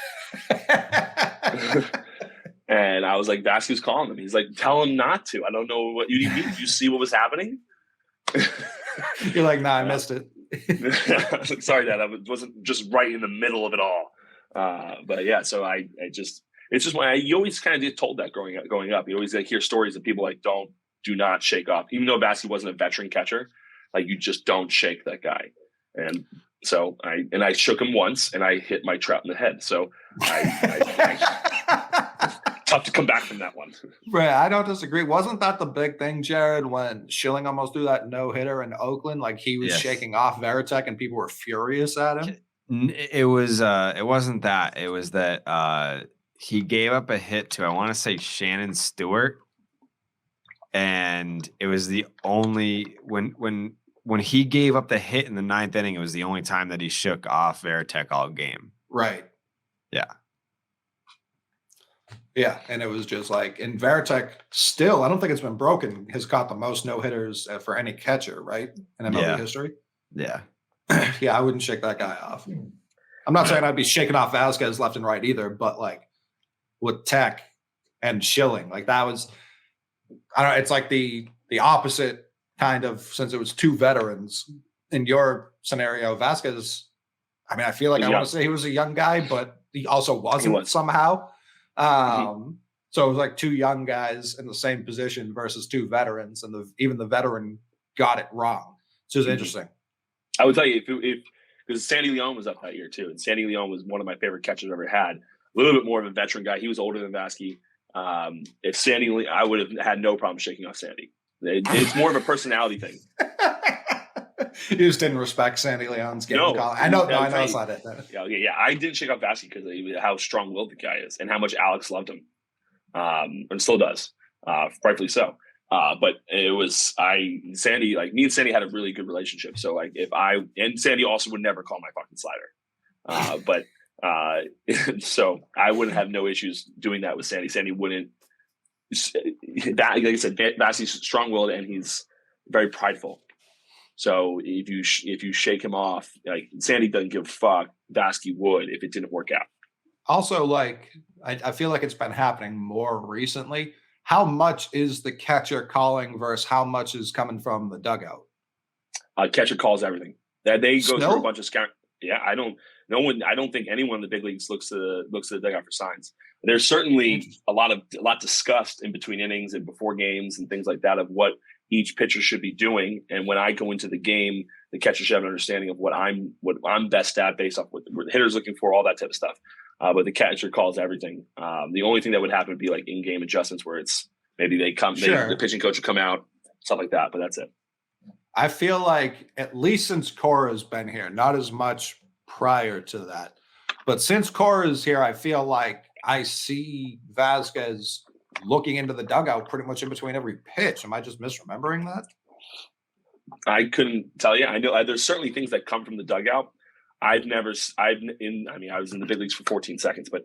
And I was like, Vasquez calling him. He's like, tell him not to. I don't know what you mean. Did you see what was happening? You're like, nah, I missed it. I was like, sorry, Dad. I wasn't just right in the middle of it all. But yeah, so it's just when you always kind of get told that growing up. You always hear stories of people do not shake off. Even though Vasquez wasn't a veteran catcher, you just don't shake that guy. And So I shook him once, and I hit my trout in the head. So tough to come back from that one. Right, I don't disagree. Wasn't that the big thing, Jared, when Schilling almost threw that no-hitter in Oakland? Like, he was shaking off Veritek, and people were furious at him. It wasn't that. It was that he gave up a hit to, I want to say, Shannon Stewart, and it was the only when he gave up the hit in the 9th inning, it was the only time that he shook off Veritek all game. Right. Yeah. Yeah, and it was just like, and Veritek still, I don't think it's been broken, has caught the most no-hitters for any catcher, right, in MLB history. Yeah. Yeah, I wouldn't shake that guy off. I'm not saying I'd be shaking off Vasquez left and right either, but like with Tech and Schilling, like that was, I don't know, it's like the opposite kind of, since it was two veterans. In your scenario, Vasquez, I mean, I feel like I want to say he was a young guy, but he also wasn't somehow. So it was like two young guys in the same position versus two veterans, and even the veteran got it wrong. So it's interesting. I would tell you, if because Sandy Leon was up that year too, and Sandy Leon was one of my favorite catchers I've ever had. A little bit more of a veteran guy. He was older than Vasquez. If Sandy, I would have had no problem shaking off Sandy. It's more of a personality thing. You just didn't respect Sandy Leon's game. No, I know it's not it. Yeah. I didn't shake off Vasquez because of how strong-willed the guy is and how much Alex loved him, and still does, rightfully so. But it was Sandy, like me and Sandy had a really good relationship. So like and Sandy also would never call my fucking slider. But so I wouldn't have no issues doing that with Sandy. Sandy wouldn't. That, like I said, Vasquez is strong-willed and he's very prideful. So if you shake him off, like Sandy doesn't give a fuck, Vasquez would if it didn't work out. Also, like I feel like it's been happening more recently. How much is the catcher calling versus how much is coming from the dugout? Catcher calls everything. They go through a bunch of scout. Yeah, I don't think anyone in the big leagues looks to the dugout for signs. There's certainly a lot discussed in between innings and before games and things like that of what each pitcher should be doing. And when I go into the game, the catcher should have an understanding of what I'm best at based off what the hitter's looking for, all that type of stuff. But the catcher calls everything. The only thing that would happen would be like in-game adjustments where it's maybe the pitching coach will come out, stuff like that. But that's it. I feel like at least since Cora's been here, not as much prior to that, but since Cora's here, I feel like I see Vasquez looking into the dugout pretty much in between every pitch. Am I just misremembering that? I couldn't tell you. I know there's certainly things that come from the dugout. I was in the big leagues for 14 seconds, but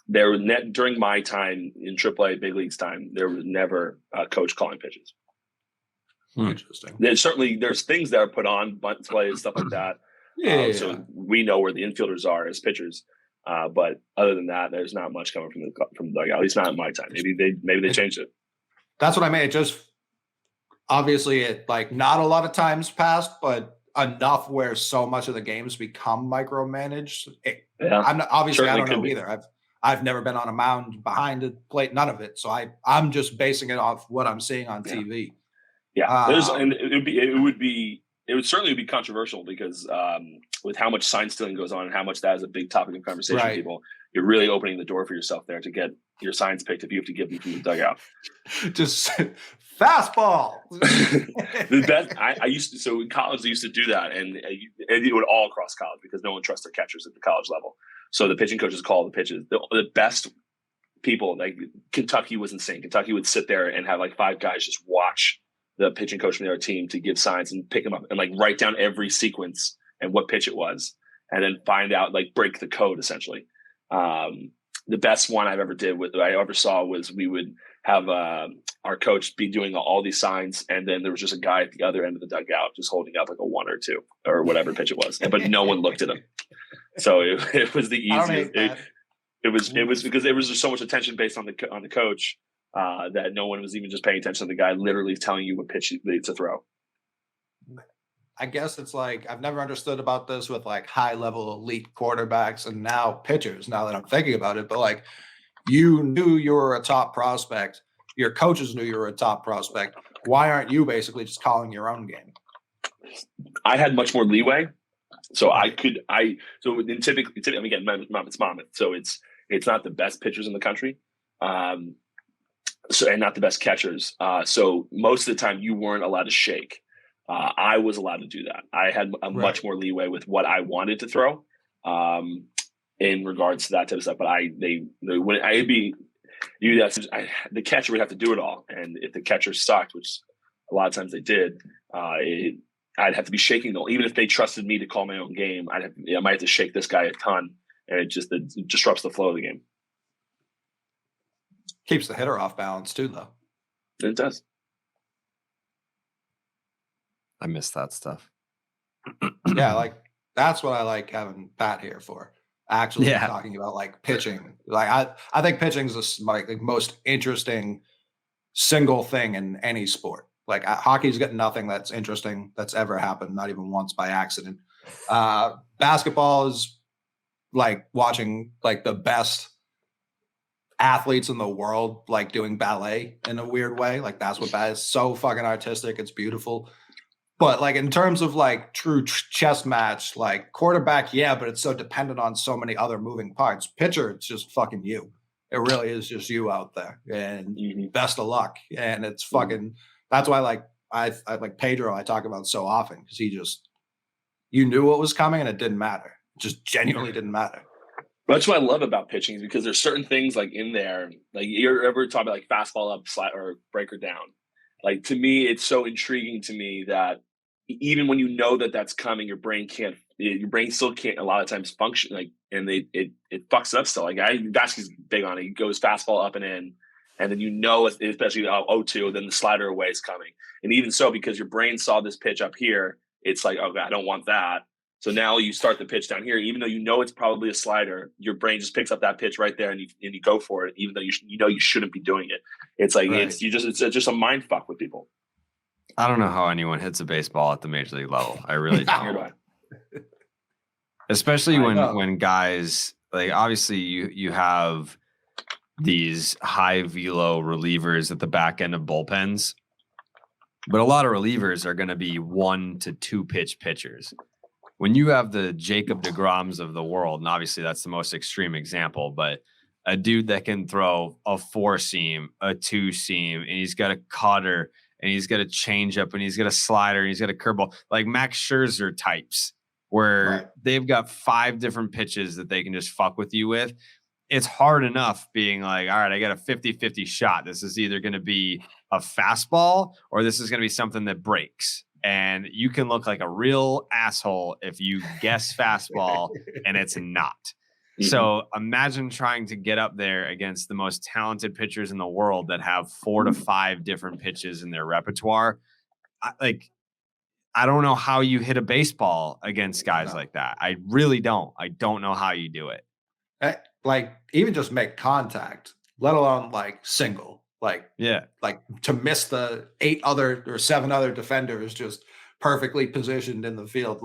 during my time in AAA big leagues time, there was never a coach calling pitches. Interesting. There's things that are put on, bunt play and stuff like that. So we know where the infielders are as pitchers. But other than that, there's not much coming from the dugout. At least not in my time. Maybe they changed it. That's what I mean. It just obviously it like not a lot of times passed, but enough where so much of the games become micromanaged. I don't know either. I've never been on a mound behind the plate, none of it. So I'm just basing it off what I'm seeing on TV. Yeah, and it would certainly be controversial because with how much sign stealing goes on and how much that is a big topic of conversation with people, you're really opening the door for yourself there to get your signs picked if you have to give them from the dugout. Just fastball. The best I used to. So in college, I used to do that, and it would all across college because no one trusts their catchers at the college level. So the pitching coaches call the pitches. The best people, like Kentucky, was insane. Kentucky would sit there and have like 5 guys just watch the pitching coach from their team to give signs and pick them up and like write down every sequence and what pitch it was, and then find out, like break the code essentially. The best one I ever saw was we would have our coach be doing all these signs, and then there was just a guy at the other end of the dugout just holding up like a 1 or 2 or whatever pitch it was, but no one looked at him. So it was the easiest. It was because there was just so much attention based on the coach that no one was even just paying attention to the guy literally telling you what pitch to throw. I guess it's like I've never understood about this with like high level elite quarterbacks and now pitchers, now that I'm thinking about it, but like you knew you were a top prospect, your coaches knew you were a top prospect. Why aren't you basically just calling your own game? I had much more leeway. So typically again, it's Monmouth. So it's not the best pitchers in the country. And not the best catchers. So most of the time you weren't allowed to shake. I was allowed to do that. I had a much more leeway with what I wanted to throw in regards to that type of stuff. But the catcher would have to do it all. And if the catcher sucked, which a lot of times they did, I'd have to be shaking though. Even if they trusted me to call my own game, I might have to shake this guy a ton, and it disrupts the flow of the game. Keeps the hitter off balance too, though. It does. I miss that stuff. Yeah, like that's what I like having Pat here for. Actually talking about like pitching. Like I think pitching is the most interesting single thing in any sport. Like hockey's got nothing that's interesting that's ever happened, not even once by accident. Basketball is like watching like the best athletes in the world like doing ballet in a weird way. Like that's what that is. So fucking artistic. It's beautiful. But like in terms of like true chess match, like quarterback, but it's so dependent on so many other moving parts. Pitcher, it's just fucking you. It really is just you out there, and best of luck. And it's fucking. That's why I like Pedro. I talk about so often because you knew what was coming and it didn't matter. It just genuinely didn't matter. That's what I love about pitching is because there's certain things like in there, like you're ever talking about like fastball up, slide, or breaker down. Like to me, it's so intriguing to me that even when you know that that's coming, your brain still can't a lot of times function and it fucks up still. Like Vasquez big on it. He goes fastball up and in, and then especially 0-2, then the slider away is coming. And even so, because your brain saw this pitch up here, it's like, oh, I don't want that. So now you start the pitch down here, even though you know it's probably a slider, your brain just picks up that pitch right there and you go for it, even though you shouldn't be doing it. It's like it's just a mind fuck with people. I don't know how anyone hits a baseball at the major league level. I really don't. Especially when guys like obviously you have these high velo relievers at the back end of bullpens, but a lot of relievers are going to be 1 to 2 pitch pitchers. When you have the Jacob deGroms of the world, and obviously that's the most extreme example, but a dude that can throw a 4-seam, a 2-seam, and he's got a cutter, and he's got a changeup, and he's got a slider, and he's got a curveball, like Max Scherzer types, where they've got 5 different pitches that they can just fuck with you with. It's hard enough being like, all right, I got a 50-50 shot. This is either going to be a fastball or this is going to be something that breaks. And you can look like a real asshole if you guess fastball and it's not. So imagine trying to get up there against the most talented pitchers in the world that have 4 to 5 different pitches in their repertoire. I don't know how you hit a baseball against guys like that. I really don't. I don't know how you do it. Like even just make contact, let alone like single. Like to miss the 8 other or 7 other defenders just perfectly positioned in the field,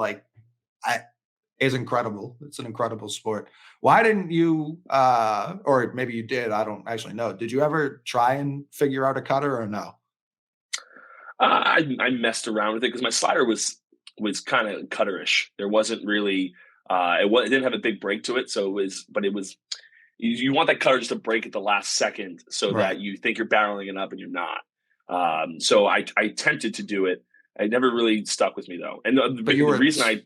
is incredible. It's an incredible sport. Why didn't you, or maybe you did, I don't actually know. Did you ever try and figure out a cutter or no? I messed around with it because my slider was kind of cutterish. There wasn't really, it didn't have a big break to it. So it was, you want that cutter just to break at the last second so that you think you're barreling it up and you're not. So I attempted to do it. It never really stuck with me though. And the reason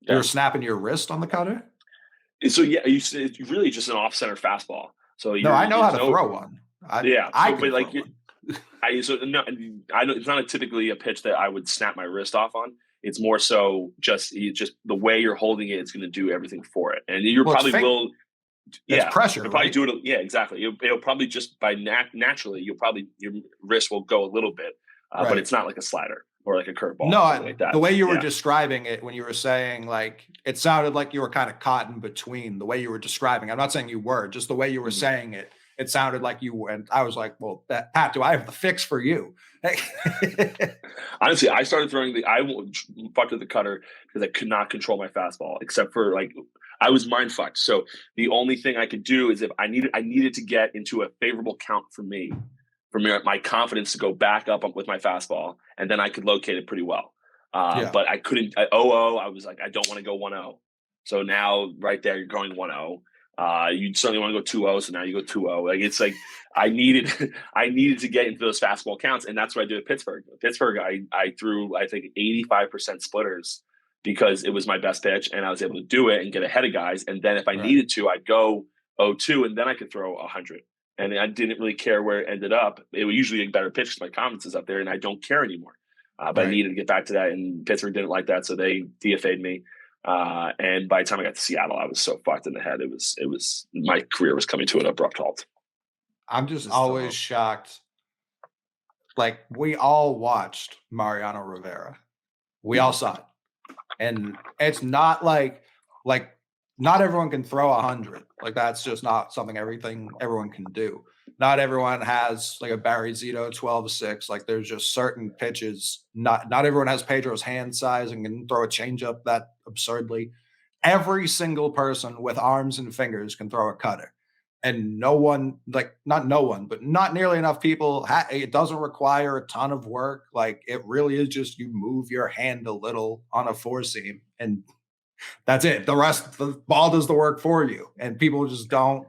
you were snapping your wrist on the cutter. So it's really just an off-center fastball. So I know how to throw one. It's not typically a pitch that I would snap my wrist off on. It's more so just the way you're holding it. It's going to do everything for it, and you probably will. It's pressure. You'll probably do it. Yeah, exactly. It'll probably just by naturally, your wrist will go a little bit, but it's not like a slider or like a curveball. No, like that. The way you were describing it when you were saying it sounded like you were kind of caught in between. The way you were describing, I'm not saying you were, just the way you were saying it. It sounded like you were, and I was like, well, Pat, do I have the fix for you? Honestly, I started throwing I fucked with the cutter because I could not control my fastball, except for I was mind fucked. So the only thing I could do is if I needed to get into a favorable count for me, my confidence to go back up with my fastball, and then I could locate it pretty well. But I couldn't. At 0-0, I was like, I don't want to go 1-0. So now, right there, you're going 1-0. You certainly want to go 2-0, so now you go 2-0. Like it's like I needed to get into those fastball counts, and that's what I did at Pittsburgh. Pittsburgh, I threw I think 85% splitters because it was my best pitch, and I was able to do it and get ahead of guys. And then if I needed to, I'd go 0-2, and then I could throw 100. And I didn't really care where it ended up. It was usually a better pitch because my confidence is up there, and I don't care anymore. But I needed to get back to that, and Pittsburgh didn't like that, so they DFA'd me. And by the time I got to Seattle, I was so fucked in the head. It was my career was coming to an abrupt halt. I'm just always shocked. Like, we all watched Mariano Rivera. We all saw it. And it's not like not everyone can throw 100. Like, that's just not something everyone can do. Not everyone has like a Barry Zito 12-6. Like, there's just certain pitches. Not everyone has Pedro's hand size and can throw a changeup that absurdly. Every single person with arms and fingers can throw a cutter. And no one, like, not no one, but not nearly enough people. It doesn't require a ton of work. Like, it really is just you move your hand a little on a four seam, and that's it. The rest, the ball does the work for you, and people just don't.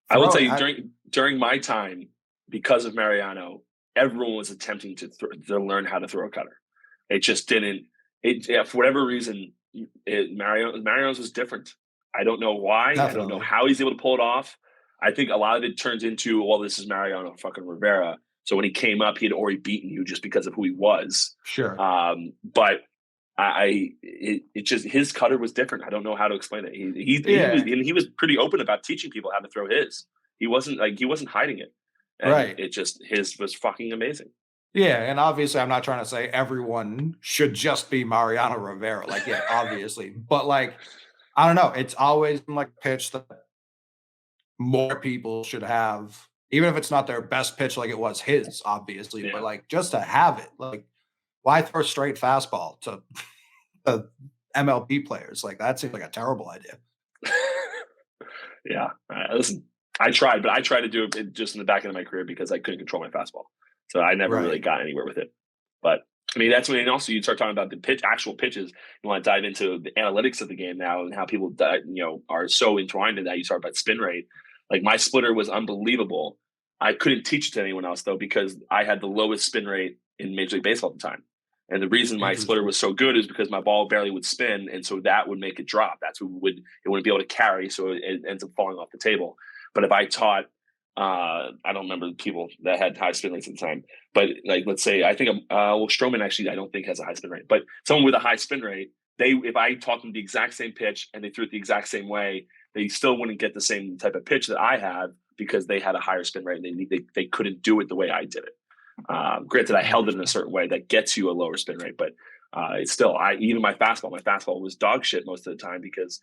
I will tell you, during my time, because of Mariano, everyone was attempting to learn how to throw a cutter. It just didn't. For whatever reason, Mariano's was different. I don't know why. Definitely. I don't know how he's able to pull it off. I think a lot of it turns into, well, this is Mariano fucking Rivera. So when he came up, he had already beaten you just because of who he was. Sure. But it just, his cutter was different. I don't know how to explain it. He was pretty open about teaching people how to throw his. He wasn't hiding it. And it just, his was fucking amazing. Yeah, and obviously I'm not trying to say everyone should just be Mariano Rivera. Like, yeah, obviously. But like, I don't know. It's always been like a pitch that more people should have, even if it's not their best pitch like it was his, obviously. Yeah. But like, just to have it, like, why throw straight fastball to the MLB players? Like, that seems like a terrible idea. Yeah. Listen, I tried to do it just in the back end of my career because I couldn't control my fastball. So I never really got anywhere with it. But I mean, that's when, and also you start talking about the actual pitches. You want to dive into the analytics of the game now and how people, are so entwined in that. You start about spin rate. Like, my splitter was unbelievable. I couldn't teach it to anyone else though, because I had the lowest spin rate in Major League Baseball at the time. And the reason my splitter was so good is because my ball barely would spin. And so that would make it drop. That's what it wouldn't be able to carry. So it ends up falling off the table. But if I taught, I don't remember the people that had high spin rates at the time, but like, let's say, I think, Stroman actually, I don't think has a high spin rate, but someone with a high spin rate, if I taught them the exact same pitch and they threw it the exact same way, they still wouldn't get the same type of pitch that I had because they had a higher spin rate and they couldn't do it the way I did it. Granted, I held it in a certain way that gets you a lower spin rate, but it's still, even my fastball was dog shit most of the time because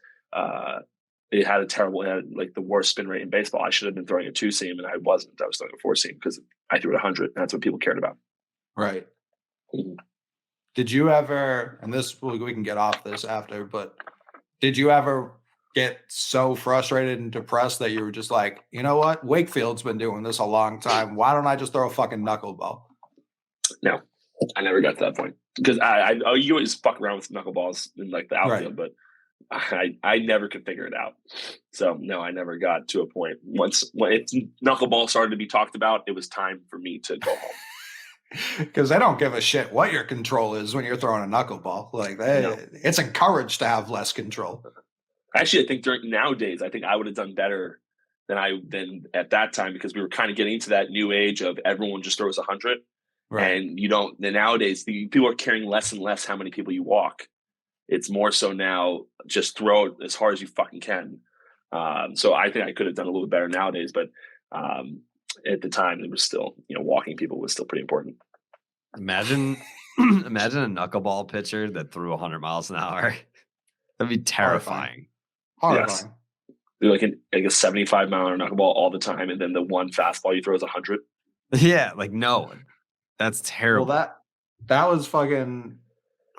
it had like the worst spin rate in baseball. I should have been throwing a 2-seam and I wasn't. I was throwing a 4-seam because I threw it 100. That's what people cared about. Right. Mm-hmm. Did you ever, and we can get off this after, but did you ever get so frustrated and depressed that you were just like, you know what? Wakefield's been doing this a long time. Why don't I just throw a fucking knuckleball? No, I never got to that point because you always fuck around with knuckleballs in like the outfield, but I never could figure it out. So no, I never got to a point. When knuckleball started to be talked about, it was time for me to go home. Because they don't give a shit what your control is when you're throwing a knuckleball. Like, it's encouraged to have less control. Actually, I think nowadays, I think I would have done better than at that time because we were kind of getting into that new age of everyone just throws 100. Right. And then nowadays, people are caring less and less how many people you walk. It's more so now just throw it as hard as you fucking can. So I think I could have done a little bit better nowadays, but at the time it was still, walking people was still pretty important. Imagine a knuckleball pitcher that threw 100 miles an hour. That'd be terrifying. Horrifying. Yes. Like a 75 mile an hour knuckleball all the time, and then the one fastball you throw is 100. Yeah, like no, that's terrible. Well, that was fucking.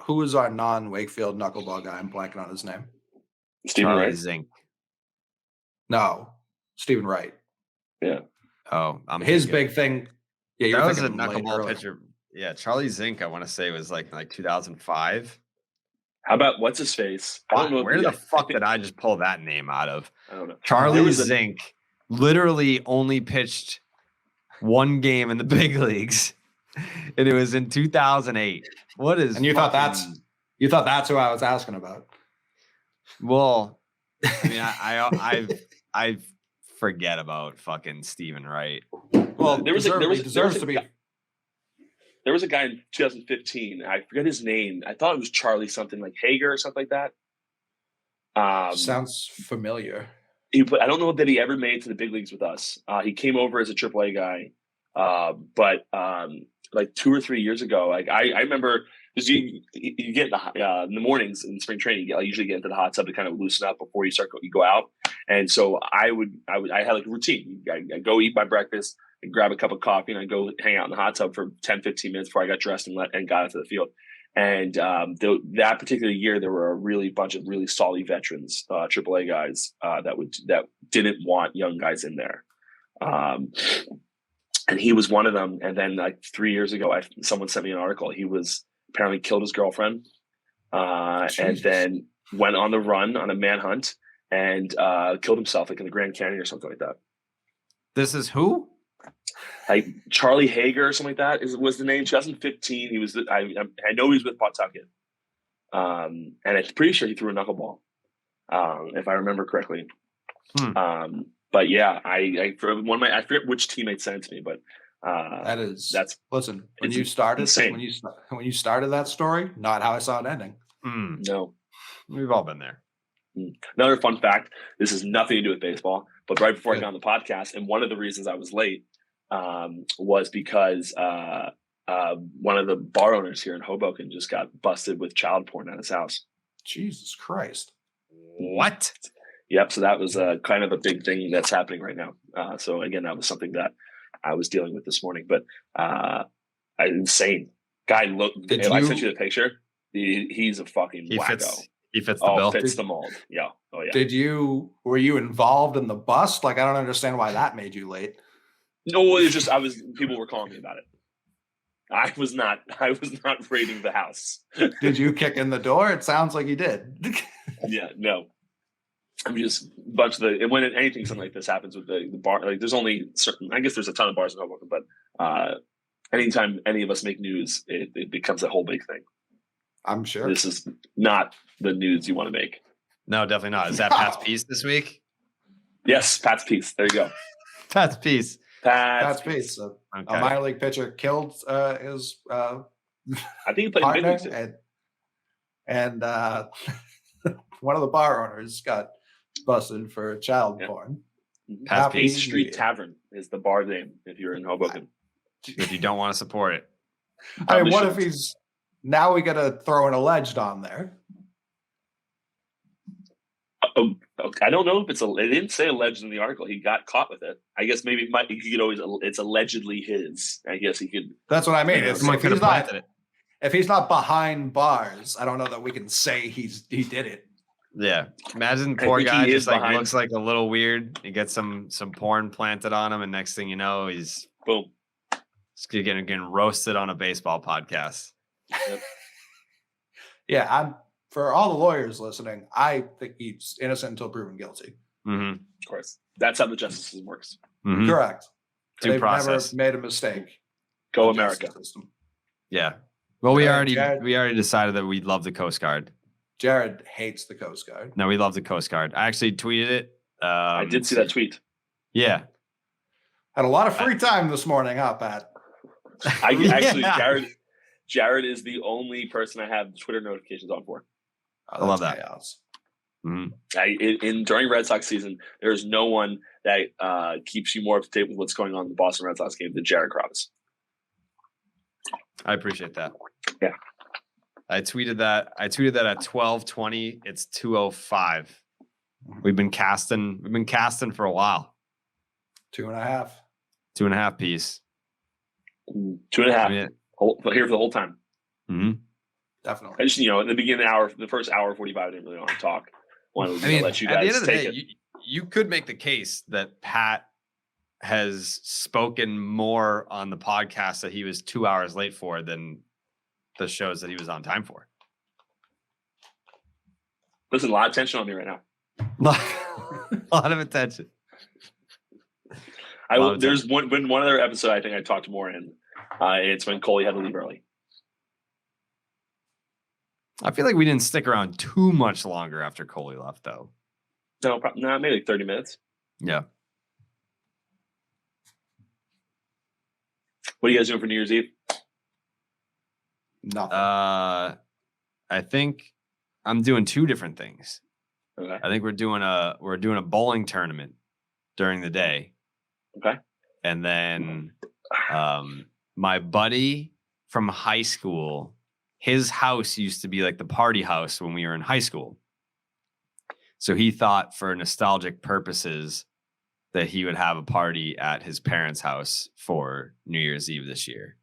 Who was our non-Wakefield knuckleball guy? I'm blanking on his name. Stephen Wright. Zink. No, Stephen Wright. Yeah. Oh, his big thing. Yeah, that was a knuckleball pitcher. Yeah, Charlie Zink, I want to say was like 2005. How about what's his face? I don't know. Where the fuck did I just pull that name out of? I don't know. Charlie Zink literally only pitched one game in the big leagues, and it was in 2008. What is? And you thought that's who I was asking about? Well, I mean, I forget about fucking Stephen Wright. Well, there was a guy in 2015. I forget his name. I thought it was Charlie something like Hager or something like that. Sounds familiar. I don't know that he ever made it to the big leagues with us. He came over as a AAA guy, but like 2 or 3 years ago, like I remember because you get in the mornings in spring training, I usually get into the hot tub to kind of loosen up before you go out. And so I had like a routine. I go eat my breakfast and grab a cup of coffee, and I go hang out in the hot tub for 10, 15 minutes before I got dressed and got into the field. And that particular year, there were a bunch of really solid veterans, AAA guys that didn't want young guys in there. And he was one of them. And then like 3 years ago, someone sent me an article. He was apparently killed his girlfriend, and then went on the run on a manhunt and killed himself like in the Grand Canyon or something like that. This is who? Like Charlie Hager or something like that was the name. 2015. He was. I know he was with Pawtucket, and I'm pretty sure he threw a knuckleball, if I remember correctly. But yeah, I forget which teammate sent it to me, but listen, when you started that story, not how I saw it ending. No, we've all been there. Another fun fact: this has nothing to do with baseball, but right before I got on the podcast, and one of the reasons I was late was because one of the bar owners here in Hoboken just got busted with child porn at his house. Jesus Christ! What? Yep. So that was kind of a big thing that's happening right now. So again, that was something that I was dealing with this morning. But insane guy. Look, I sent you the picture. He's a fucking wacko. He fits the bill. Fits the mold. Yeah. Oh yeah. Were you involved in the bust? Like, I don't understand why that made you late. No, it was just people were calling me about it. I was not raiding the house. Did you kick in the door? It sounds like you did. Yeah, no. I'm just when anything something like this happens with the bar, like there's only certain, I guess there's a ton of bars in Hoboken, but anytime any of us make news, it becomes a whole big thing. I'm sure. This is not the news you want to make. No, definitely not. Is that Pat's piece this week? Yes, Pat's piece. There you go. Pat's piece. Pat's piece. A minor league pitcher killed his I think he played partner, big leagues. And one of the bar owners got busted for child porn. Pat's Piece Street Tavern is the bar name if you're in Hoboken. If you don't want to support it. I mean, what if he's now we got to throw an alleged on there? I don't know if it didn't say alleged in the article. He got caught with it. I guess maybe he could always. It's allegedly his. I guess he could. That's what I mean. If he's not behind bars, I don't know that we can say he did it. Yeah, imagine poor guy just like looks like a little weird. He gets some porn planted on him, and next thing you know, he's boom, getting roasted on a baseball podcast. Yep. Yeah, for all the lawyers listening, I think he's innocent until proven guilty. Mm-hmm. Of course, that's how the justice system works. Mm-hmm. Correct. Due process. Never made a mistake. Go America. Yeah. Well, we already decided that we love the Coast Guard. Jared hates the Coast Guard. No, we love the Coast Guard. I actually tweeted it. I did see that tweet. Yeah. Had a lot of free time this morning, huh, Pat? Jared is the only person I have Twitter notifications on for. I love that. Mm-hmm. During Red Sox season, there's no one that keeps you more up to date with what's going on in the Boston Red Sox game than Jared Carrabis. I appreciate that. Yeah. I tweeted that at 12:20. It's 2:05. We've been casting for a while. 2.5. 2.5 piece. 2.5. I mean, here for the whole time. Mm-hmm. Definitely. I just, in the beginning of the first hour 45, I didn't really want to talk. Wanted to let you guys at the end of the take day, it. you could make the case that Pat has spoken more on the podcast that he was 2 hours late for than the shows that he was on time for. Listen, a lot of tension on me right now. A lot of attention. There's one other episode I think I talked more in. It's when Coley had to leave early. I feel like we didn't stick around too much longer after Coley left, though. No, maybe like 30 minutes. Yeah. What are you guys doing for New Year's Eve? Nothing. I think I'm doing two different things. Okay. I think we're doing a bowling tournament during the day. Okay. And then my buddy from high school, his house used to be like the party house when we were in high school. So he thought for nostalgic purposes that he would have a party at his parents' house for New Year's Eve this year.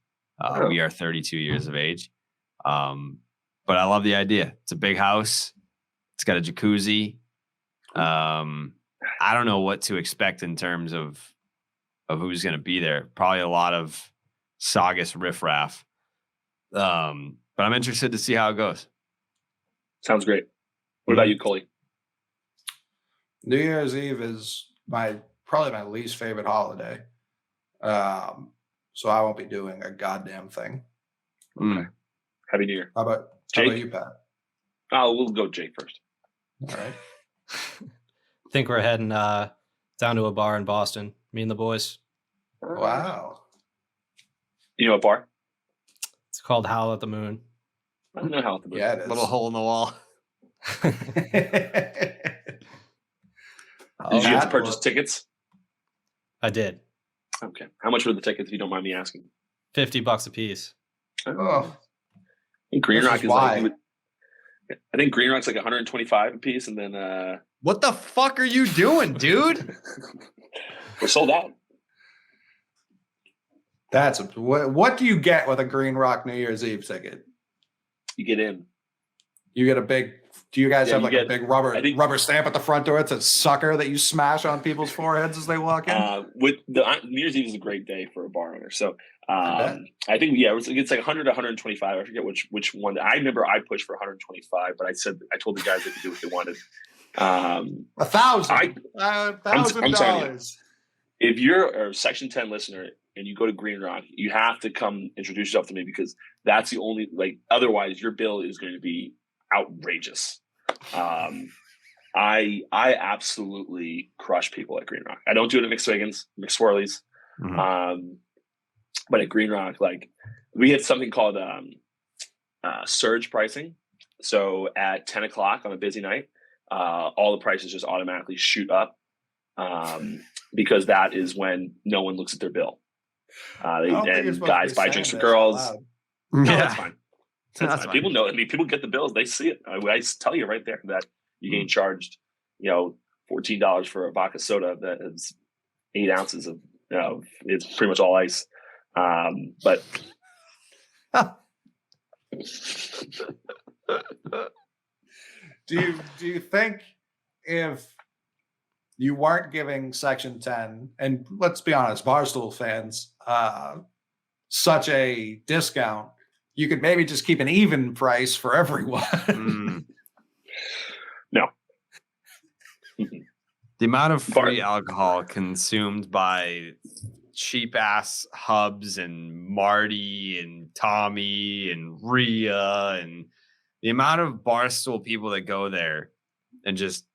We are 32 years of age. But I love the idea. It's a big house. It's got a jacuzzi. I don't know what to expect in terms of who's going to be there. Probably a lot of Saugus riffraff. But I'm interested to see how it goes. Sounds great. What about you, Coley? New Year's Eve is probably my least favorite holiday. So I won't be doing a goddamn thing. Okay. Happy New Year. How about you, Pat? Oh, we'll go Jake first. All right. I think we're heading down to a bar in Boston. Me and the boys. Wow. You know what bar? It's called Howl at the Moon. I don't know how. Yeah, it is. Little hole in the wall. Did you have to purchase tickets? I did. Okay. How much were the tickets, if you don't mind me asking? $50 a piece. Oh. Green Rock is like, I think Green Rock's like 125 a piece, and then What the fuck are you doing, dude? we're sold out. What do you get with a Green Rock New Year's Eve ticket? You get in. You get a big. Do you guys have like a big rubber stamp at the front door? It's a sucker that you smash on people's foreheads as they walk in. With the New Year's Eve is a great day for a bar owner. So I think it's like 100 to 125. I forget which one. I remember I pushed for 125, but I told the guys they could do what they wanted. $1,000. $1,000. If you're a Section 10 listener and you go to Green Rock, you have to come introduce yourself to me, because that's the only, otherwise your bill is going to be outrageous. I absolutely crush people at Green Rock. I don't do it at McSwiggins, McSwirlies. Mm-hmm. But at Green Rock, we had something called surge pricing. So at 10 o'clock on a busy night, all the prices just automatically shoot up, because that is when no one looks at their bill. And guys buy drinks for girls. No, that's fine. That's fine. People know. I mean, people get the bills; they see it. I tell you right there that you're getting charged, $14 for a vodka soda that is 8 ounces of, it's pretty much all ice. But do you think if you weren't giving Section 10, and let's be honest, Barstool fans, such a discount, you could maybe just keep an even price for everyone? No. The amount of free alcohol consumed by cheap ass Hubs and Marty and Tommy and Rhea, and the amount of Barstool people that go there and just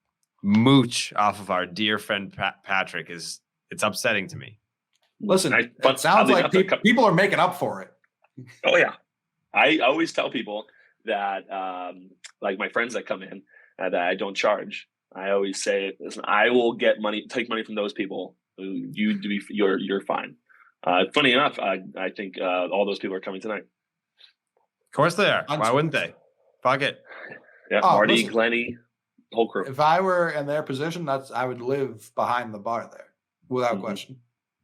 mooch off of our dear friend Patrick it's upsetting to me. Listen, it sounds like people are making up for it. Oh yeah. I always tell people that, my friends that come in, that I don't charge. I always say, listen, I will take money from those people. You're fine. Funny enough, I think all those people are coming tonight. Of course they are. Why wouldn't they? Fuck it. Yeah, Marty, Glenny, whole crew. If I were in their position, I would live behind the bar there, without question.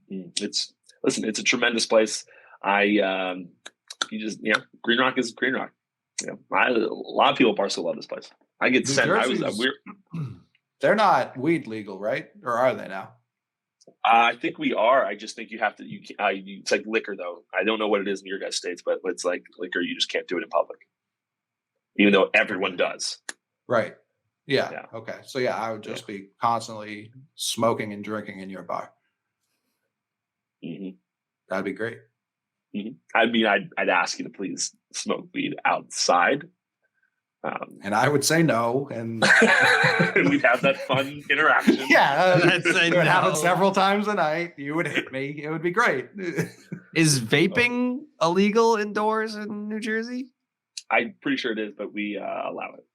It's a tremendous place. Green Rock is Green Rock. A lot of people at Barcelona love this place. I get sent. They're not weed legal, right? Or are they now? I think we are. I just think you have to. It's like liquor, though. I don't know what it is in your guys' states, but it's like liquor. You just can't do it in public, even though everyone does. Right. Yeah. Yeah. Okay. So yeah, I would just be constantly smoking and drinking in your bar. Mm-hmm. That'd be great. Mm-hmm. I mean, I'd ask you to please smoke weed outside. And I would say no, and we'd have that fun interaction. Yeah, I'd say it would happen no. several times a night. You would hit me. It would be great. Is vaping illegal indoors in New Jersey? I'm pretty sure it is, but we allow it.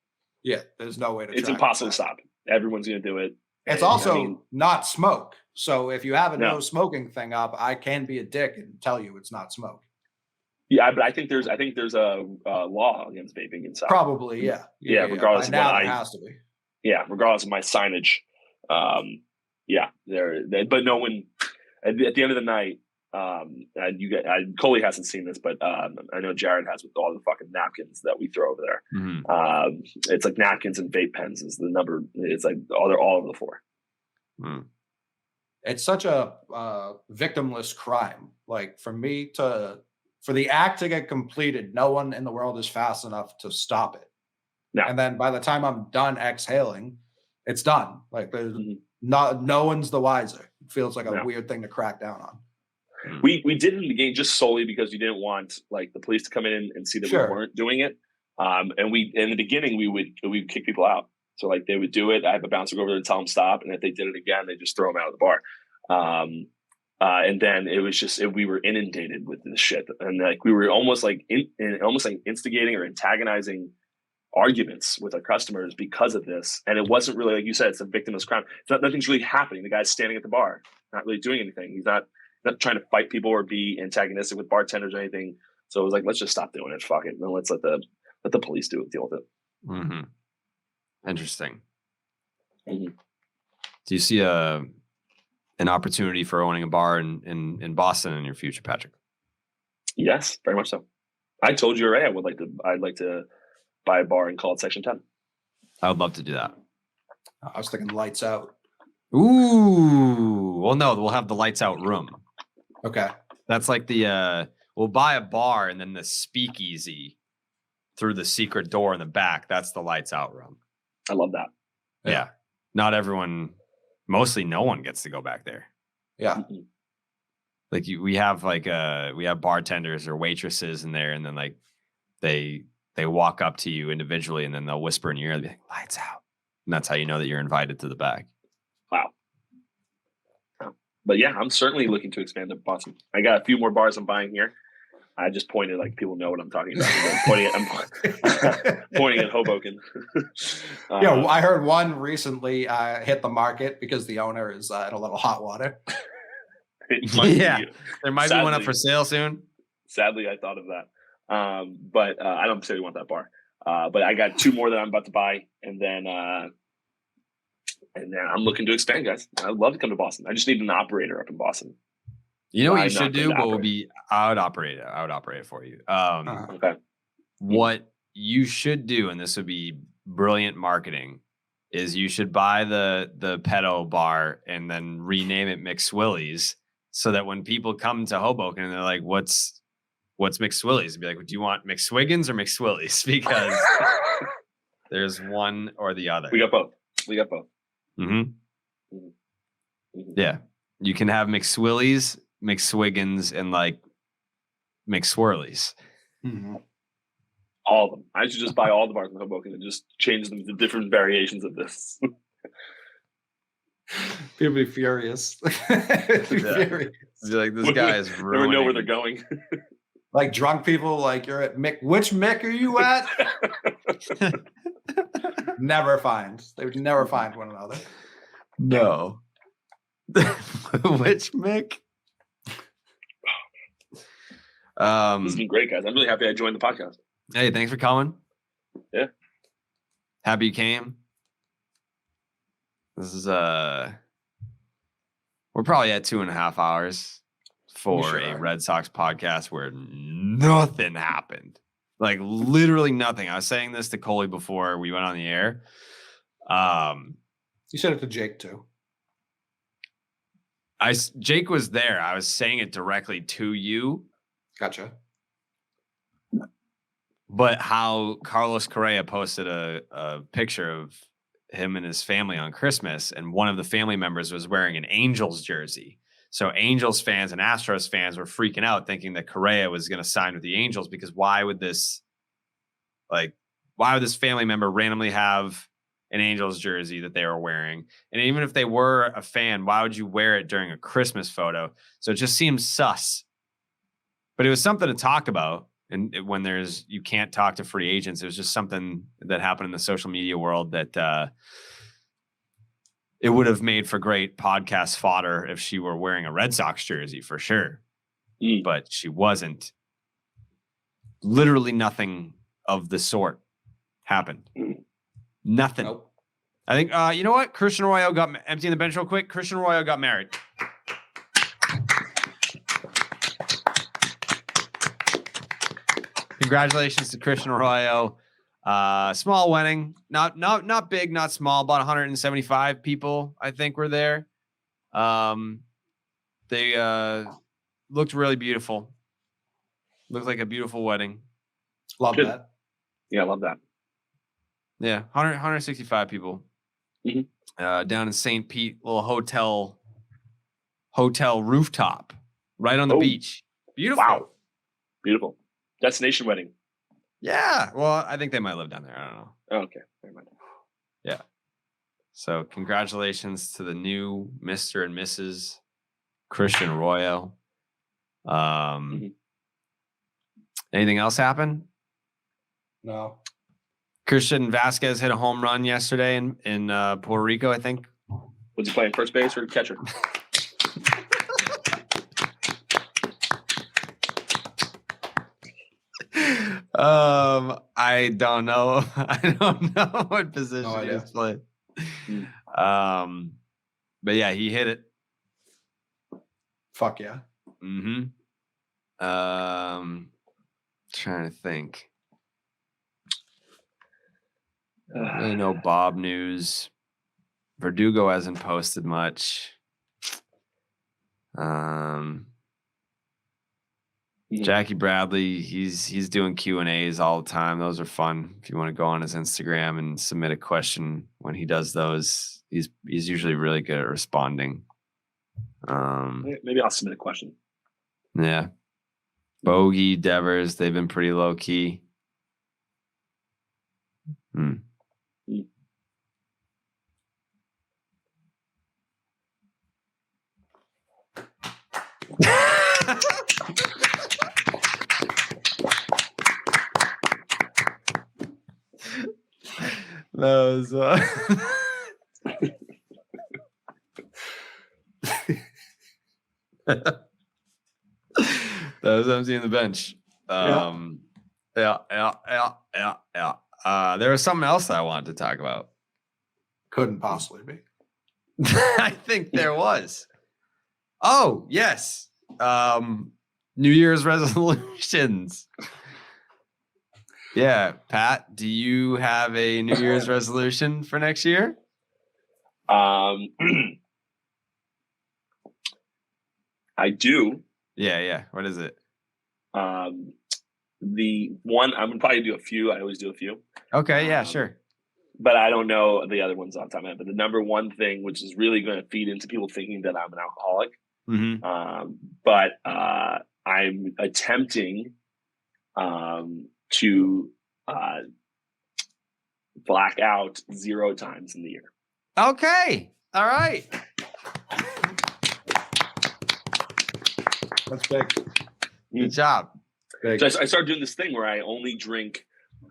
Yeah, there's no way to. It's impossible to stop. Everyone's going to do it. It's And, also not smoke. So if you have a No. no smoking thing up, I can be a dick and tell you it's not smoke. yeah, but I think there's a law against vaping inside. Probably, yeah. Yeah, regardless By of now what there has to be. Yeah, regardless of my signage. Yeah, but no one at the end of the night. Coley hasn't seen this, but I know Jared has with all the fucking napkins that we throw over there. Mm-hmm. It's like napkins and vape pens is the number. It's like they're all over the floor. Mm. It's such a victimless crime. Like for the act to get completed, no one in the world is fast enough to stop it. No. And then by the time I'm done exhaling, it's done. Like there's Mm-hmm. no one's the wiser. It feels like a No. weird thing to crack down on. We did it in the game just solely because you didn't want like the police to come in and see that Sure. we weren't doing it. And we in the beginning we would kick people out. So like they would do it. I have a bouncer go over there and tell them stop, and if they did it again, they just throw them out of the bar. And then it was just we were inundated with this shit, and like we were almost like instigating or antagonizing arguments with our customers because of this. And it wasn't really, like you said, it's a victimless crime. Nothing's really happening. The guy's standing at the bar, not really doing anything. He's not trying to fight people or be antagonistic with bartenders or anything. So it was like, let's just stop doing it. Fuck it. And let's let the police deal with it. Mm-hmm. Interesting. Mm-hmm. Do you see an opportunity for owning a bar in Boston in your future, Patrick? Yes, very much so. I told you already. I'd like to buy a bar and call it Section 10. I would love to do that. I was thinking lights out. Ooh. Well, no, we'll have the lights out room. Okay. That's like we'll buy a bar and then the speakeasy through the secret door in the back. That's the lights out room. I love that. Yeah. Not everyone, mostly no one gets to go back there. Yeah. Mm-hmm. Like we have bartenders or waitresses in there, and then like they walk up to you individually and then they'll whisper in your ear and be like, lights out. And that's how you know that you're invited to the back. Wow. But yeah, I'm certainly looking to expand to Boston. I got a few more bars I'm buying here. I just pointed like people know what I'm talking about. I'm pointing at Hoboken. Yeah, I heard one recently hit the market because the owner is in a little hot water. Yeah, there might be one up for sale soon. Sadly, I thought of that. But I don't particularly want that bar. But I got two more that I'm about to buy, and then I'm looking to expand, guys. I'd love to come to Boston. I just need an operator up in Boston. You know what you I'm should not do? going to What would operate. be? I would operate it for you. Okay. What you should do, and this would be brilliant marketing, is you should buy the pedo bar and then rename it McSwillies, so that when people come to Hoboken and they're like, "What's McSwillies?" They'd be like, "Do you want McSwiggins or McSwillies?" Because there's one or the other. We got both. Mm-hmm. Mm-hmm. Yeah, you can have McSwillies, McSwiggins, and like McSwirlies. Mm-hmm. All of them. I should just buy all the bars in Hoboken and just change them to different variations of this. People be furious. Furious. You're like, this guy is Never know where they're ruining. going. Like drunk people, like you're at Mick. Which Mick are you at? They would never find one another. No. Which Mick? This has been great, guys. I'm really happy I joined the podcast. Hey, thanks for coming. Yeah. Happy you came. This is we're probably at 2.5 hours for Sure a are. Red Sox podcast where nothing happened. Like literally nothing. I was saying this to Coley before we went on the air. You said it to Jake too. Jake was there. I was saying it directly to you. Gotcha. But how Carlos Correa posted a picture of him and his family on Christmas, and one of the family members was wearing an Angels jersey. So Angels fans and Astros fans were freaking out, thinking that Correa was going to sign with the Angels, because why would this family member randomly have an Angels jersey that they were wearing? And even if they were a fan, why would you wear it during a Christmas photo? So it just seems sus. But it was something to talk about. And when you can't talk to free agents, it was just something that happened in the social media world that it would have made for great podcast fodder if she were wearing a Red Sox jersey, for sure. But she wasn't. Literally nothing of the sort happened. Nothing. Nope. I think, you know what? Christian Arroyo got emptying the bench real quick. Christian Arroyo got married. Congratulations to Christian Arroyo. Small wedding, not big, not small. About 175 people, I think, were there. They looked really beautiful. Looked like a beautiful wedding. Love that. Yeah, I love that. Yeah, 165 people. Mm-hmm. Down in St. Pete, little hotel rooftop, right on the beach. Beautiful. Wow, beautiful. Destination wedding. Yeah. Well, I think they might live down there. I don't know. Oh, okay. Never mind. Yeah. So congratulations to the new Mr. and Mrs. Christian Arroyo. Anything else happen? No. Christian Vasquez hit a home run yesterday in Puerto Rico, I think. Was he playing first base or catcher? I don't know. I don't know what position No he idea. was playing. But yeah, he hit it. Fuck yeah. Trying to think. Really no Bob news. Verdugo hasn't posted much. Jackie Bradley, he's doing Q&As all the time. Those are fun. If you want to go on his Instagram and submit a question when he does those, he's usually really good at responding. Maybe I'll submit a question. Yeah. Bogey, Devers, they've been pretty low key. That was that was empty in the bench. Yeah. There was something else I wanted to talk about. Couldn't possibly be. I think there was. Oh, yes. New Year's resolutions. Yeah, Pat, do you have a New Year's resolution for next year? I do. Yeah. What is it? The one, I'm gonna probably do a few. I always do a few. Okay, yeah, sure. But I don't know the other ones off the top of my head. But the number one thing, which is really going to feed into people thinking that I'm an alcoholic, but I'm attempting to black out 0 times in the year. Okay. All right. That's big. Good job. Big. So I started doing this thing where I only drink.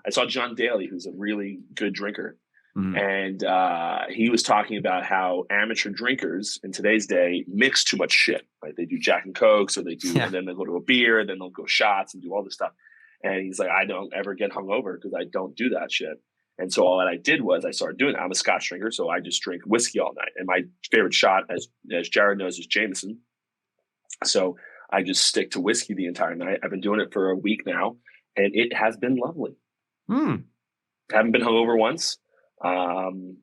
I saw John Daly, who's a really good drinker. And he was talking about how amateur drinkers in today's day mix too much shit. Right? They do Jack and Cokes, or they do, and then they'll go to a beer, then they'll go shots and do all this stuff. And he's like, I don't ever get hungover because I don't do that shit. And so all that I did was I started doing it. I'm a Scotch drinker, so I just drink whiskey all night. And my favorite shot, as Jared knows, is Jameson. So I just stick to whiskey the entire night. I've been doing it for a week now, and it has been lovely. Haven't been hungover once. And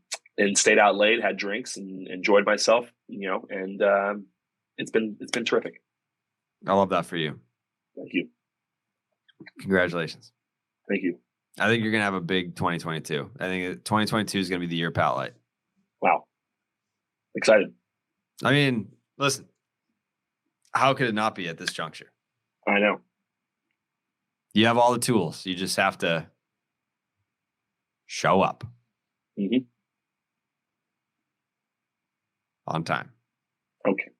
stayed out late, had drinks, and enjoyed myself, and it's been terrific. I love that for you. Thank you. Congratulations. Thank you. I think you're going to have a big 2022. I think 2022 is going to be the year Pat Light. Wow. Excited. I mean, listen, how could it not be at this juncture? I know. You have all the tools. You just have to show up Mm-hmm. on time Okay.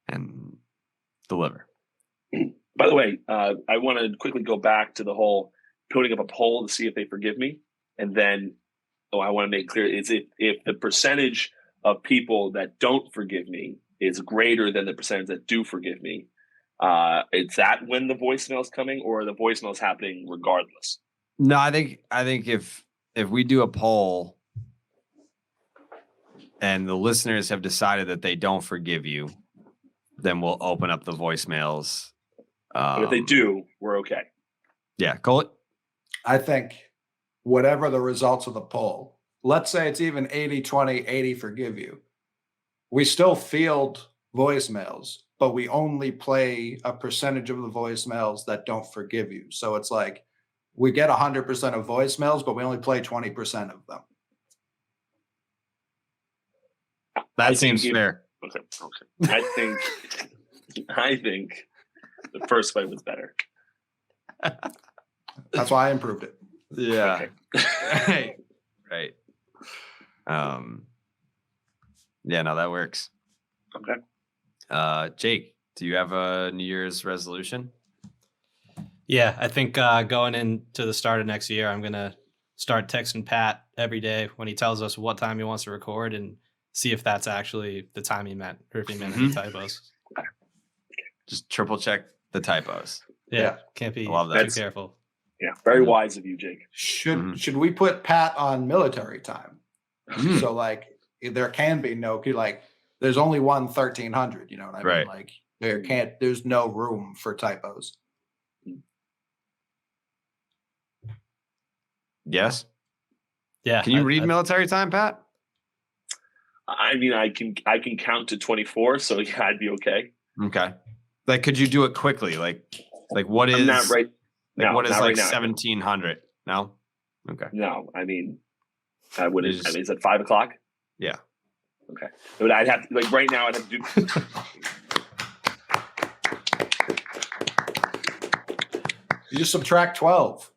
and deliver. By the way, I want to quickly go back to the whole putting up a poll to see if they forgive me. And then, I want to make clear, is if the percentage of people that don't forgive me is greater than the percentage that do forgive me, is that when the voicemail is coming, or are the voicemails happening regardless? No, I think if we do a poll and the listeners have decided that they don't forgive you, then we'll open up the voicemails. But if they do, we're okay. Yeah, Coley. I think whatever the results of the poll, let's say it's even 80-20, 80 forgive you. We still field voicemails, but we only play a percentage of the voicemails that don't forgive you. So it's like we get 100% of voicemails, but we only play 20% of them. That seems fair. Okay. I think the first way was better. That's why I improved it. Yeah. Okay. Right. Yeah, no, that works. Okay. Jake, do you have a New Year's resolution? Yeah, I think going into the start of next year, I'm going to start texting Pat every day when he tells us what time he wants to record and see if that's actually the time he meant or if he meant any typos. Just triple check the typos. Yeah. Can't be I love that. too careful. Yeah. Very wise of you, Jake. Should we put Pat on military time? So like there can be no, like there's only one 1300, you know what I mean? Right. Like there's no room for typos. Yes. Yeah. Can you read military time, Pat? I mean, I can count to 24, so yeah, I'd be okay. Okay. Like, could you do it quickly? Like what is? I'm not right. Like, No, what is not like right now. 1700? No. Okay. No, I mean, I wouldn't. Just- I mean, is it 5 o'clock? Yeah. Okay. But I'd have to, like, right now, I'd have to do. You just subtract 12.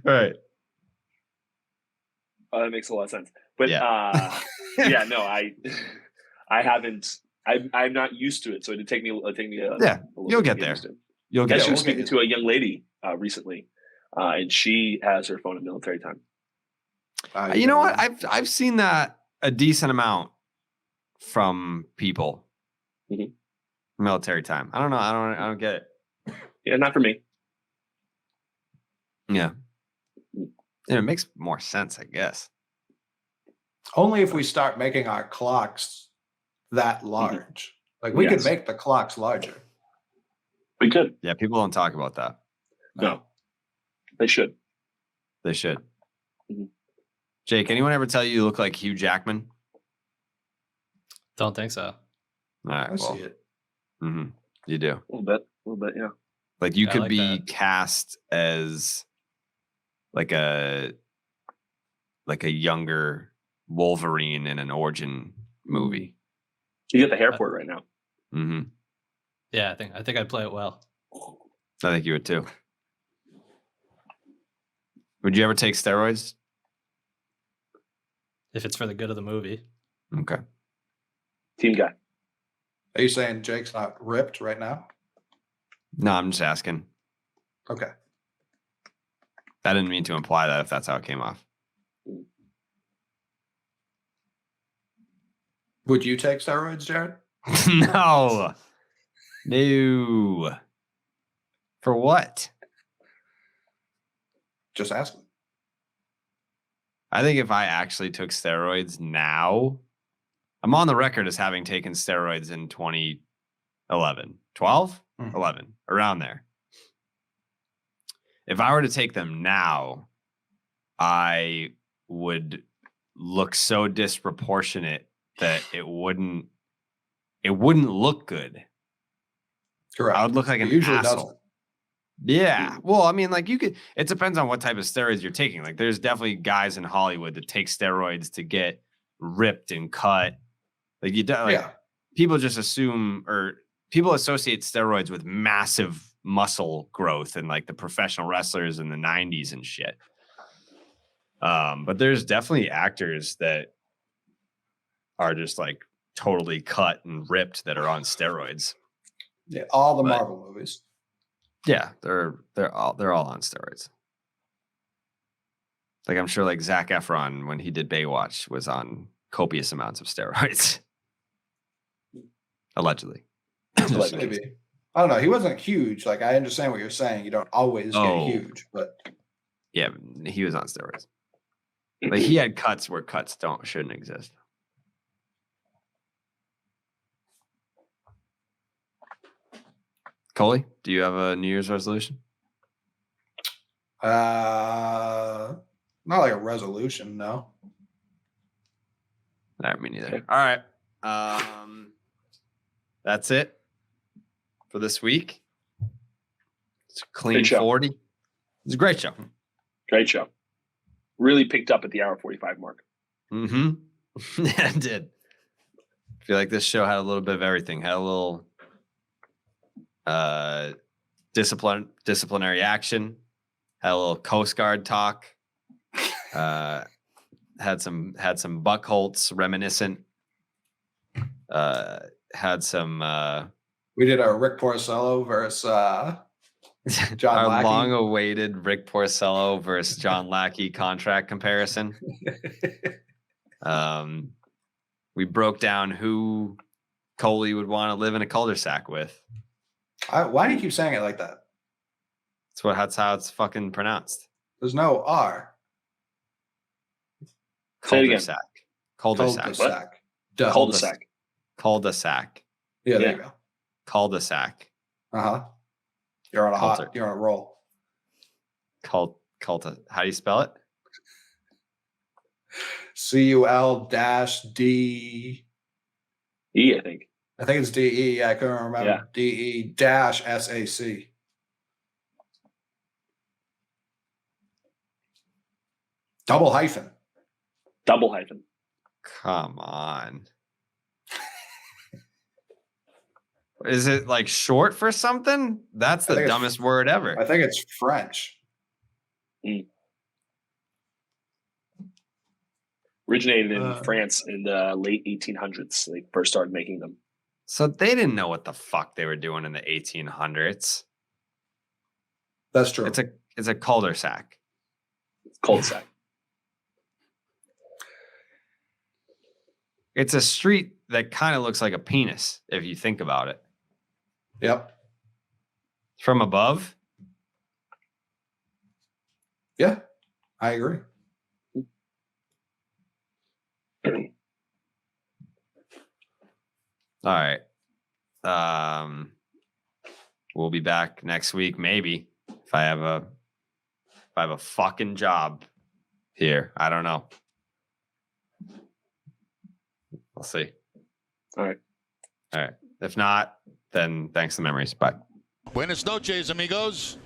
Right. That makes a lot of sense. But Yeah. yeah, no, I haven't. I'm not used to it, so it'd take me. A Yeah, little you'll bit to get there. used to it. You'll I get was it. speaking to a young lady recently, and she has her phone at military time. You know what? I've seen that a decent amount from people. Mhm. Military time. I don't know. I don't get it. Yeah, not for me. Yeah. And it makes more sense, I guess. Only if we start making our clocks that large. Like we could Yes. make the clocks larger. We could. Yeah, people don't talk about that. No, they should. They should. Mhm. Jake, anyone ever tell you look like Hugh Jackman? Don't think so. All right, I see it. You do. A little bit, yeah. Like you Yeah, I could like be that. cast as like a younger Wolverine in an origin movie. You get the hair for it right now. Mm-hmm. Yeah, I think I'd play it well. I think you would too. Would you ever take steroids? If it's for the good of the movie. Okay. Team guy. Are you saying Jake's not ripped right now? No, I'm just asking. Okay. I didn't mean to imply that if that's how it came off. Would you take steroids, Jared? No. No. For what? Just asking. I think if I actually took steroids now, I'm on the record as having taken steroids in 2011, 12, 11, around there. If I were to take them now, I would look so disproportionate that it wouldn't it wouldn't look good. Correct. I would look like an It usually asshole. doesn't. Yeah. Well, I mean, like it depends on what type of steroids you're taking. Like there's definitely guys in Hollywood that take steroids to get ripped and cut. Like people just assume, or people associate steroids with massive muscle growth and like the professional wrestlers in the 90s and shit. But there's definitely actors that are just like totally cut and ripped that are on steroids. Yeah, all the Marvel movies. Yeah, they're all on steroids. Like I'm sure like Zac Efron when he did Baywatch was on copious amounts of steroids. Allegedly. Maybe. I don't know. He wasn't huge. Like I understand what you're saying. You don't always get huge, but yeah, he was on steroids. Like he had cuts where cuts shouldn't exist. Coley, do you have a New Year's resolution? Not like a resolution, no. Not me neither. All right. That's it for this week. It's a clean 40. It's a great show. Great show. Really picked up at the hour 45 mark. Mm-hmm. Yeah, it did. I feel like this show had a little bit of everything. Had a little disciplinary action. Had a little Coast Guard talk. Had some Buckholz reminiscent. Had some. We did our Rick Porcello versus John our Lackey. long-awaited Rick Porcello versus John Lackey contract comparison. We broke down who Coley would want to live in a cul-de-sac with. Why do you keep saying it like that? That's how it's fucking pronounced. There's no R. Cul-de-sac. Cul-de-sac. Cul-de-sac. Cul-de-sac. Cul-de-sac. Yeah, there you go. Cul-de-sac. Uh-huh. You're on a roll. How do you spell it? CUL-D. E, I think. I think it's DE. I couldn't remember. Yeah. DE-SAC. Double hyphen. Come on. Is it like short for something? That's the dumbest word ever. I think it's French. Originated in France in the late 1800s. They first started making them. So they didn't know what the fuck they were doing in the 1800s. That's true. It's a cul-de-sac. Cul-de-sac. It's a street that kind of looks like a penis if you think about it. Yep. From above? Yeah, I agree. All right. We'll be back next week, maybe. If I have a fucking job here. I don't know. We'll see. All right. If not, then thanks to memories. Bye. Buenas noches, amigos.